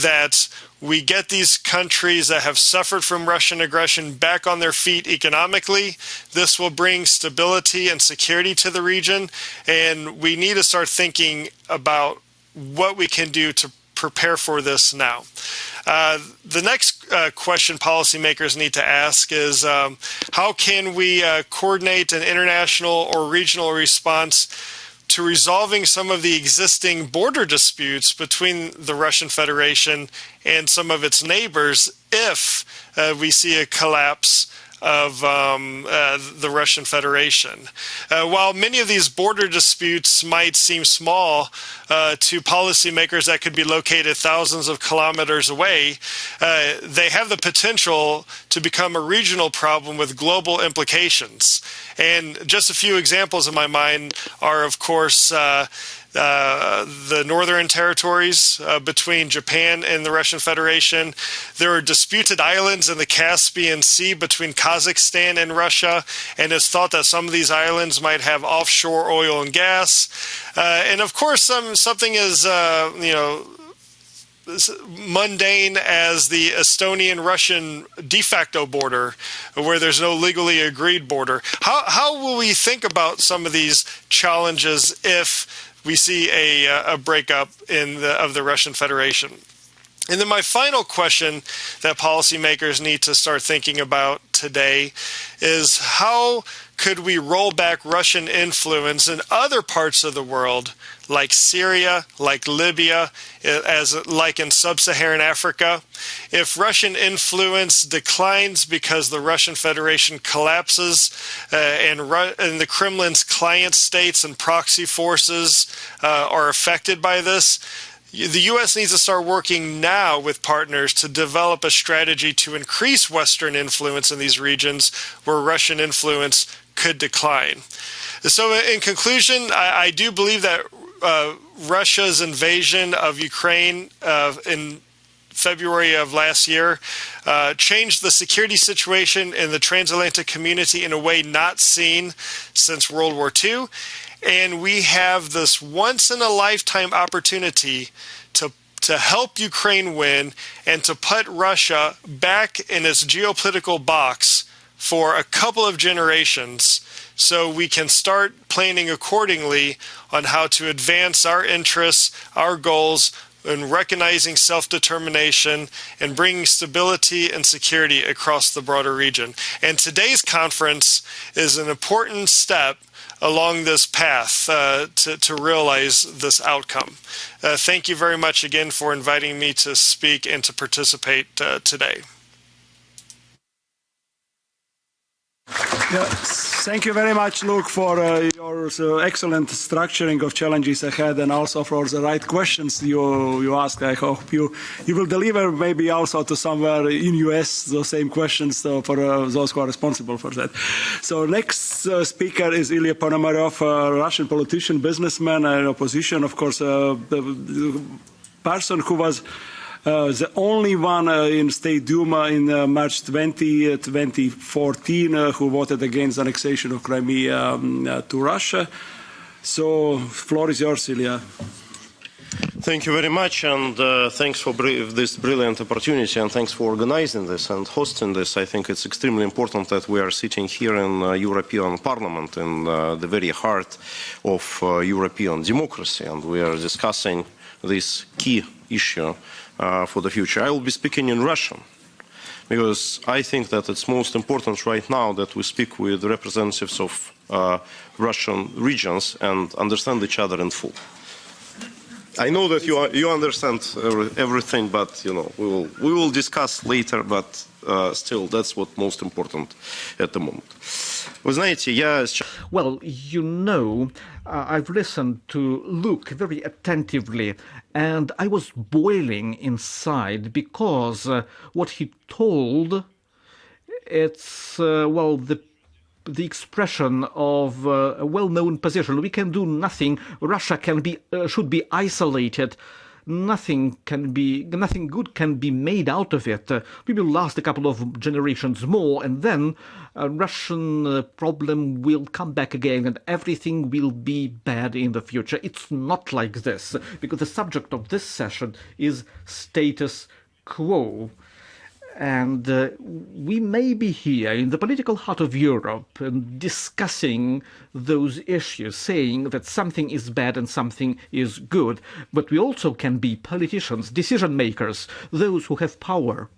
that we get these countries that have suffered from Russian aggression back on their feet economically. This will bring stability and security to the region, and we need to start thinking about what we can do to prepare for this now. The next question policymakers need to ask is how can we coordinate an international or regional response to resolving some of the existing border disputes between the Russian Federation and some of its neighbors if we see a collapse of the Russian Federation. While many of these border disputes might seem small to policymakers that could be located thousands of kilometers away, they have the potential to become a regional problem with global implications. And just a few examples in my mind are, of course, the northern territories between Japan and the Russian Federation. There are disputed islands in the Caspian Sea between Kazakhstan and Russia, and it's thought that some of these islands might have offshore oil and gas. And of course, something as mundane as the Estonian-Russian de facto border, where there's no legally agreed border. How will we think about some of these challenges if we see a breakup of the Russian Federation? And then my final question that policymakers need to start thinking about today is how could we roll back Russian influence in other parts of the world, like Syria, like Libya, like in sub-Saharan Africa? If Russian influence declines because the Russian Federation collapses and the Kremlin's client states and proxy forces are affected by this, the U.S. needs to start working now with partners to develop a strategy to increase Western influence in these regions where Russian influence could decline. So in conclusion, I do believe that Russia's invasion of Ukraine in February of last year changed the security situation in the transatlantic community in a way not seen since World War II. And we have this once-in-a-lifetime opportunity to help Ukraine win and to put Russia back in its geopolitical box for a couple of generations so we can start planning accordingly on how to advance our interests, our goals, in recognizing self-determination and bringing stability and security across the broader region. And today's conference is an important step along this path to realize this outcome. Thank you very much again for inviting me to speak and to participate today. Yeah, thank you very much, Luke, for your excellent structuring of challenges ahead and also for the right questions you asked. I hope you will deliver maybe also to somewhere in US those same questions for those who are responsible for that. So next speaker is Ilya Ponomarev, a Russian politician, businessman, and opposition, of course, the person who was the only one in State Duma in March 2014 who voted against annexation of Crimea to Russia. So, floor is yours, Ilya. Thank you very much, and thanks for this brilliant opportunity, and thanks for organizing this and hosting this. I think it's extremely important that we are sitting here in European Parliament, in the very heart of European democracy, and we are discussing this key issue for the future. I will be speaking in Russian. because I think that it's most important right now that we speak with representatives of Russian regions and understand each other in full. I know that you understand everything, but we will discuss later. But still, that's what's most important at the moment. Well, I've listened to Luke very attentively, and I was boiling inside because what he told, it's the expression of a well-known position. We can do nothing. Russia should be isolated. Nothing good can be made out of it. We will last a couple of generations more, and then a Russian problem will come back again, and everything will be bad in the future. It's not like this, because the subject of this session is status quo. And we may be here in the political heart of Europe and discussing those issues, saying that something is bad and something is good. But we also can be politicians, decision makers, those who have power.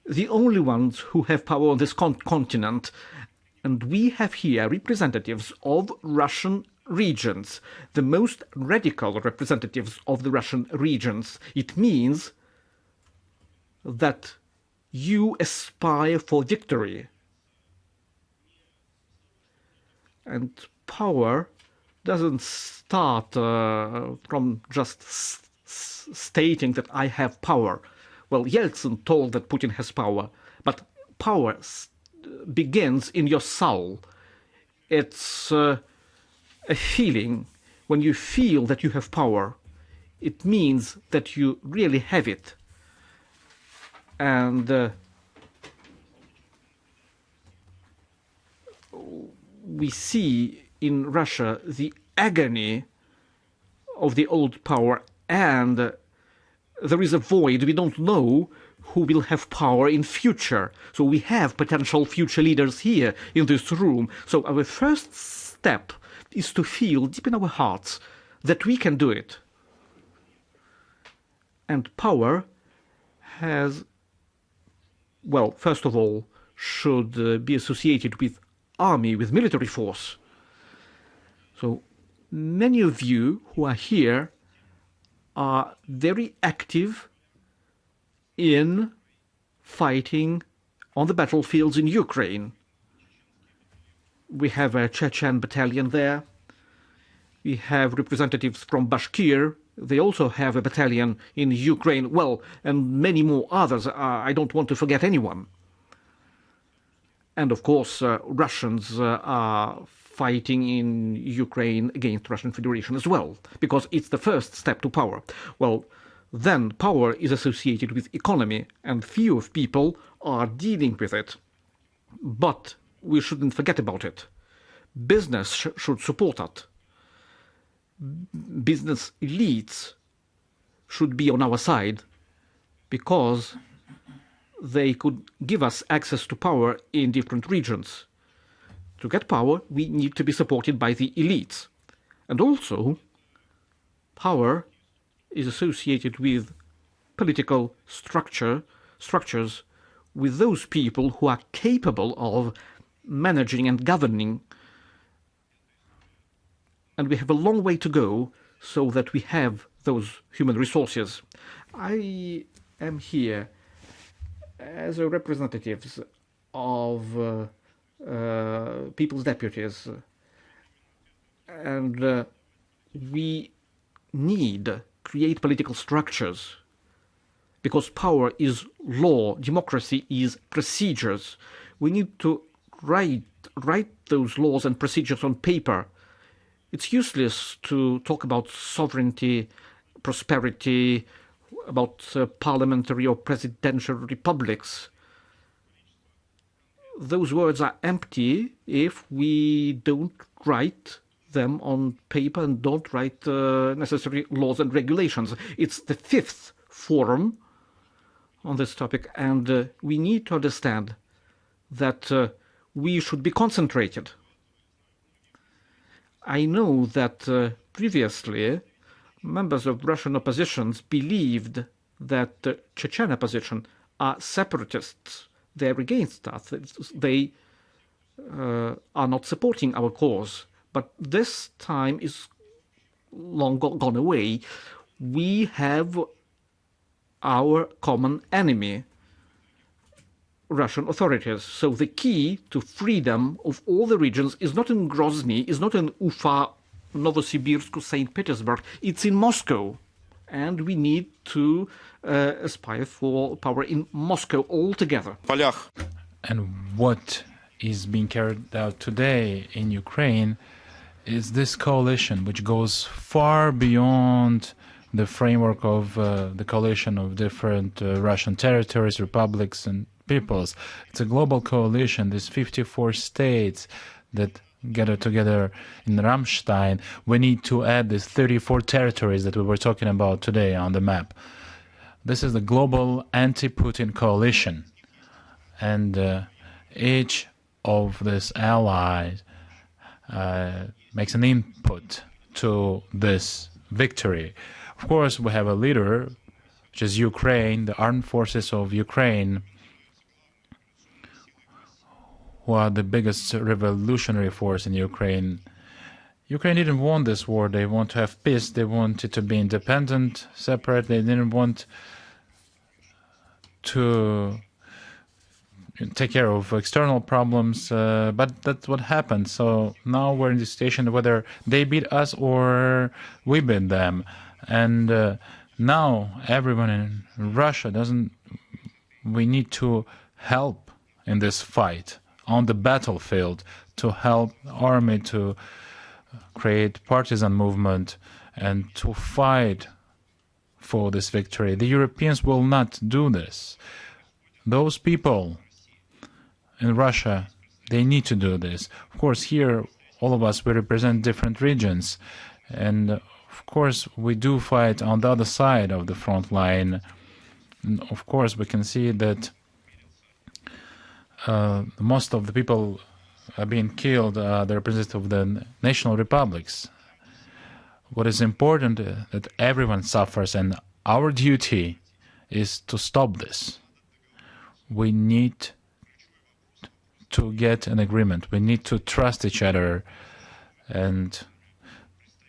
The only ones who have power on this continent. And we have here representatives of Russian regions, the most radical representatives of the Russian regions. It means that you aspire for victory. And power doesn't start from just stating that I have power. Well, Yeltsin told that Putin has power, but power begins in your soul. It's a feeling. When you feel that you have power, it means that you really have it. And we see in Russia the agony of the old power, and there is a void. We don't know who will have power in future. So we have potential future leaders here in this room. So our first step is to feel deep in our hearts that we can do it. And power has, well, first of all, should be associated with army, with military force. So many of you who are here are very active in fighting on the battlefields in Ukraine. We have a Chechen battalion there. We have representatives from Bashkir. They also have a battalion in Ukraine, well, and many more others. I don't want to forget anyone. And of course, Russians are fighting in Ukraine against Russian Federation as well, because it's the first step to power. Well, then power is associated with economy, and few of people are dealing with it. But we shouldn't forget about it. Business should support it. Business elites should be on our side, because they could give us access to power in different regions. To get power, we need to be supported by the elites. And also, power is associated with political structures, with those people who are capable of managing and governing. And we have a long way to go so that we have those human resources. I am here as a representative of people's deputies, and we need to create political structures, because power is law, democracy is procedures. We need to write those laws and procedures on paper. It's useless to talk about sovereignty, prosperity, about parliamentary or presidential republics. Those words are empty if we don't write them on paper and don't write necessary laws and regulations. It's the fifth forum on this topic, and we need to understand that we should be concentrated. I know that previously members of Russian oppositions believed that Chechen opposition are separatists. They're against us. They are not supporting our cause. But this time is long gone away. We have our common enemy, Russian authorities. So the key to freedom of all the regions is not in Grozny, is not in Ufa, Novosibirsk, St. Petersburg. It's in Moscow. And we need to aspire for power in Moscow altogether. And what is being carried out today in Ukraine is this coalition, which goes far beyond the framework of the coalition of different Russian territories, republics, and peoples. It's a global coalition. There's 54 states that gather together in Ramstein. We need to add these 34 territories that we were talking about today on the map. This is the global anti-Putin coalition. And each of these allies makes an input to this victory. Of course, we have a leader, which is Ukraine, the armed forces of Ukraine, who are the biggest revolutionary force in Ukraine. Ukraine didn't want this war. They want to have peace. They wanted to be independent, separate. They didn't want to take care of external problems, but that's what happened. So now we're in the situation whether they beat us or we beat them. And now everyone in Russia we need to help in this fight on the battlefield, to help the army to create partisan movement and to fight for this victory. The Europeans will not do this. Those people in Russia, they need to do this. Of course, here, all of us, we represent different regions. And of course, we do fight on the other side of the front line. And of course, we can see that most of the people are being killed, the representatives of the national republics. What is important is that everyone suffers, and our duty is to stop this. We need to get an agreement. We need to trust each other, and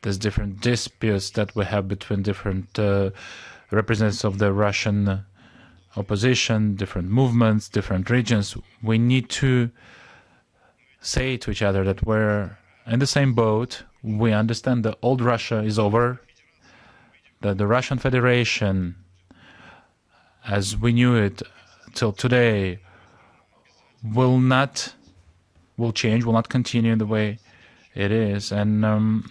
there's different disputes that we have between different representatives of the Russian opposition, different movements, different regions. We need to say to each other that we're in the same boat. We understand that old Russia is over, that the Russian Federation, as we knew it till today, will change, will not continue the way it is, and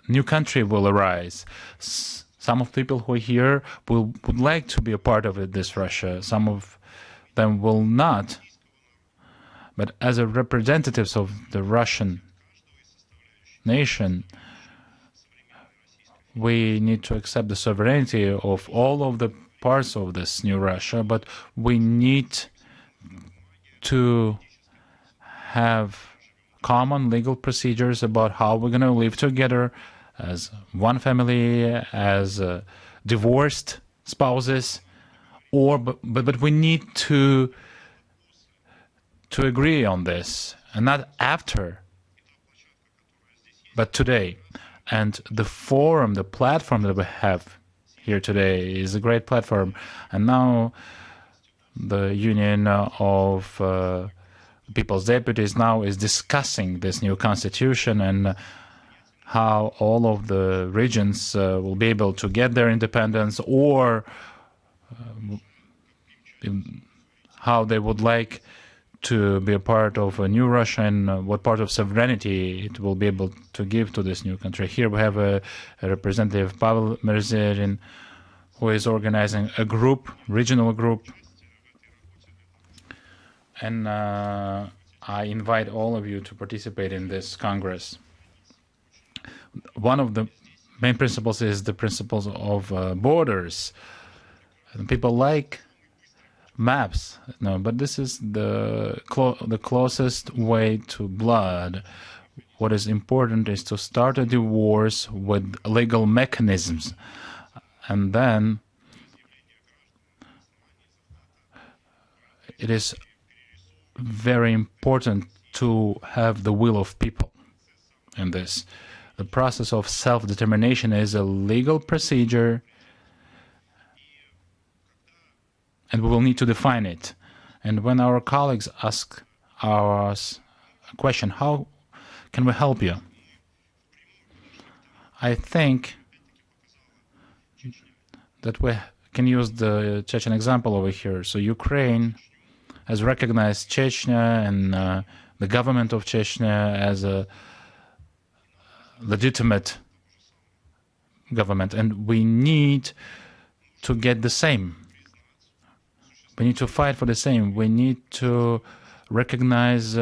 new country will arise. Some of the people who are here would like to be a part of this Russia. Some of them will not. But as a representatives of the Russian nation, we need to accept the sovereignty of all of the parts of this new Russia, but we need to have common legal procedures about how we're going to live together as one family, as divorced spouses, but we need to agree on this, and not after, but today. And the forum, the platform that we have here today is a great platform. And now the Union of People's Deputies now is discussing this new constitution and how all of the regions will be able to get their independence, or how they would like to be a part of a new Russia, and what part of sovereignty it will be able to give to this new country. Here we have a representative, Pavel Merzerin, who is organizing a group, regional group. And I invite all of you to participate in this Congress. One of the main principles is the principles of borders. And people like maps, no, but this is the closest way to blood. What is important is to start a divorce with legal mechanisms, and then it is very important to have the will of people in this. The process of self-determination is a legal procedure, and we will need to define it. And when our colleagues ask us a question, how can we help you? I think that we can use the Chechen example over here. So Ukraine has recognized Chechnya and the government of Chechnya as a legitimate government, and we need to get the same. We need to fight for the same. We need to recognize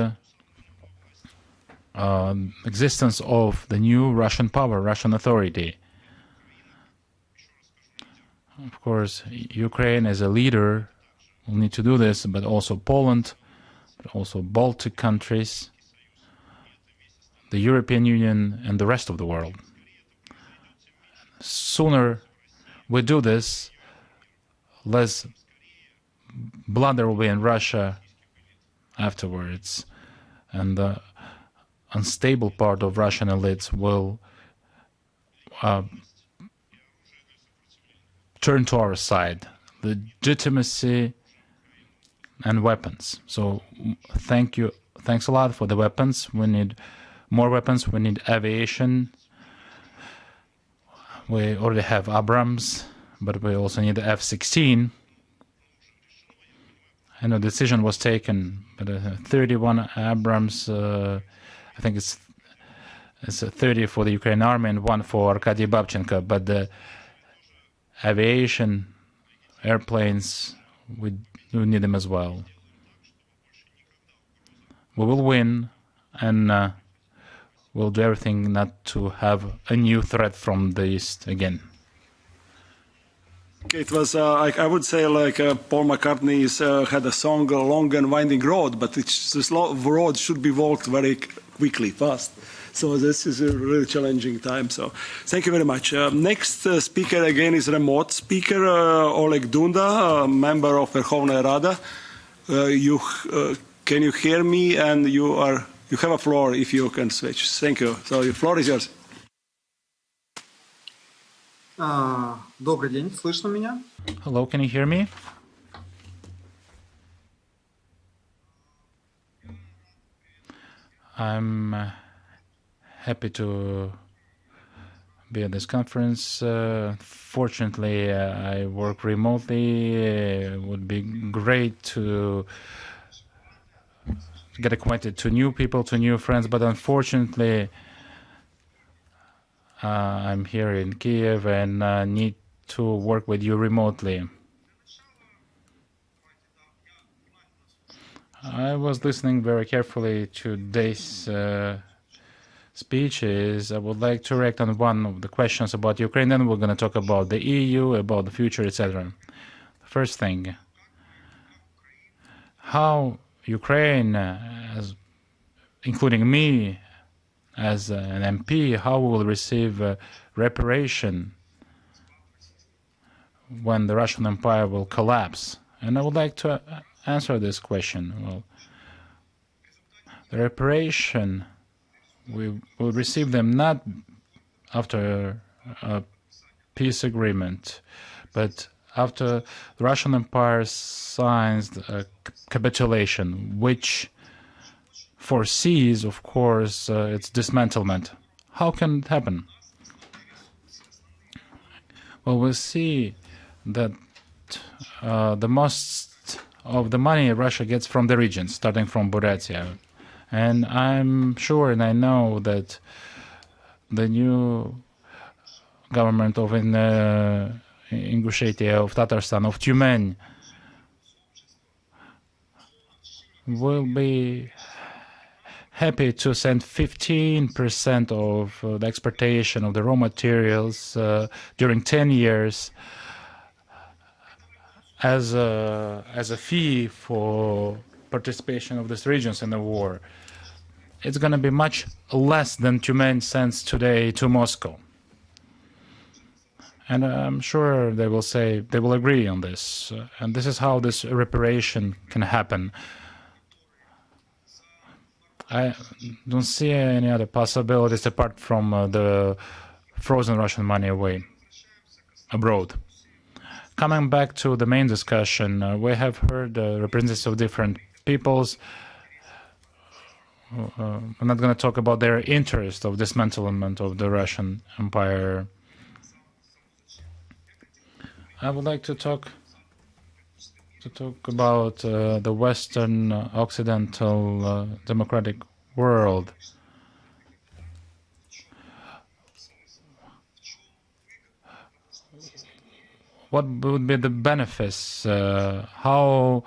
existence of the new Russian power, Russian authority. Of course, Ukraine as a leader will need to do this, but also Poland, but also Baltic countries, the European Union, and the rest of the world. Sooner we do this, less blood there will be in Russia afterwards, and the unstable part of Russian elites will turn to our side, legitimacy and weapons. So thanks a lot for the weapons. We need more weapons, we need aviation. We already have Abrams, but we also need the F-16. And a decision was taken, but 31 Abrams, I think it's 30 for the Ukrainian army and 1 for Arkady Babchenko, but the aviation, airplanes, we need them as well. We will win, and we'll do everything not to have a new threat from the East again. It was, I would say, like Paul McCartney had a song, a long and winding road, but this road should be walked very quickly, fast. So this is a really challenging time. So thank you very much. Next speaker again is remote speaker, Oleg Dunda, member of Verkhovna Rada. Can you hear me? And you have a floor if you can switch. Thank you. So the floor is yours. Добрый день, слышно меня? Hello, can you hear me? I'm happy to be at this conference. Fortunately, I work remotely. It would be great to get acquainted to new people, to new friends, but unfortunately, I'm here in Kiev and need to work with you remotely. I was listening very carefully to today's speeches. I would like to react on one of the questions about Ukraine, then we're going to talk about the EU, about the future, etc. First thing, how Ukraine, including me, as an MP, how we will receive reparation when the Russian Empire will collapse? And I would like to answer this question. Well, the reparation, we will receive them not after a peace agreement, but after the Russian Empire signs a capitulation, which foresees, of course, its dismantlement. How can it happen? Well, we see that the most of the money Russia gets from the region, starting from Buryatia. And I'm sure and I know that the new government of Ingushetia, of Tatarstan, of Tyumen will be happy to send 15% of the exportation of the raw materials during 10 years as a fee for participation of these regions in the war. It's going to be much less than Tyumen sends today to Moscow. And I'm sure they will say, they will agree on this. And this is how this reparation can happen. I don't see any other possibilities apart from the frozen Russian money away abroad. Coming back to the main discussion, we have heard representatives of different peoples. I'm not going to talk about their interest of dismantlement of the Russian Empire. I would like to talk about the Western Occidental democratic world. What would be the benefits? How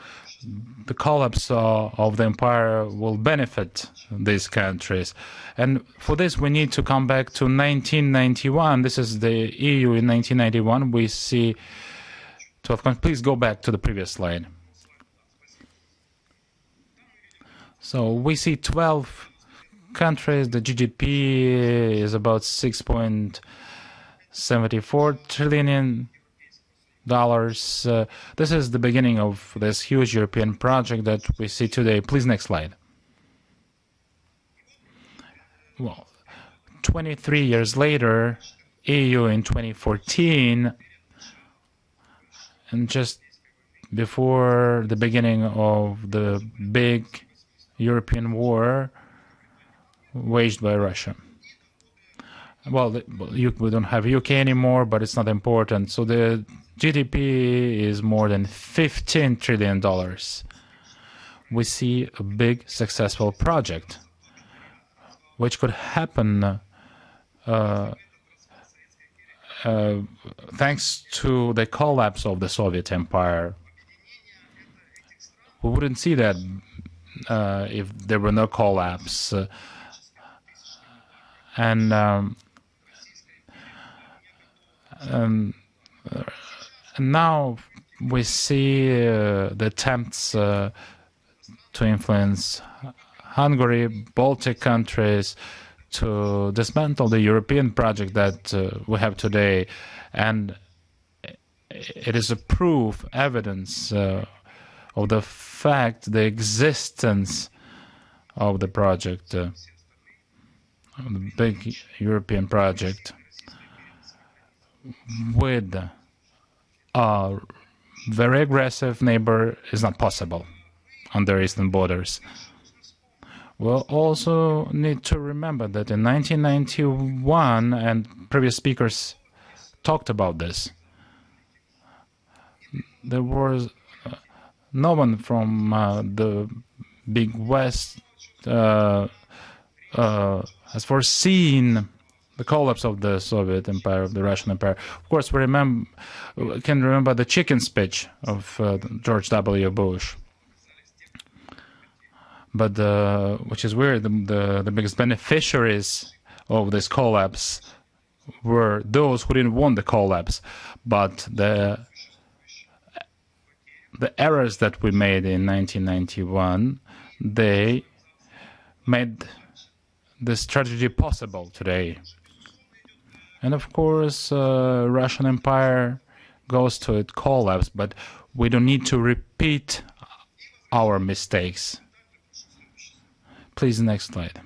the collapse of the empire will benefit these countries? And for this, we need to come back to 1991. This is the EU in 1991. We see 12 countries. Please go back to the previous slide. So we see 12 countries. The GDP is about $6.74 trillion. This is the beginning of this huge European project that we see today. Please, next slide. Well, 23 years later, EU in 2014, and just before the beginning of the big European war waged by Russia. Well, we don't have UK anymore, but it's not important. So the GDP is more than $15 trillion. We see a big successful project, which could happen thanks to the collapse of the Soviet Empire. We wouldn't see that if there were no collapse. And now we see the attempts to influence Hungary, Baltic countries, to dismantle the European project that we have today. And it is a proof, evidence of the fact, the existence of the project, of the big European project, with a very aggressive neighbor is not possible on their eastern borders. We'll also need to remember that in 1991, and previous speakers talked about this, there was no one from the Big West has foreseen the collapse of the Soviet Empire, of the Russian Empire. Of course, we can remember the chicken speech of George W. Bush. But which is weird, the biggest beneficiaries of this collapse were those who didn't want the collapse. But the errors that we made in 1991, they made this tragedy possible today. And of course, Russian Empire goes to its collapse, but we don't need to repeat our mistakes. Please, next slide.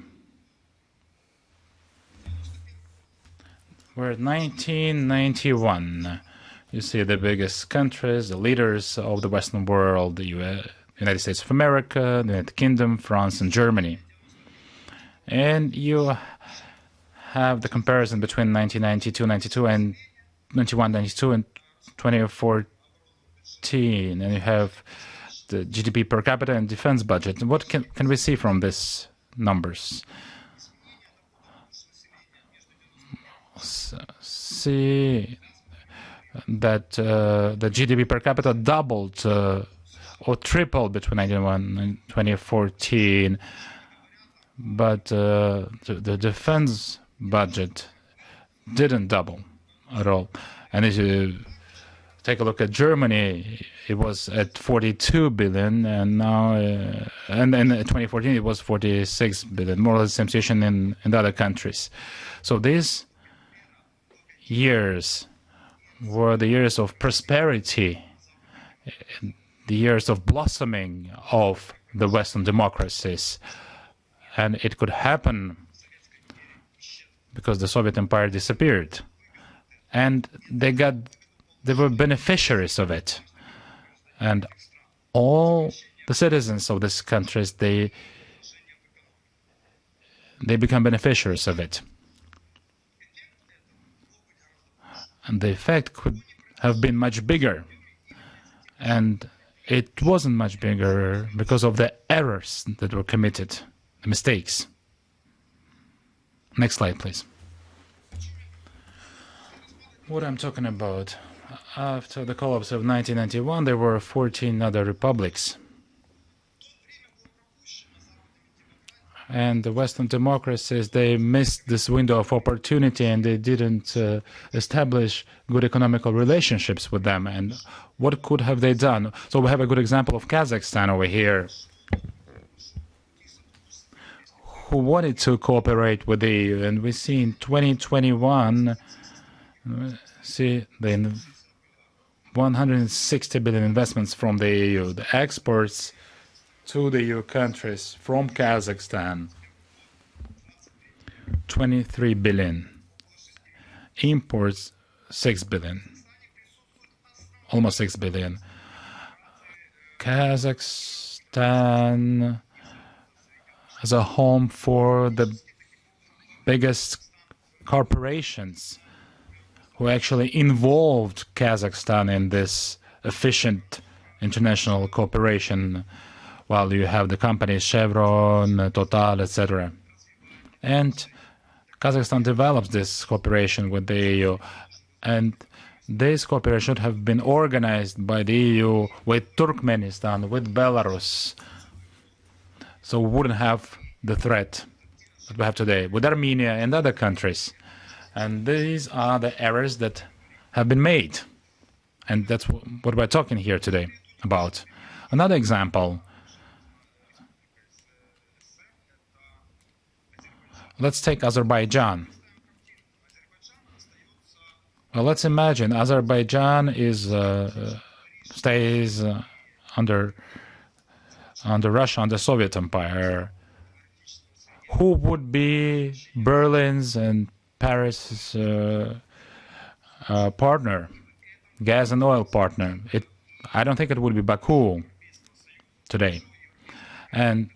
We're at 1991. You see the biggest countries, the leaders of the Western world, the United States of America, the United Kingdom, France, and Germany. And you have the comparison between 1992 and 91-92 and 2014, and you have the GDP per capita and defense budget. What can we see from these numbers? See that the GDP per capita doubled or tripled between 1991 and 2014, but the defense budget didn't double at all. And if you take a look at Germany, it was at 42 billion, and now, and in 2014 it was 46 billion, more or less the same situation in the other countries. So these years were the years of prosperity, the years of blossoming of the Western democracies. And it could happen because the Soviet Empire disappeared. And they were beneficiaries of it. And all the citizens of these countries, they become beneficiaries of it. And the effect could have been much bigger. And it wasn't much bigger because of the errors that were committed, the mistakes. Next slide, please. What I'm talking about, after the collapse of 1991, there were 14 other republics. And the Western democracies, they missed this window of opportunity and they didn't establish good economical relationships with them. And what could have they done? So we have a good example of Kazakhstan over here, who wanted to cooperate with the EU. And we see in 2021, see the 160 billion investments from the EU, the exports to the EU countries from Kazakhstan, 23 billion. Imports, 6 billion. Almost 6 billion. Kazakhstan as a home for the biggest corporations who actually involved Kazakhstan in this efficient international cooperation, while you have the companies Chevron, Total, etc. And Kazakhstan develops this cooperation with the EU, and this cooperation should have been organized by the EU with Turkmenistan, with Belarus, so we wouldn't have the threat that we have today, with Armenia and other countries. And these are the errors that have been made, and that's what we're talking here today about. Another example. Let's take Azerbaijan. Well, let's imagine Azerbaijan stays under Russia, under Soviet Empire. Who would be Berlin's and Paris' partner, gas and oil partner? I don't think it would be Baku today. And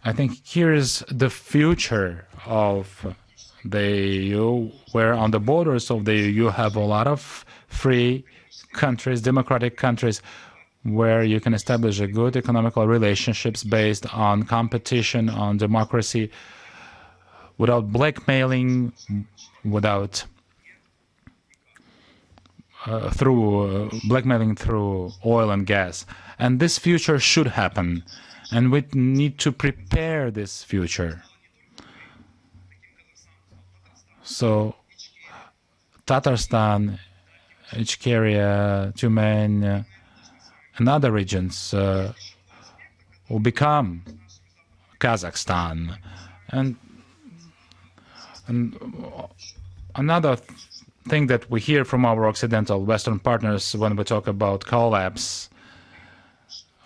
I think here is the future of the EU, where on the borders of the EU you have a lot of free countries, democratic countries, where you can establish a good economical relationships based on competition, on democracy, without blackmailing, without blackmailing through oil and gas. And this future should happen. And we need to prepare this future. So Tatarstan, Ichkeria, Tyumen, and other regions will become Kazakhstan. And another thing that we hear from our Occidental Western partners when we talk about collapse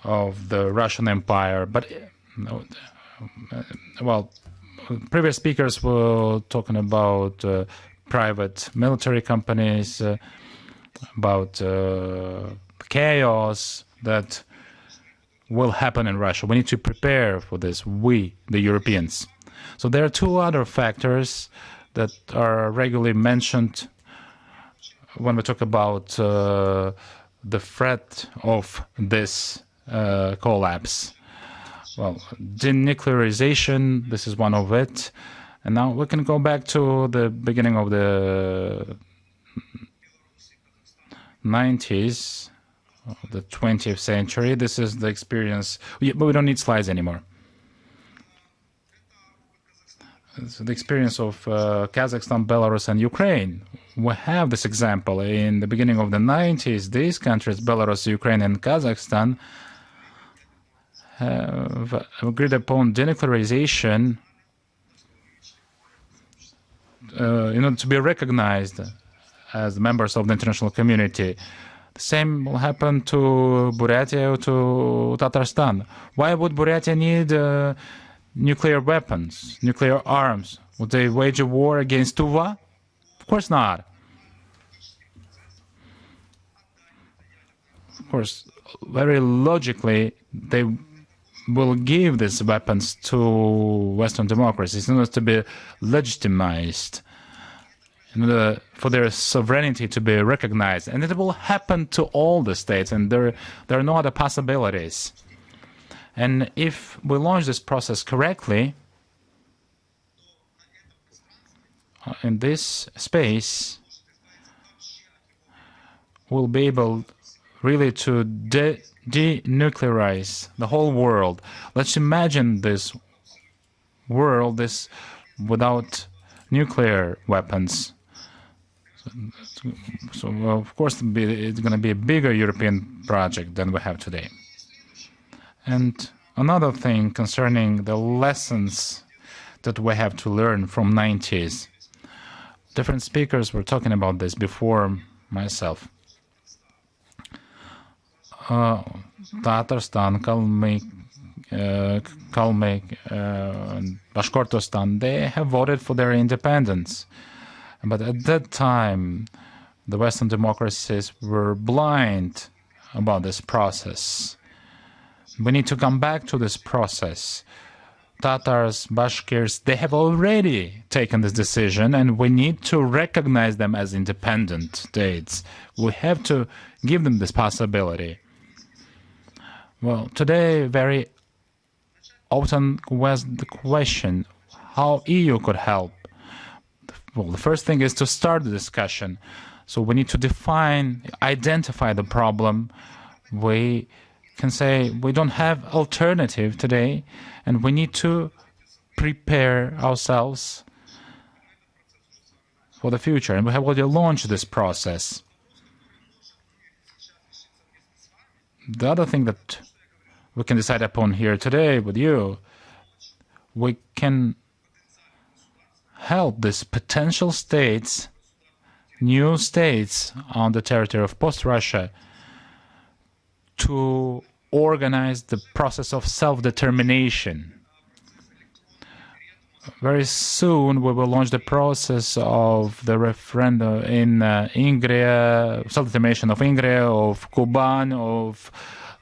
of the Russian Empire, but well, previous speakers were talking about private military companies, about chaos that will happen in Russia. We need to prepare for this, we, the Europeans. So there are two other factors that are regularly mentioned when we talk about the threat of this collapse. Well, denuclearization, this is one of it. And now we can go back to the beginning of the 90s, the 20th century. This is the experience, but we don't need slides anymore. So the experience of Kazakhstan, Belarus, and Ukraine. We have this example in the beginning of the 90s. These countries, Belarus, Ukraine, and Kazakhstan, have agreed upon denuclearization in order to be recognized as members of the international community. The same will happen to Buryatia or to Tatarstan. Why would Buryatia need nuclear weapons, nuclear arms? Would they wage a war against Tuva? Of course not. Of course, very logically, they will give these weapons to Western democracies in order to be legitimized, in order for their sovereignty to be recognized. And it will happen to all the states, and there are no other possibilities. And if we launch this process correctly, in this space, we'll be able really to denuclearize the whole world. Let's imagine this world without nuclear weapons. So of course, it's going to be a bigger European project than we have today. And another thing concerning the lessons that we have to learn from 90s. Different speakers were talking about this before myself. Tatarstan, Kalmyk, Bashkortostan, they have voted for their independence. But at that time, the Western democracies were blind about this process. We need to come back to this process. Tatars, Bashkirs, they have already taken this decision, and we need to recognize them as independent states. We have to give them this possibility. Well, today, very often was the question how EU could help. Well, the first thing is to start the discussion. So we need to define, identify the problem. We can say we don't have alternative today, and we need to prepare ourselves for the future. And we have already launched this process. The other thing that we can decide upon here today with you, we can help these potential states, new states on the territory of post-Russia, to organize the process of self-determination. Very soon we will launch the process of the referendum in Ingria, self-determination of Ingria, of Kuban, of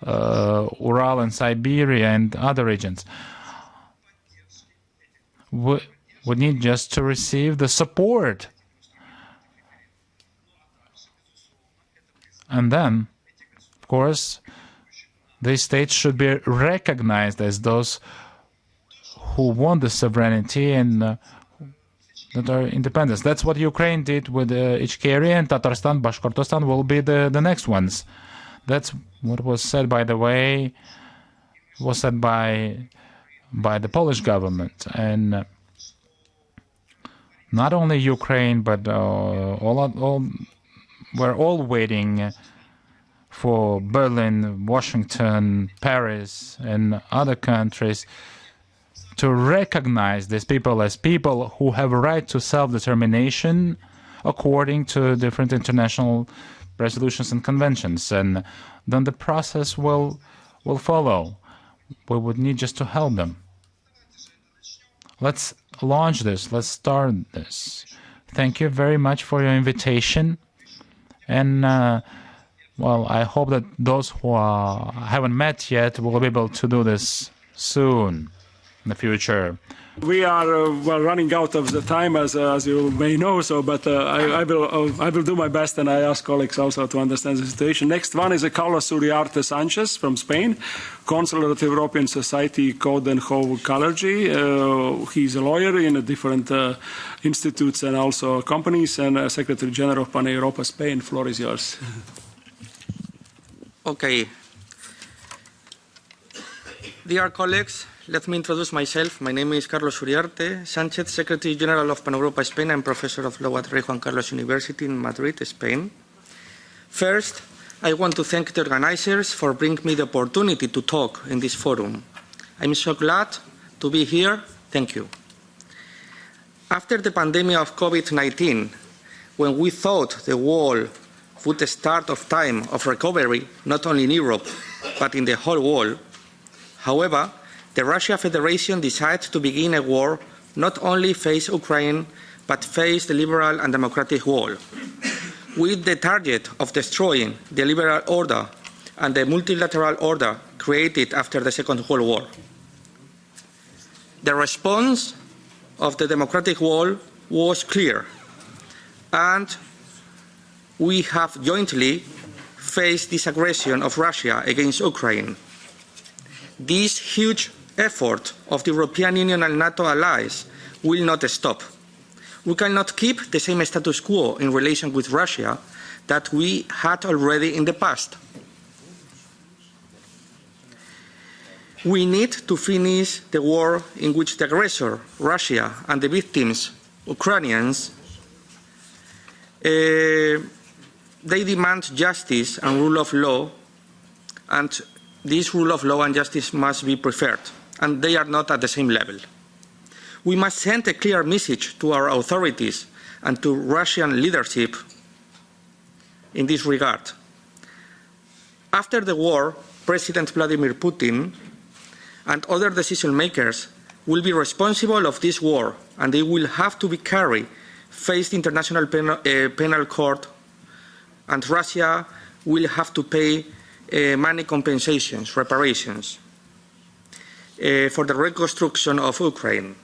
Ural and Siberia and other regions. We need just to receive the support. And then, of course, these states should be recognized as those who want the sovereignty and that are independent. That's what Ukraine did with Ichkeria, and Tatarstan, Bashkortostan will be the next ones. That's what was said, by the way, was said by the Polish government. And not only Ukraine, but we're all waiting for Berlin, Washington, Paris, and other countries to recognize these people as people who have a right to self-determination according to different international resolutions and conventions. And then the process will follow. We would need just to help them. Let's launch this. Let's start this. Thank you very much for your invitation. And well, I hope that those who haven't met yet will be able to do this soon in the future. We are running out of the time, as you may know. So, but I will do my best, and I ask colleagues also to understand the situation. Next one is Carlos Uriarte Sanchez from Spain, Consular of European Society Code and Ecology. He's a lawyer in different institutes and also companies, and Secretary General of Pan-Europa Spain. Floor is yours. Okay. Dear colleagues, let me introduce myself. My name is Carlos Uriarte Sanchez, Secretary General of Pan-Europa Spain. I'm Professor of Law at Rey Juan Carlos University in Madrid, Spain. First, I want to thank the organizers for bringing me the opportunity to talk in this forum. I'm so glad to be here. Thank you. After the pandemic of COVID-19, when we thought the world would start a time of recovery, not only in Europe, but in the whole world. However, the Russian Federation decided to begin a war not only face Ukraine, but face the liberal and democratic world, with the target of destroying the liberal order and the multilateral order created after the Second World War. The response of the democratic world was clear, and we have jointly faced this aggression of Russia against Ukraine. This huge effort of the European Union and NATO allies will not stop. We cannot keep the same status quo in relation with Russia that we had already in the past. We need to finish the war in which the aggressor, Russia, and the victims, Ukrainians, they demand justice and rule of law, and this rule of law and justice must be preferred, and they are not at the same level. We must send a clear message to our authorities and to Russian leadership in this regard. After the war, President Vladimir Putin and other decision makers will be responsible of this war, and they will have to be carried, face the International Penal Court, and Russia will have to pay money compensations, reparations, for the reconstruction of Ukraine.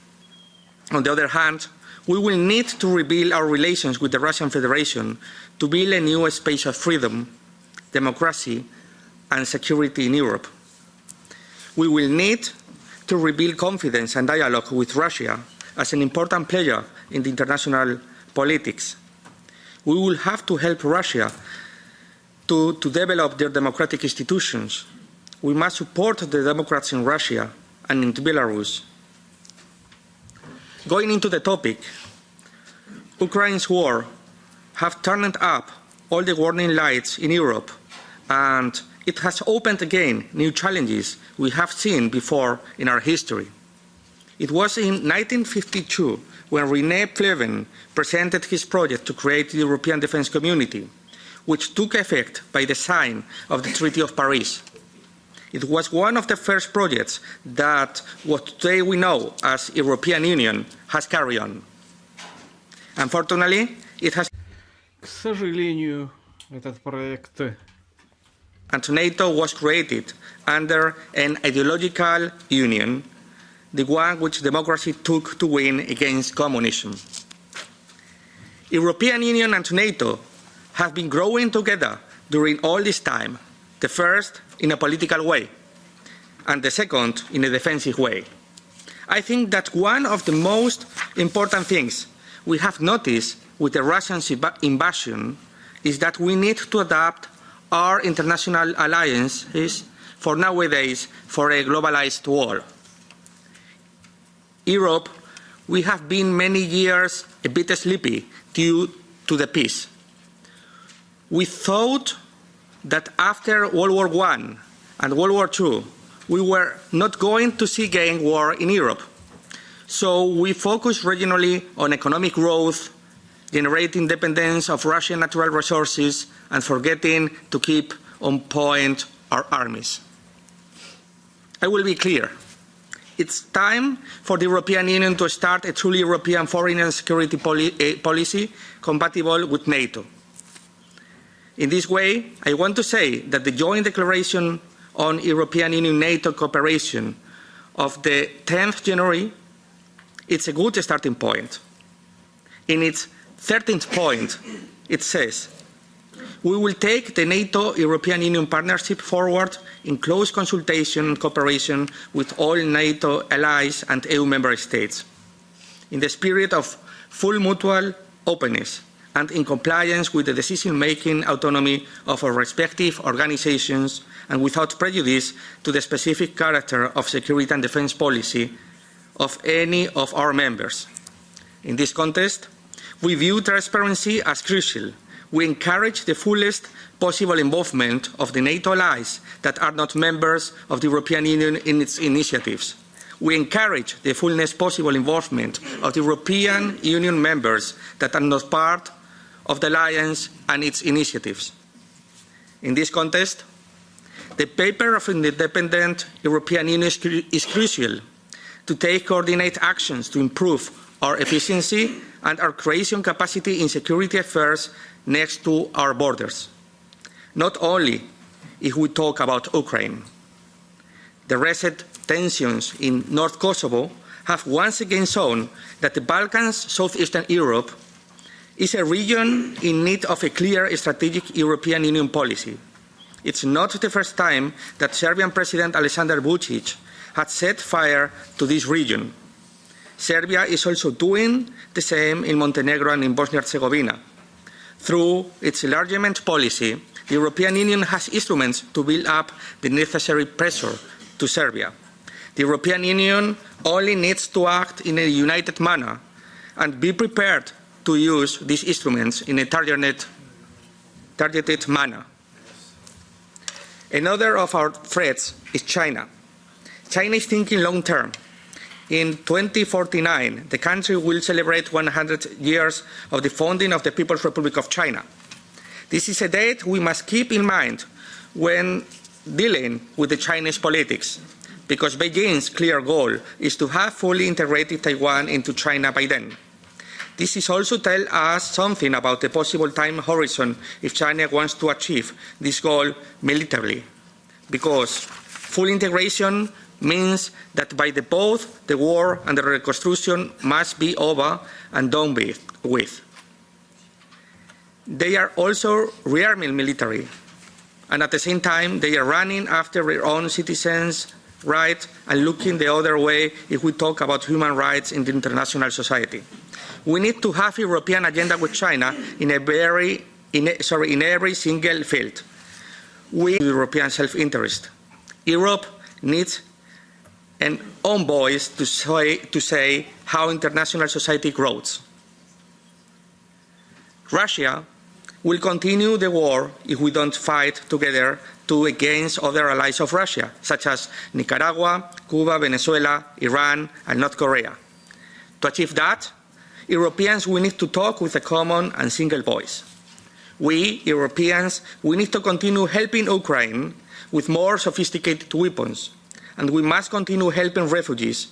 On the other hand, we will need to rebuild our relations with the Russian Federation to build a new space of freedom, democracy, and security in Europe. We will need to rebuild confidence and dialogue with Russia as an important player in the international politics. We will have to help Russia to develop their democratic institutions. We must support the democrats in Russia and in Belarus. Going into the topic, Ukraine's war have turned up all the warning lights in Europe, and it has opened again new challenges we have seen before in our history. It was in 1952 when René Pleven presented his project to create the European Defence Community, which took effect by the sign of the Treaty of Paris. It was one of the first projects that what today we know as European Union has carried on. Unfortunately, it has. К сожалению, этот проект. And NATO was created under an ideological union, the one which democracy took to win against communism. European Union and NATO have been growing together during all this time, the first in a political way, and the second in a defensive way. I think that one of the most important things we have noticed with the Russian invasion is that we need to adapt our international alliances for nowadays for a globalized world. Europe, we have been many years a bit sleepy due to the peace. We thought that after World War I and World War II, we were not going to see again war in Europe. So we focused regionally on economic growth, generating independence of Russian natural resources, and forgetting to keep on point our armies. I will be clear. It's time for the European Union to start a truly European foreign and security policy compatible with NATO. In this way, I want to say that the joint declaration on European Union-NATO cooperation of the 10th January, it's a good starting point. In its 13th point, it says, we will take the NATO-European Union partnership forward in close consultation and cooperation with all NATO allies and EU member states, in the spirit of full mutual openness and in compliance with the decision-making autonomy of our respective organizations and without prejudice to the specific character of security and defense policy of any of our members. In this context, we view transparency as crucial. We encourage the fullest possible involvement of the NATO allies that are not members of the European Union in its initiatives. We encourage the fullest possible involvement of the European Union members that are not part of the alliance and its initiatives. In this context, the paper of an independent European Union is crucial to take coordinated actions to improve our efficiency and our creation capacity in security affairs next to our borders. Not only if we talk about Ukraine. The recent tensions in North Kosovo have once again shown that the Balkans, southeastern Europe, is a region in need of a clear strategic European Union policy. It's not the first time that Serbian President Alexander Vučić had set fire to this region. Serbia is also doing the same in Montenegro and in Bosnia-Herzegovina. Through its enlargement policy, the European Union has instruments to build up the necessary pressure to Serbia. The European Union only needs to act in a united manner and be prepared to use these instruments in a targeted manner. Another of our threats is China. China is thinking long term. In 2049, the country will celebrate 100 years of the founding of the People's Republic of China. This is a date we must keep in mind when dealing with the Chinese politics, because Beijing's clear goal is to have fully integrated Taiwan into China by then. This is also tells us something about the possible time horizon if China wants to achieve this goal militarily, because full integration means that by both the war and the reconstruction must be over and done with. They are also rearming military, and at the same time they are running after their own citizens' rights and looking the other way if we talk about human rights in the international society. We need to have a European agenda with China in every single field. We European self-interest. Europe needs an own voice to say how international society grows. Russia will continue the war if we don't fight together against other allies of Russia, such as Nicaragua, Cuba, Venezuela, Iran, and North Korea. To achieve that, Europeans, we need to talk with a common and single voice. We, Europeans, we need to continue helping Ukraine with more sophisticated weapons, and we must continue helping refugees,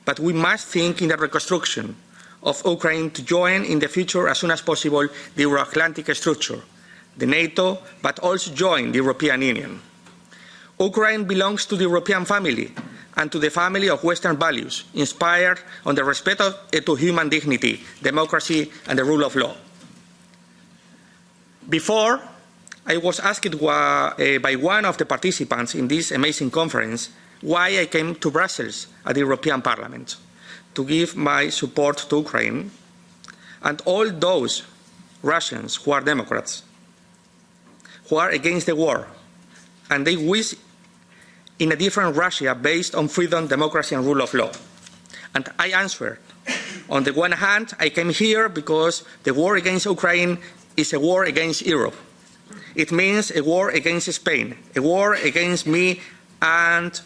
but we must think in the reconstruction of Ukraine to join in the future as soon as possible the Euro-Atlantic structure, the NATO, but also join the European Union. Ukraine belongs to the European family and to the family of Western values, inspired on the respect to human dignity, democracy, and the rule of law. Before, I was asked by one of the participants in this amazing conference why I came to Brussels at the European Parliament to give my support to Ukraine and all those Russians who are Democrats, who are against the war, and they wish in a different Russia based on freedom, democracy, and rule of law. And I answered, on the one hand, I came here because the war against Ukraine is a war against Europe. It means a war against Spain, a war against me and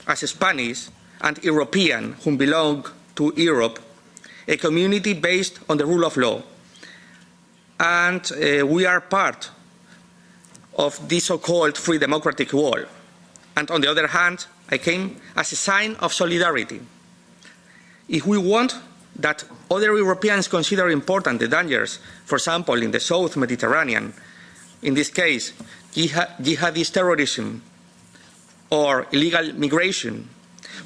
as a Spanish and European who belong to Europe, a community based on the rule of law. And we are part of this so-called free democratic wall. And on the other hand, I came as a sign of solidarity. If we want that other Europeans consider important the dangers, for example, in the South Mediterranean, in this case, jihadist terrorism or illegal migration,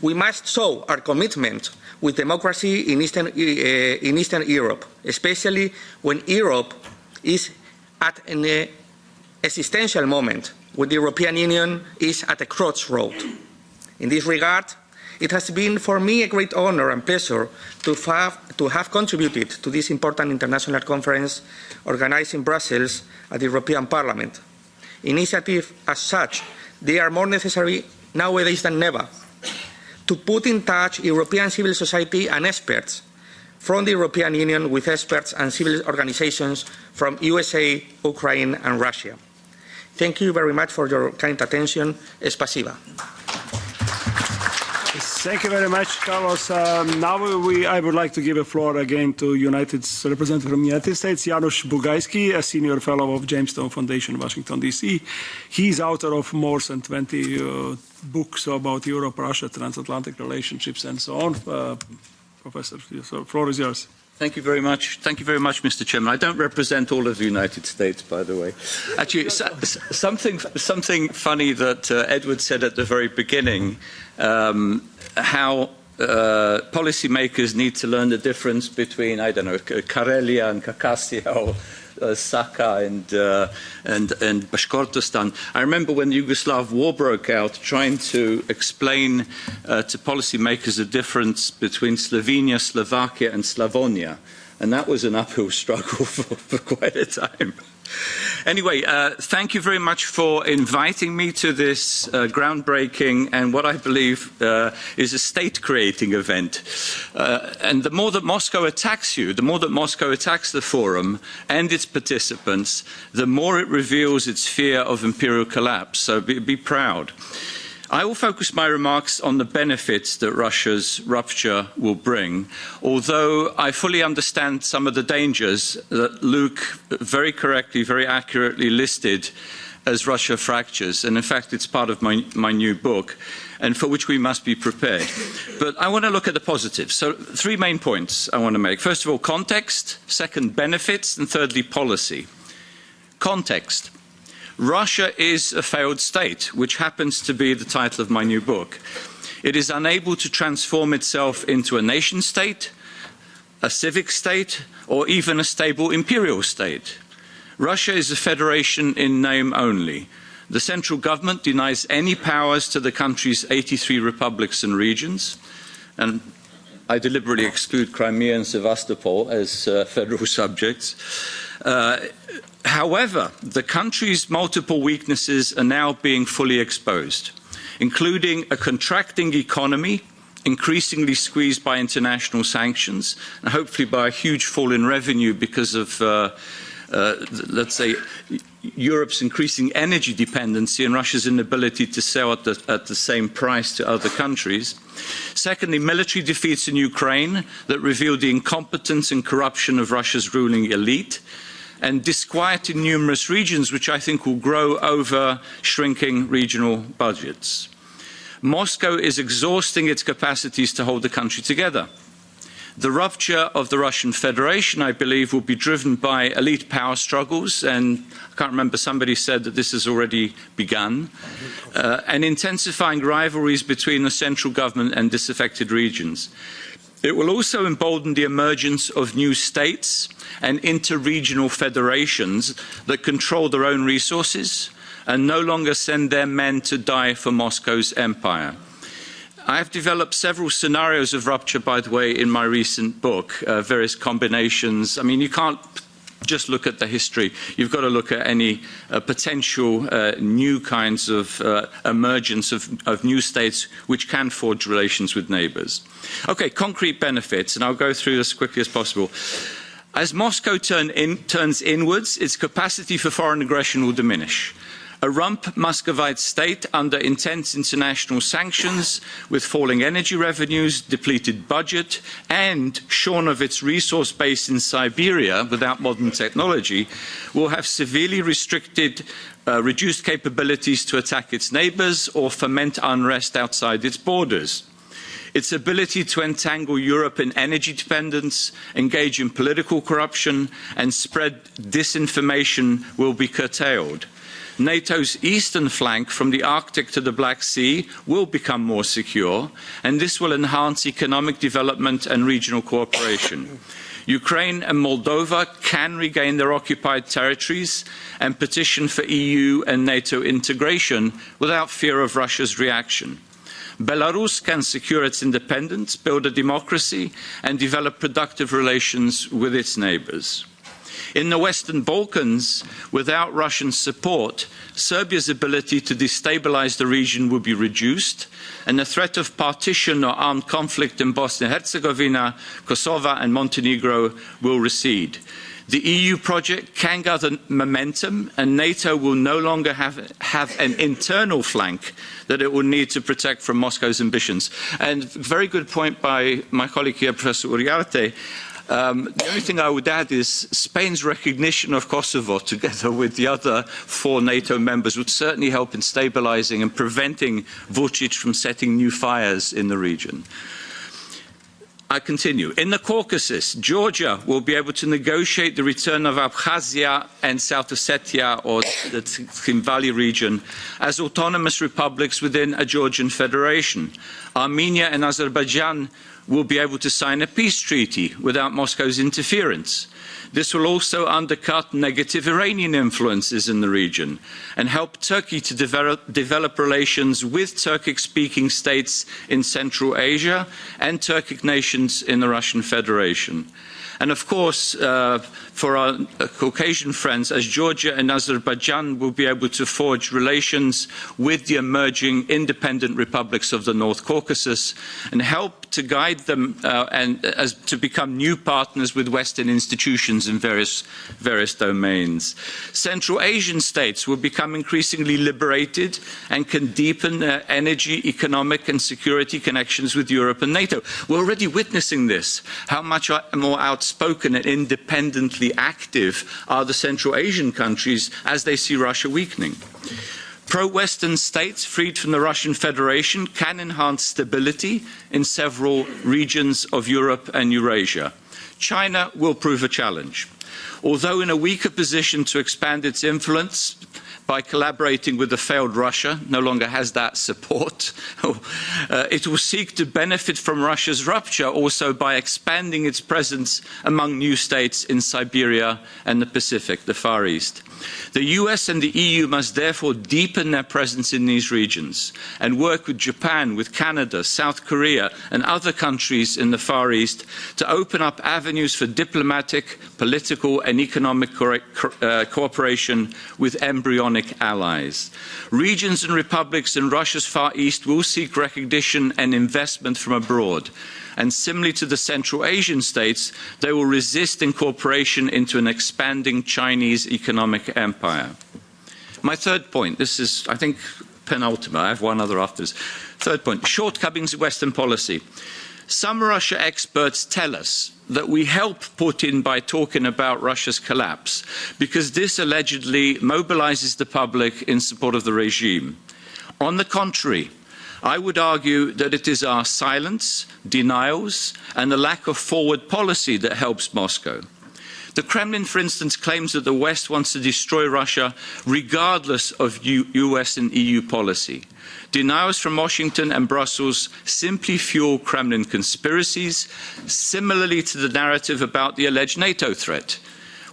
we must show our commitment with democracy in Eastern Europe, especially when Europe is at an existential moment, when the European Union is at a crossroad. In this regard, it has been for me a great honor and pleasure to have contributed to this important international conference organized in Brussels at the European Parliament. Initiatives as such, they are more necessary nowadays than ever to put in touch European civil society and experts from the European Union with experts and civil organizations from USA, Ukraine, and Russia. Thank you very much for your kind attention. Spasiba. Thank you very much, Carlos. Now I would like to give the floor again to representative from the United States, Janusz Bugajski, a senior fellow of Jamestown Foundation, Washington, D.C. He's author of more than 20 books about Europe, Russia, transatlantic relationships, and so on. Professor, the floor is yours. Thank you very much. Thank you very much, Mr. Chairman. I don't represent all of the United States, by the way. Actually, something funny that Edward said at the very beginning, how policymakers need to learn the difference between, I don't know, Karelia and Khakassia, or Saka and Bashkortostan. I remember when the Yugoslav war broke out, trying to explain to policymakers the difference between Slovenia, Slovakia, and Slavonia, and that was an uphill struggle for quite a time. Anyway, thank you very much for inviting me to this groundbreaking and what I believe is a state-creating event. And the more that Moscow attacks you, the more that Moscow attacks the forum and its participants, the more it reveals its fear of imperial collapse. So be proud. I will focus my remarks on the benefits that Russia's rupture will bring, although I fully understand some of the dangers that Luke very correctly, very accurately listed as Russia fractures. And in fact, it's part of my new book, and for which we must be prepared. But I want to look at the positives. So 3 main points I want to make. First of all, context. Second, benefits. And thirdly, policy. Context. Russia is a failed state, which happens to be the title of my new book. It is unable to transform itself into a nation state, a civic state, or even a stable imperial state. Russia is a federation in name only. The central government denies any powers to the country's 83 republics and regions, and I deliberately exclude Crimea and Sevastopol as federal subjects. However, the country's multiple weaknesses are now being fully exposed, including a contracting economy, increasingly squeezed by international sanctions, and hopefully by a huge fall in revenue because of, let's say, Europe's increasing energy dependency and Russia's inability to sell at the same price to other countries. Secondly, military defeats in Ukraine that revealed the incompetence and corruption of Russia's ruling elite, and disquiet in numerous regions, which I think will grow over shrinking regional budgets. Moscow is exhausting its capacities to hold the country together. The rupture of the Russian Federation, I believe, will be driven by elite power struggles, and I can't remember, somebody said that this has already begun, and intensifying rivalries between the central government and disaffected regions. It will also embolden the emergence of new states and inter-regional federations that control their own resources and no longer send their men to die for Moscow's empire. I have developed several scenarios of rupture, by the way, in my recent book, various combinations. I mean, you can't just look at the history. You've got to look at any potential new kinds of emergence of new states which can forge relations with neighbours. Okay, concrete benefits, and I'll go through this as quickly as possible. As Moscow turns inwards, its capacity for foreign aggression will diminish. A rump Muscovite state under intense international sanctions, with falling energy revenues, depleted budget, and shorn of its resource base in Siberia without modern technology, will have severely restricted, reduced capabilities to attack its neighbours or foment unrest outside its borders. Its ability to entangle Europe in energy dependence, engage in political corruption, and spread disinformation will be curtailed. NATO's eastern flank from the Arctic to the Black Sea will become more secure, and this will enhance economic development and regional cooperation. Ukraine and Moldova can regain their occupied territories and petition for EU and NATO integration without fear of Russia's reaction. Belarus can secure its independence, build a democracy, and develop productive relations with its neighbours. In the Western Balkans, without Russian support, Serbia's ability to destabilize the region will be reduced, and the threat of partition or armed conflict in Bosnia and Herzegovina, Kosovo and Montenegro will recede. The EU project can gather momentum, and NATO will no longer have an internal flank that it will need to protect from Moscow's ambitions. And very good point by my colleague here, Professor Uriarte. The only thing I would add is Spain's recognition of Kosovo, together with the other 4 NATO members, would certainly help in stabilizing and preventing Vučić from setting new fires in the region. I continue. In the Caucasus, Georgia will be able to negotiate the return of Abkhazia and South Ossetia, or the Tskhin Valley region, as autonomous republics within a Georgian federation. Armenia and Azerbaijan will be able to sign a peace treaty without Moscow's interference. This will also undercut negative Iranian influences in the region and help Turkey to develop relations with Turkic-speaking states in Central Asia and Turkic nations in the Russian Federation. And of course, for our Caucasian friends, as Georgia and Azerbaijan will be able to forge relations with the emerging independent republics of the North Caucasus and help to guide them to become new partners with Western institutions in various domains. Central Asian states will become increasingly liberated and can deepen their energy, economic and security connections with Europe and NATO. We're already witnessing this. How much more outspoken and independently active are the Central Asian countries as they see Russia weakening? Pro-Western states freed from the Russian Federation can enhance stability in several regions of Europe and Eurasia. China will prove a challenge. Although in a weaker position to expand its influence by collaborating with the failed Russia, no longer has that support, it will seek to benefit from Russia's rupture also by expanding its presence among new states in Siberia and the Pacific, the Far East. The US and the EU must therefore deepen their presence in these regions and work with Japan, with Canada, South Korea and other countries in the Far East to open up avenues for diplomatic, political and economic cooperation with embryonic allies. Regions and republics in Russia's Far East will seek recognition and investment from abroad. And similarly to the Central Asian states, they will resist incorporation into an expanding Chinese economic empire. My third point, this is, I think, penultimate. I have one other after this. Third point, shortcomings of Western policy. Some Russia experts tell us that we help Putin by talking about Russia's collapse, because this allegedly mobilizes the public in support of the regime. On the contrary, I would argue that it is our silence, denials, and the lack of forward policy that helps Moscow. The Kremlin, for instance, claims that the West wants to destroy Russia regardless of US and EU policy. Denials from Washington and Brussels simply fuel Kremlin conspiracies, similarly to the narrative about the alleged NATO threat.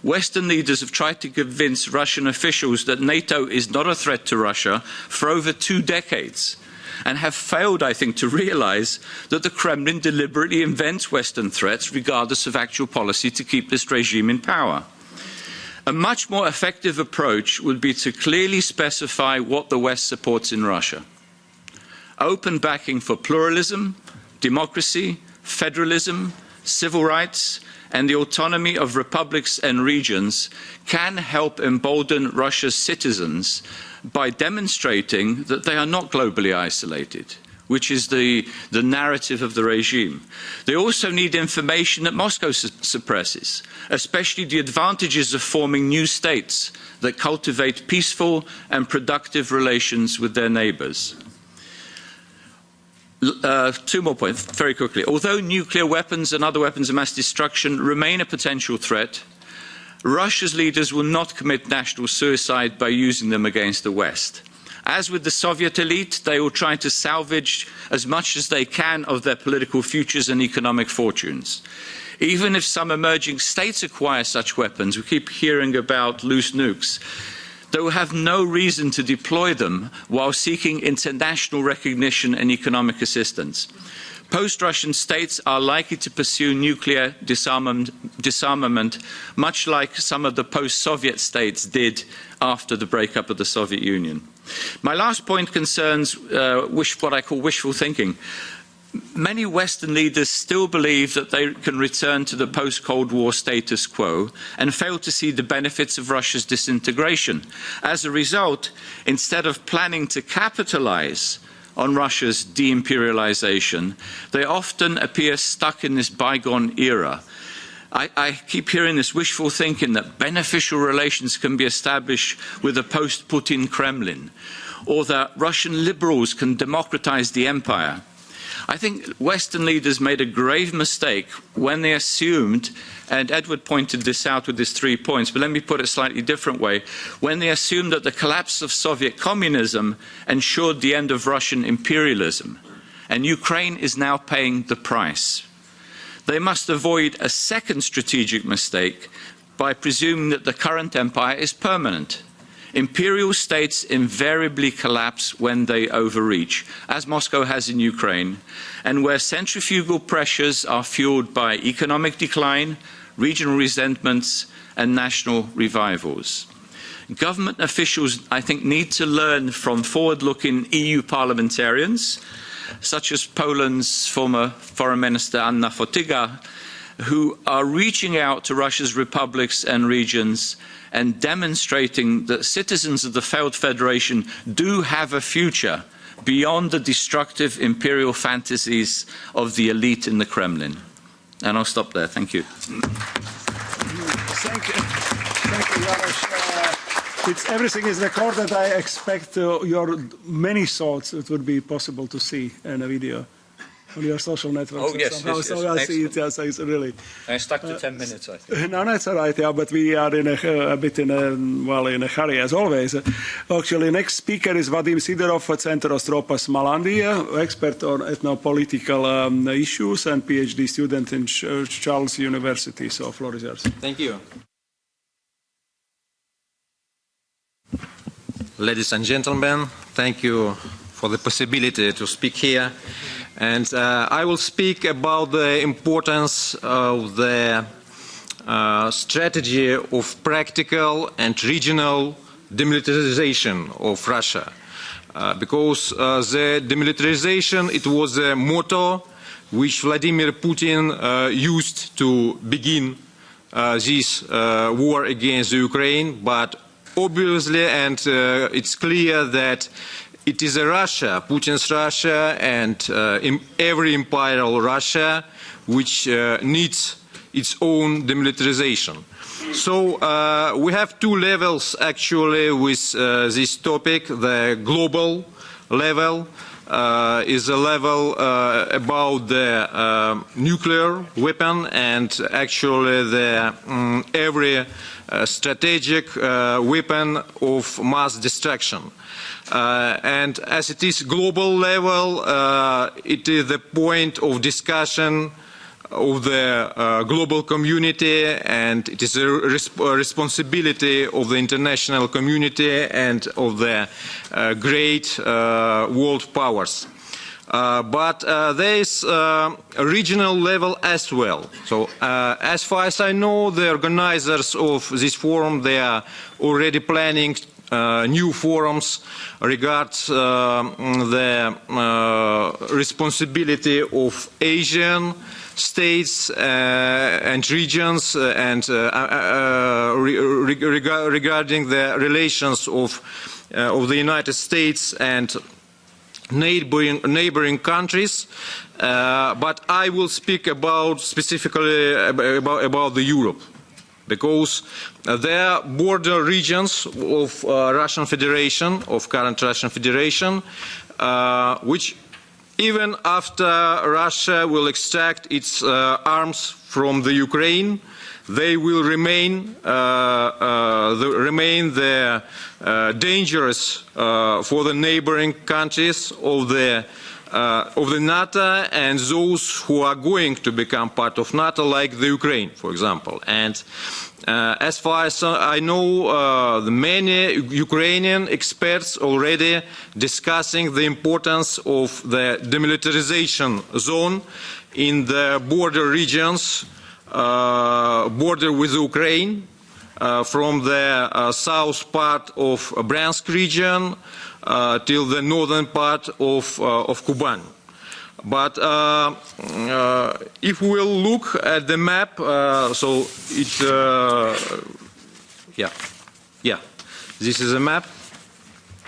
Western leaders have tried to convince Russian officials that NATO is not a threat to Russia for over 2 decades. And have failed, I think, to realize that the Kremlin deliberately invents Western threats regardless of actual policy to keep this regime in power. A much more effective approach would be to clearly specify what the West supports in Russia. Open backing for pluralism, democracy, federalism, civil rights, and the autonomy of republics and regions can help embolden Russia's citizens by demonstrating that they are not globally isolated, which is the narrative of the regime. They also need information that Moscow suppresses, especially the advantages of forming new states that cultivate peaceful and productive relations with their neighbours. 2 more points, very quickly. Although nuclear weapons and other weapons of mass destruction remain a potential threat, Russia's leaders will not commit national suicide by using them against the West. As with the Soviet elite, they will try to salvage as much as they can of their political futures and economic fortunes. Even if some emerging states acquire such weapons, we keep hearing about loose nukes, they will have no reason to deploy them while seeking international recognition and economic assistance. Post-Russian states are likely to pursue nuclear disarmament, much like some of the post-Soviet states did after the breakup of the Soviet Union. My last point concerns what I call wishful thinking. Many Western leaders still believe that they can return to the post-Cold War status quo and fail to see the benefits of Russia's disintegration. As a result, instead of planning to capitalize on Russia's de-imperialisation, they often appear stuck in this bygone era. I keep hearing this wishful thinking that beneficial relations can be established with a post-Putin Kremlin, or that Russian liberals can democratize the empire. I think Western leaders made a grave mistake when they assumed, and Edward pointed this out with his 3 points, but let me put it a slightly different way, when they assumed that the collapse of Soviet communism ensured the end of Russian imperialism, and Ukraine is now paying the price. They must avoid a second strategic mistake by presuming that the current empire is permanent. Imperial states invariably collapse when they overreach, as Moscow has in Ukraine, and where centrifugal pressures are fueled by economic decline, regional resentments, and national revivals. Government officials, I think, need to learn from forward-looking EU parliamentarians, such as Poland's former Foreign Minister Anna Fotyga, who are reaching out to Russia's republics and regions and demonstrating that citizens of the failed federation do have a future beyond the destructive imperial fantasies of the elite in the Kremlin. And I'll stop there. Thank you. Thank you. Thank you, Jarosz. Everything is recorded. I expect your many thoughts it would be possible to see in a video on your social networks. Oh, yes, yes, so yes. I'll see it. Yes, it's really. I stuck to 10 minutes, I think. No, that's all right. Yeah, but we are in a bit in a hurry as always. Actually, next speaker is Vladimir Sidorov, Center Ostropas Malandia, expert on ethno-political issues and PhD student in Charles University. So, floor is yours. Thank you. Ladies and gentlemen, thank you for the possibility to speak here. And I will speak about the importance of the strategy of practical and regional demilitarization of Russia. Because the demilitarization, it was a motto which Vladimir Putin used to begin this war against Ukraine, but obviously, and it's clear that it is a Russia, Putin's Russia, and every imperial Russia, which needs its own demilitarization. So we have two levels actually with this topic. The global level is a level about the nuclear weapon and actually the every strategic weapon of mass destruction. And as it is global level, it is the point of discussion of the global community, and it is a responsibility of the international community and of the great world powers. But there is a regional level as well. So as far as I know, the organizers of this forum, they are already planning new forums regards the responsibility of Asian states and regions and regarding the relations of the United States and neighboring countries, but I will speak about specifically about the Europe, because there are border regions of Russian Federation, of current Russian Federation, which even after Russia will extract its arms from the Ukraine, they will remain dangerous for the neighboring countries of the of the NATO and those who are going to become part of NATO, like the Ukraine, for example. And as far as I know, many Ukrainian experts already discussing the importance of the demilitarization zone in the border regions, border with Ukraine, from the south part of Bryansk region till the northern part of Kuban. But if we will look at the map, so it, this is a map.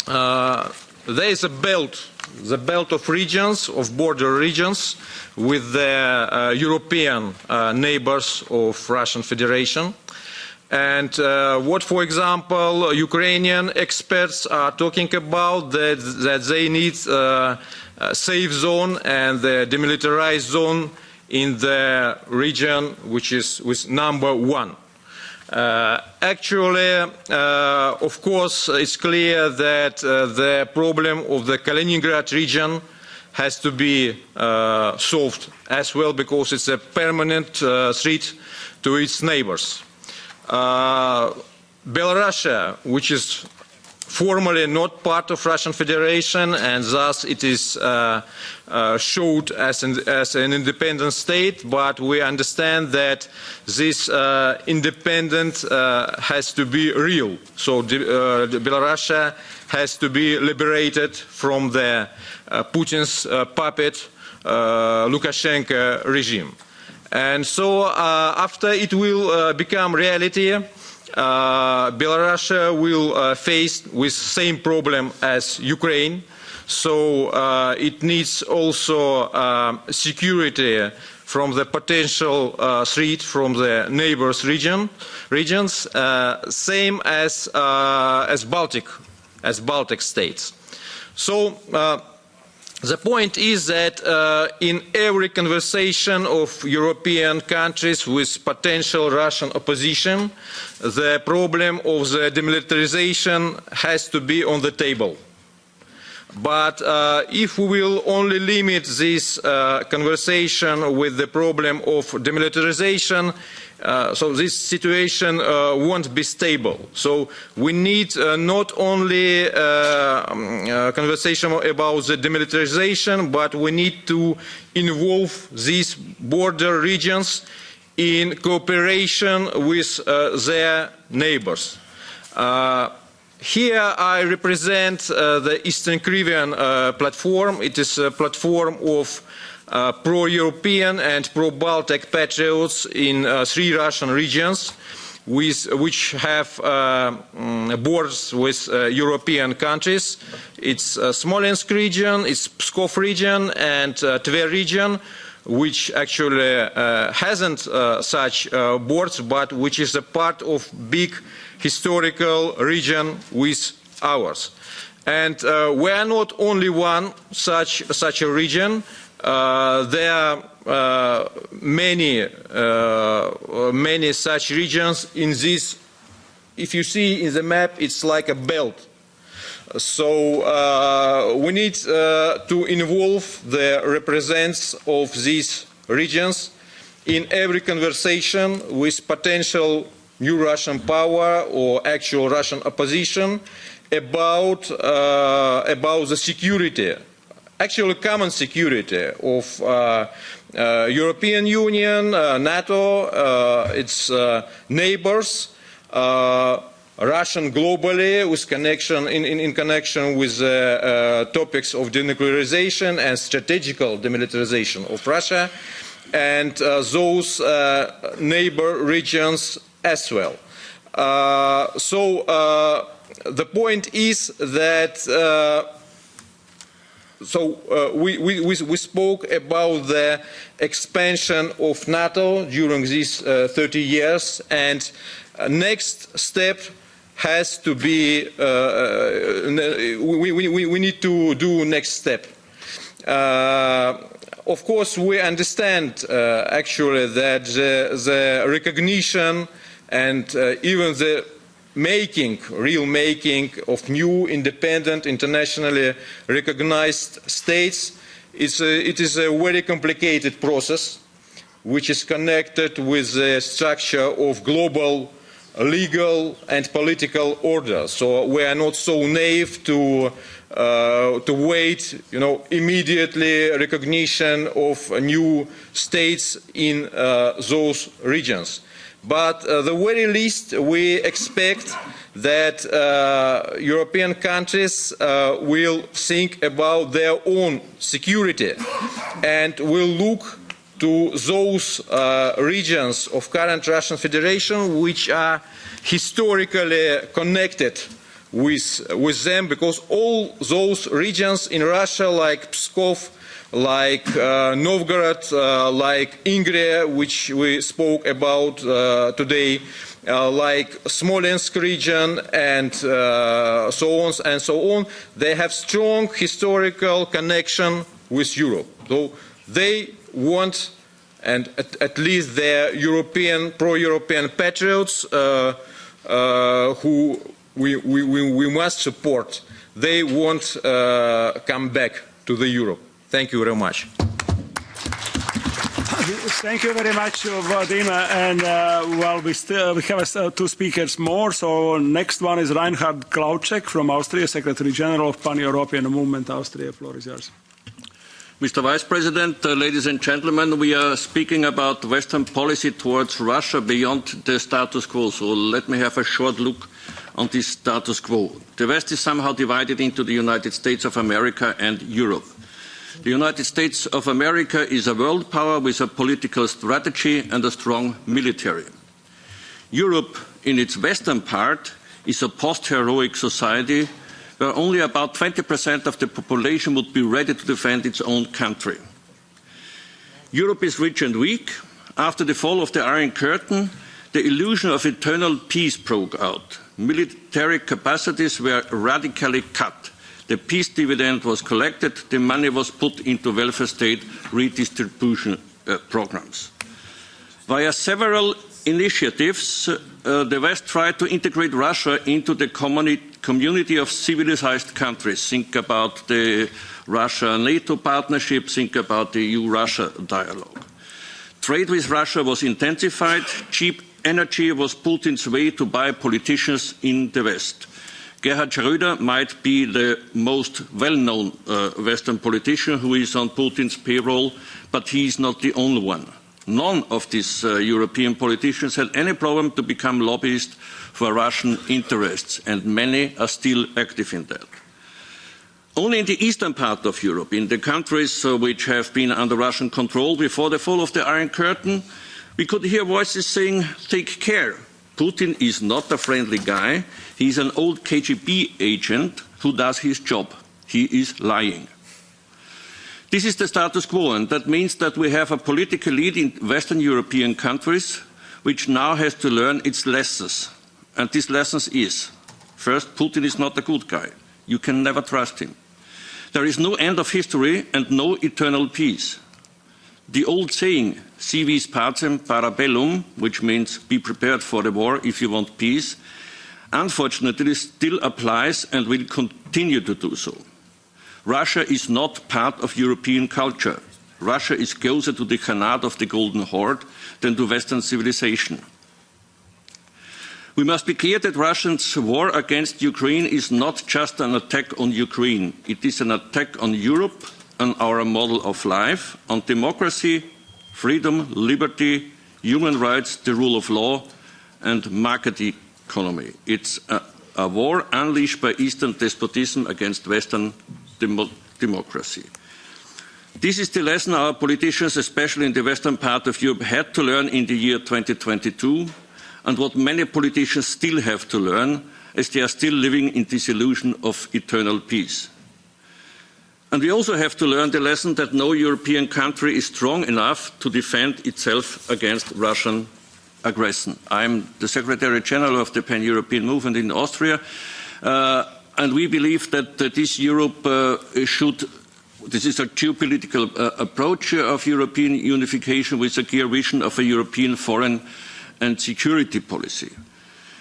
There is a belt, the belt of regions, of border regions, with the European neighbors of Russian Federation. And what, for example, Ukrainian experts are talking about, that they need a safe zone and the demilitarized zone in the region which is with number 1. Actually, of course, it's clear that the problem of the Kaliningrad region has to be solved as well, because it's a permanent threat to its neighbors. Belarus, which is formally not part of Russian Federation, and thus it is showed as an independent state, but we understand that this independence has to be real. So Belarus has to be liberated from the Putin's puppet Lukashenko regime. And so after it will become reality, Belarus will face with same problem as Ukraine. So it needs also security from the potential threat from the neighbors regions, same as Baltic states. So the point is that in every conversation of European countries with potential Russian opposition, the problem of the demilitarization has to be on the table. But if we will only limit this conversation with the problem of demilitarization, so this situation won't be stable. So we need not only conversation about the demilitarization, but we need to involve these border regions in cooperation with their neighbors. Here I represent the Eastern Crimean platform. It is a platform of pro-European and pro-Baltic patriots in 3 Russian regions, which have borders with European countries. It's Smolensk region, it's Pskov region, and Tver region, which actually hasn't such borders, but which is a part of big historical region with ours. And we are not only one such a region. There are many such regions in this. If you see in the map, it's like a belt. So we need to involve the representatives of these regions in every conversation with potential new Russian power or actual Russian opposition about the security, actually common security of European Union, NATO, its neighbors, Russian globally, with connection in connection with topics of denuclearization and strategical demilitarization of Russia, and those neighbor regions as well. So the point is that we spoke about the expansion of NATO during these 30 years, and next step has to be, we need to do next step. Of course, we understand actually that the recognition and even the real making of new independent internationally recognized states it is a very complicated process which is connected with the structure of global legal and political order. So we are not so naive to wait, immediately recognition of new states in those regions. But at the very least, we expect that European countries will think about their own security and will look to those regions of current Russian Federation which are historically connected with them, because all those regions in Russia, like Pskov, like Novgorod, like Ingria, which we spoke about today, like Smolensk region, and so on, they have strong historical connection with Europe. So they want, and at least their pro-European patriots, who we must support, they won't come back to the Europe. Thank you very much. Thank you very much, Vladimir. And well, we have two speakers more. So next one is Reinhard Klauczek from Austria, Secretary General of Pan-European Movement Austria. Floor is yours. Mr. Vice President, ladies and gentlemen, we are speaking about Western policy towards Russia beyond the status quo. So let me have a short look on this status quo. The West is somehow divided into the United States of America and Europe. The United States of America is a world power with a political strategy and a strong military. Europe, in its western part, is a post-heroic society where only about 20% of the population would be ready to defend its own country. Europe is rich and weak. After the fall of the Iron Curtain, the illusion of eternal peace broke out. Military capacities were radically cut. The peace dividend was collected, the money was put into welfare state redistribution programs. Via several initiatives, the West tried to integrate Russia into the community of civilized countries. Think about the Russia-NATO partnership, think about the EU-Russia dialogue. Trade with Russia was intensified, cheap energy was Putin's way to buy politicians in the West. Gerhard Schröder might be the most well-known Western politician who is on Putin's payroll, but he is not the only one. None of these European politicians had any problem to become lobbyists for Russian interests, and many are still active in that. Only in the eastern part of Europe, in the countries which have been under Russian control before the fall of the Iron Curtain, we could hear voices saying, "Take care. Putin is not a friendly guy. He is an old KGB agent who does his job. He is lying." This is the status quo, and that means that we have a political elite in Western European countries which now has to learn its lessons. And this lesson is, first, Putin is not a good guy. You can never trust him. There is no end of history and no eternal peace. The old saying, si vis pacem para bellum, which means be prepared for the war if you want peace, unfortunately still applies and will continue to do so. Russia is not part of European culture. Russia is closer to the Khanate of the Golden Horde than to Western civilization. We must be clear that Russia's war against Ukraine is not just an attack on Ukraine. It is an attack on Europe, on our model of life, on democracy, freedom, liberty, human rights, the rule of law, and market economy. It's a war unleashed by Eastern despotism against Western democracy. This is the lesson our politicians, especially in the western part of Europe, had to learn in the year 2022, and what many politicians still have to learn, as they are still living in this illusion of eternal peace. And we also have to learn the lesson that no European country is strong enough to defend itself against Russian aggression. I'm the Secretary General of the Pan-European Movement in Austria, and we believe that this Europe this is a geopolitical approach of European unification with a clear vision of a European foreign and security policy.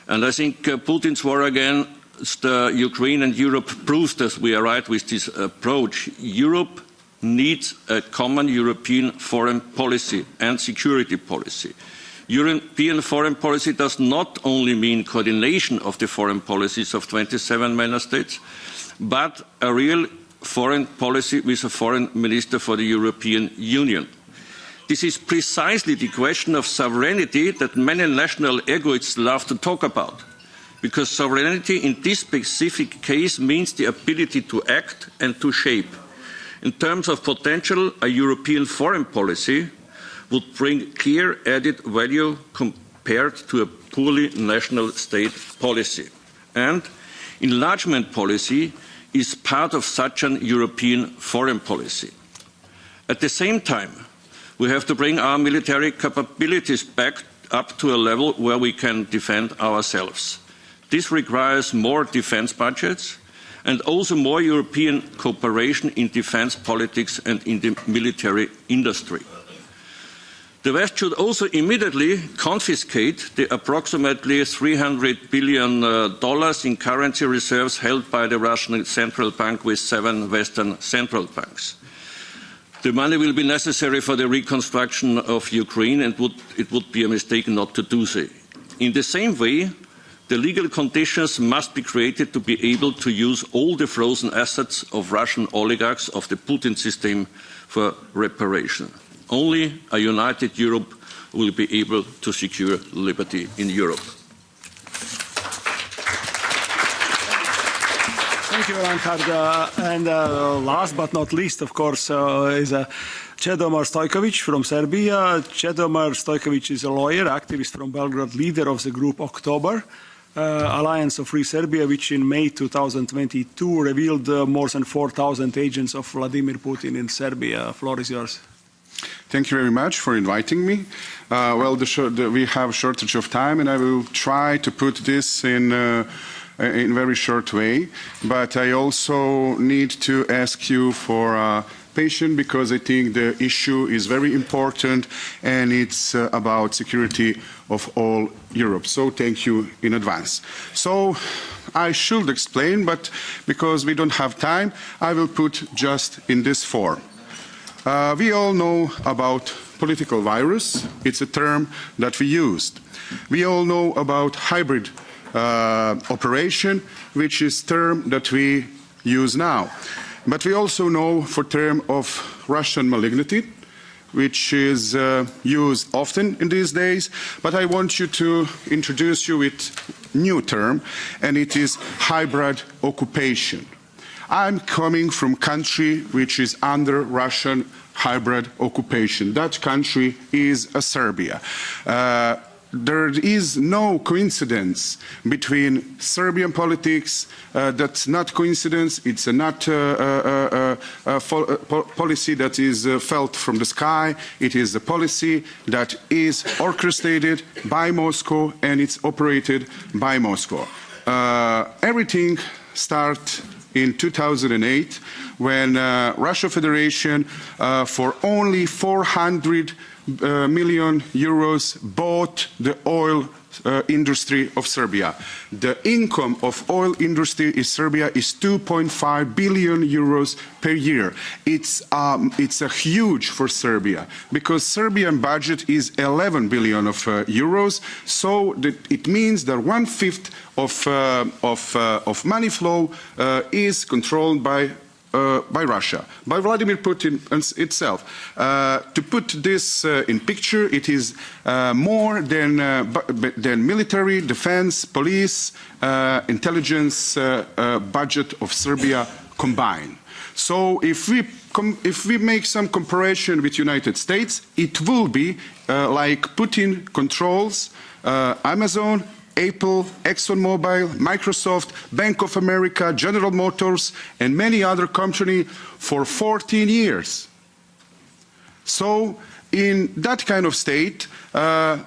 And I think Putin's war against Ukraine and Europe proves that we are right with this approach. Europe needs a common European foreign policy and security policy. European foreign policy does not only mean coordination of the foreign policies of 27 member states, but a real foreign policy with a foreign minister for the European Union. This is precisely the question of sovereignty that many national egoists love to talk about, because sovereignty in this specific case means the ability to act and to shape. In terms of potential, a European foreign policy would bring clear added value compared to a purely national state policy. And enlargement policy is part of such an European foreign policy. At the same time, we have to bring our military capabilities back up to a level where we can defend ourselves. This requires more defence budgets and also more European cooperation in defence politics and in the military industry. The West should also immediately confiscate the approximately $300 billion in currency reserves held by the Russian central bank with 7 Western central banks. The money will be necessary for the reconstruction of Ukraine, and it would be a mistake not to do so. In the same way, the legal conditions must be created to be able to use all the frozen assets of Russian oligarchs of the Putin system for reparation. Only a united Europe will be able to secure liberty in Europe. Thank you, Reinhard. And last but not least, of course, is Čedomir Stojković from Serbia. Čedomir Stojković is a lawyer, activist from Belgrade, leader of the group October, Alliance of Free Serbia, which in May 2022 revealed more than 4,000 agents of Vladimir Putin in Serbia. Floor is yours. Thank you very much for inviting me. We have a shortage of time, and I will try to put this in a very short way. But I also need to ask you for patience, because I think the issue is very important, and it's about security of all Europe. So thank you in advance. So I should explain, but because we don't have time, I will put just in this form. We all know about political virus. It's a term that we used. We all know about hybrid operation, which is a term that we use now. But we also know for term of Russian malignity, which is used often in these days. But I want you to introduce you with new term, and it is hybrid occupation. I'm coming from a country which is under Russian hybrid occupation. That country is Serbia. There is no coincidence between Serbian politics. That's not coincidence. It's not a policy that is felt from the sky. It is a policy that is orchestrated by Moscow, and it's operated by Moscow. Everything starts in 2008, when Russia Federation, for only 400 million euros, bought the oil industry of Serbia. The income of oil industry in Serbia is 2.5 billion euros per year. It's a huge for Serbia, because Serbian budget is 11 billion of euros. So it means that 1/5 of money flow is controlled by Russia, by Vladimir Putin itself. To put this in picture, it is more than military, defense, police, intelligence budget of Serbia combined. So if we make some comparison with United States, it will be like Putin controls Amazon, Apple, ExxonMobil, Microsoft, Bank of America, General Motors, and many other companies for 14 years. So in that kind of state,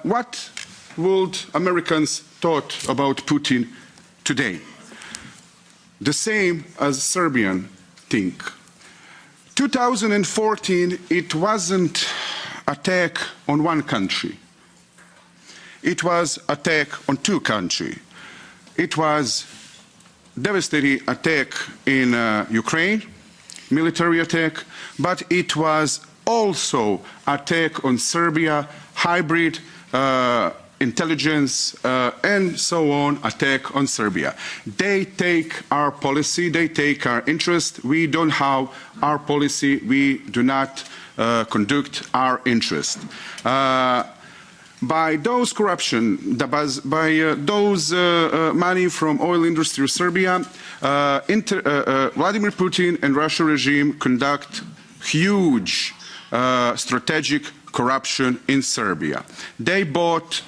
what would Americans thought about Putin today? The same as Serbian think. 2014, it wasn't attack on one country. It was attack on 2 countries. It was devastating attack in Ukraine, military attack, but it was also attack on Serbia, hybrid intelligence and so on, attack on Serbia. They take our policy, they take our interest. We don't have our policy, we do not conduct our interest. By those corruption, by those money from oil industry of Serbia, Vladimir Putin and Russian regime conduct huge strategic corruption in Serbia. They bought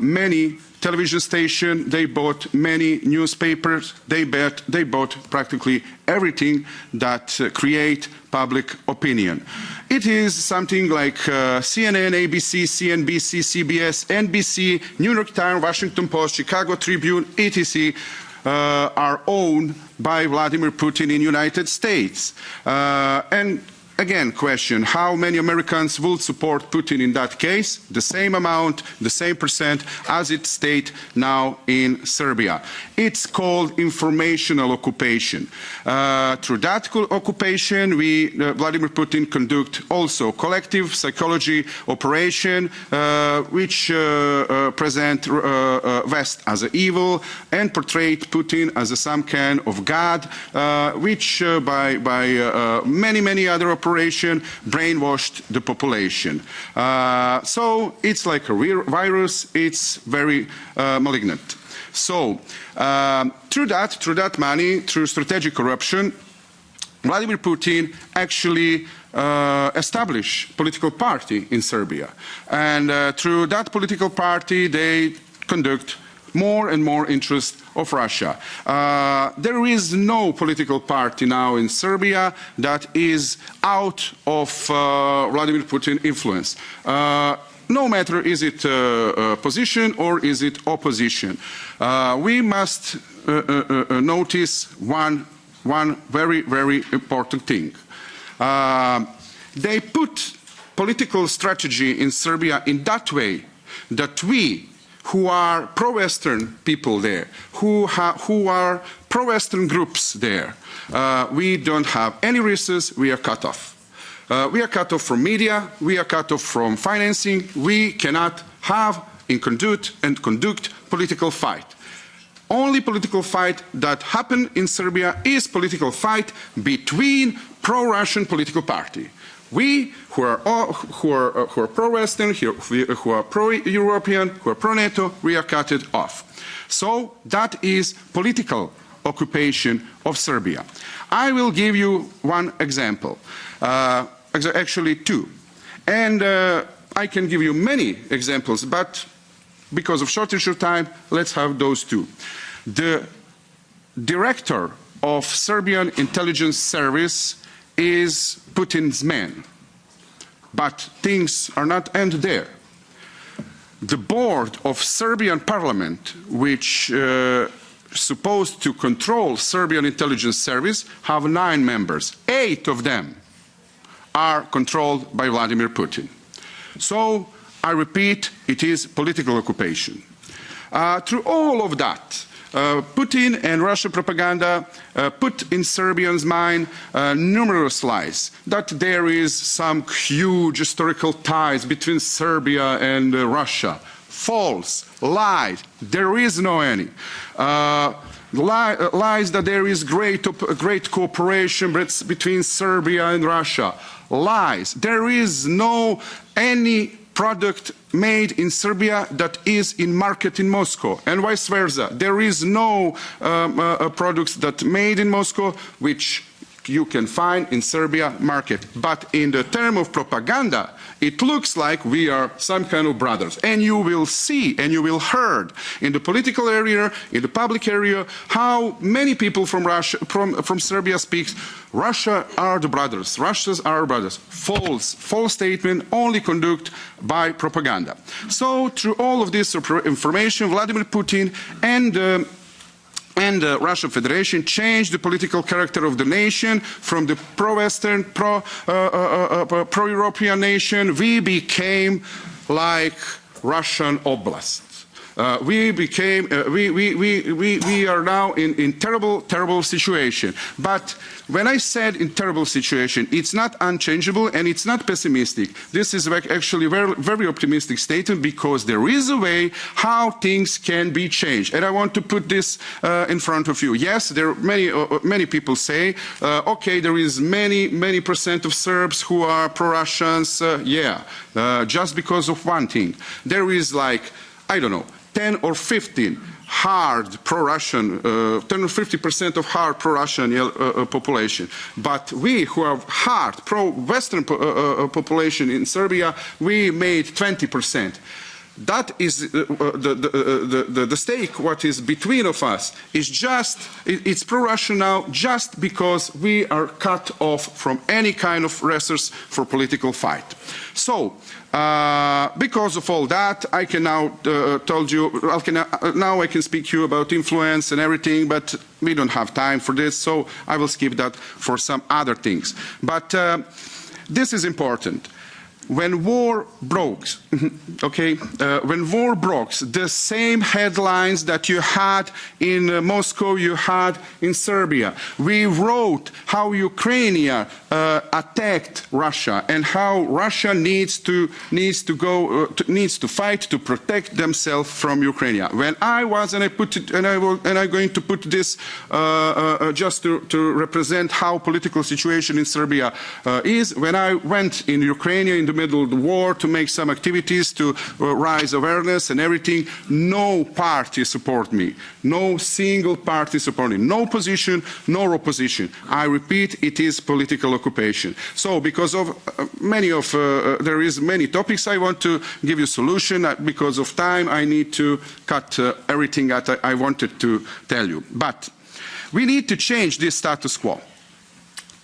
many television stations, they bought many newspapers, they bought practically everything that create public opinion. It is something like CNN, ABC, CNBC, CBS, NBC, New York Times, Washington Post, Chicago Tribune, etc. Are owned by Vladimir Putin in the United States. And again, question, how many Americans will support Putin in that case? The same amount, the same percent as it states now in Serbia. It's called informational occupation. Through that occupation, Vladimir Putin conduct also collective psychology operation, which present West as evil and portrayed Putin as some kind of god, which by many other operations brainwashed the population. So it's like a real virus, it's very malignant. So through that money, through strategic corruption, Vladimir Putin actually established a political party in Serbia. And through that political party, they conduct more and more interest of Russia. There is no political party now in Serbia that is out of Vladimir Putin influence. No matter is it position or is it opposition. We must notice one very, very important thing. They put political strategy in Serbia in that way that we, who are pro-Western people there, who are pro-Western groups there, we don't have any resources, we are cut off. We are cut off from media, we are cut off from financing, we cannot have and conduct political fight. Only political fight that happened in Serbia is political fight between pro-Russian political party. We, who are pro-Western, who are pro-European, who are pro-NATO, we are cut it off. So that is political occupation of Serbia. I will give you one example, actually two. And I can give you many examples, but because of shortage of time, let's have those two. The director of Serbian intelligence service is Putin's man. But things are not end there. The board of Serbian parliament, which supposed to control Serbian intelligence service, have 9 members. 8 of them are controlled by Vladimir Putin. So, I repeat, it is political occupation. Through all of that, Putin and Russian propaganda put in Serbians' mind numerous lies, that there is some huge historical ties between Serbia and Russia. False, lies, there is no any. Lies that there is great cooperation between Serbia and Russia. Lies, there is no any product made in Serbia that is in market in Moscow, and vice versa. There is no products that made in Moscow which you can find in Serbia market. But in the term of propaganda, it looks like we are some kind of brothers. And you will see and you will hear in the political area, in the public area, how many people from Russia, from Serbia speak, Russia are the brothers, Russians are brothers. False statement, only conducted by propaganda. So through all of this information, Vladimir Putin and Russian Federation changed the political character of the nation from the pro-Western, pro-European nation. We became like Russian oblast. we are now in terrible situation. But when I said in terrible situation, it's not unchangeable and it's not pessimistic. This is actually very optimistic statement, because there is a way how things can be changed. And I want to put this in front of you. Yes, there are many people say, okay, there is many percent of Serbs who are pro-Russians. Just because of one thing. There is like, I don't know, 10 or 15 hard pro-Russian, 10 or 50% of hard pro-Russian population. But we who are hard pro-Western population in Serbia, we made 20%. That is the stake. What is between of us is it's pro-Russian now, just because we are cut off from any kind of resource for political fight. So, because of all that, I can now now I can speak to you about influence and everything, but we don't have time for this, so I will skip that for some other things. But this is important. When war broke, when war broke, the same headlines that you had in Moscow, you had in Serbia. We wrote how Ukraine attacked Russia and how Russia needs to fight to protect themselves from Ukraine. When I was, and I'm going to put this just to represent how political situation in Serbia is. When I went in Ukraine in the middle of the war to make some activities to raise awareness and everything, no party support me. No single party support me. No position, no opposition. I repeat, it is political occupation. So because of there is many topics I want to give you solution. Because of time, I need to cut everything that I wanted to tell you. But we need to change this status quo.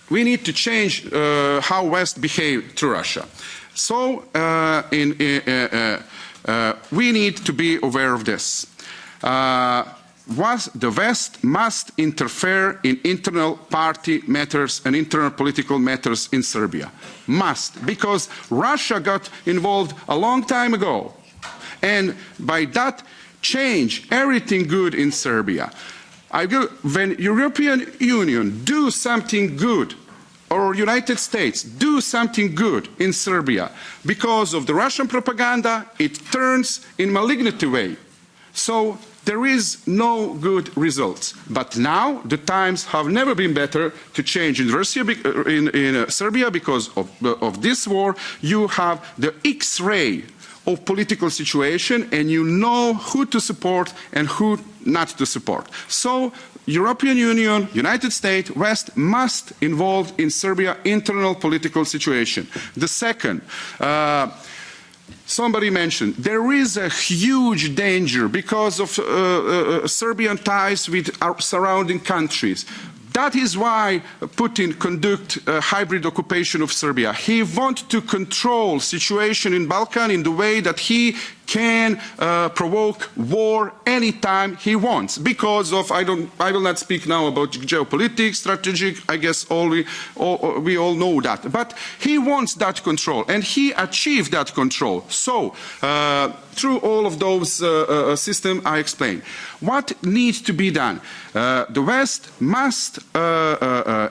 We need to change how West behave to Russia. So we need to be aware of this. The West must interfere in internal party matters and internal political matters in Serbia. Must, because Russia got involved a long time ago, and by that change everything good in Serbia. When European Union do something good, or United States do something good in Serbia, because of the Russian propaganda, it turns in malignant way. So there is no good results. But now the times have never been better to change in Serbia because of this war. You have the X-ray of political situation, and you know who to support and who not to support. So European Union, United States, West must involve in Serbia internal political situation. The second, somebody mentioned, there is a huge danger because of Serbian ties with our surrounding countries. That is why Putin conducted a hybrid occupation of Serbia. He wants to control situation in Balkan in the way that he can provoke war anytime he wants. Because of, I will not speak now about geopolitics, strategic, I guess we all know that. But he wants that control, and he achieved that control. So, through all of those systems I explained. What needs to be done? The West must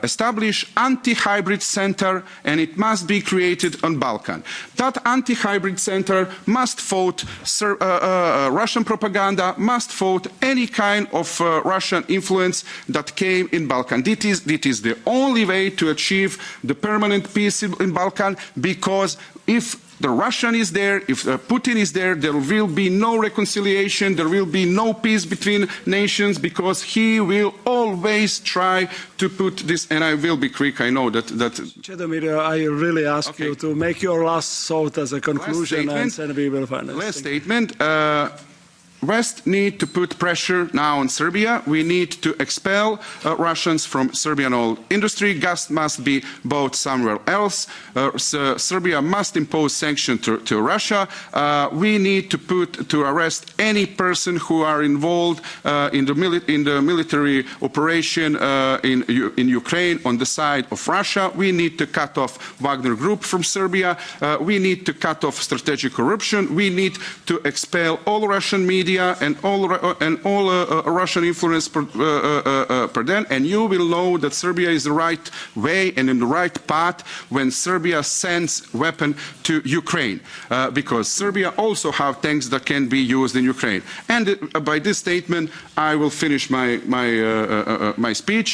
establish anti-hybrid center, and it must be created on Balkan. That anti-hybrid center must fight Russian propaganda, must fight any kind of Russian influence that came in Balkan. It is the only way to achieve the permanent peace in Balkan, because if the Russian is there, if Putin is there, there will be no reconciliation, there will be no peace between nations, because he will always try to put this, and I will be quick, I know that... Chedomir, I really ask you to make your last thought as a conclusion, and then we will finish. Last statement. West need to put pressure now on Serbia. We need to expel Russians from Serbian oil industry. Gas must be bought somewhere else. Serbia must impose sanctions to Russia. We need to arrest any person who are involved in the military operation in Ukraine on the side of Russia. We need to cut off Wagner Group from Serbia. We need to cut off strategic corruption. We need to expel all Russian media media and all Russian influence per then, and you will know that Serbia is the right way and in the right path when Serbia sends weapons to Ukraine, because Serbia also have tanks that can be used in Ukraine. And by this statement, I will finish my speech.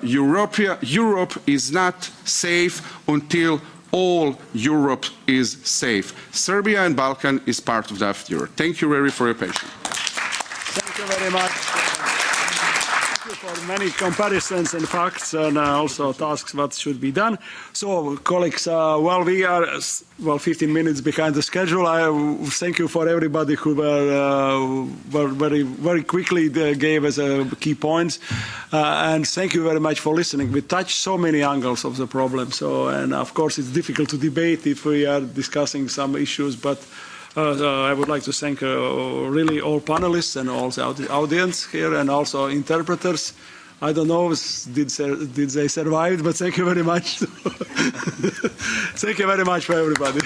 Europe is not safe until all Europe is safe. Serbia and Balkan is part of that Europe. Thank you very much for your patience. Thank you very much. Thank you for many comparisons and facts and also tasks what should be done. So, colleagues, we are 15 minutes behind the schedule. I thank you for everybody who were very quickly gave us key points, and thank you very much for listening. We touched so many angles of the problem. So, and of course, it's difficult to debate if we are discussing some issues, but. I would like to thank really all panelists and all the audience here and also interpreters. I don't know, did they survive, but thank you very much. Thank you very much for everybody.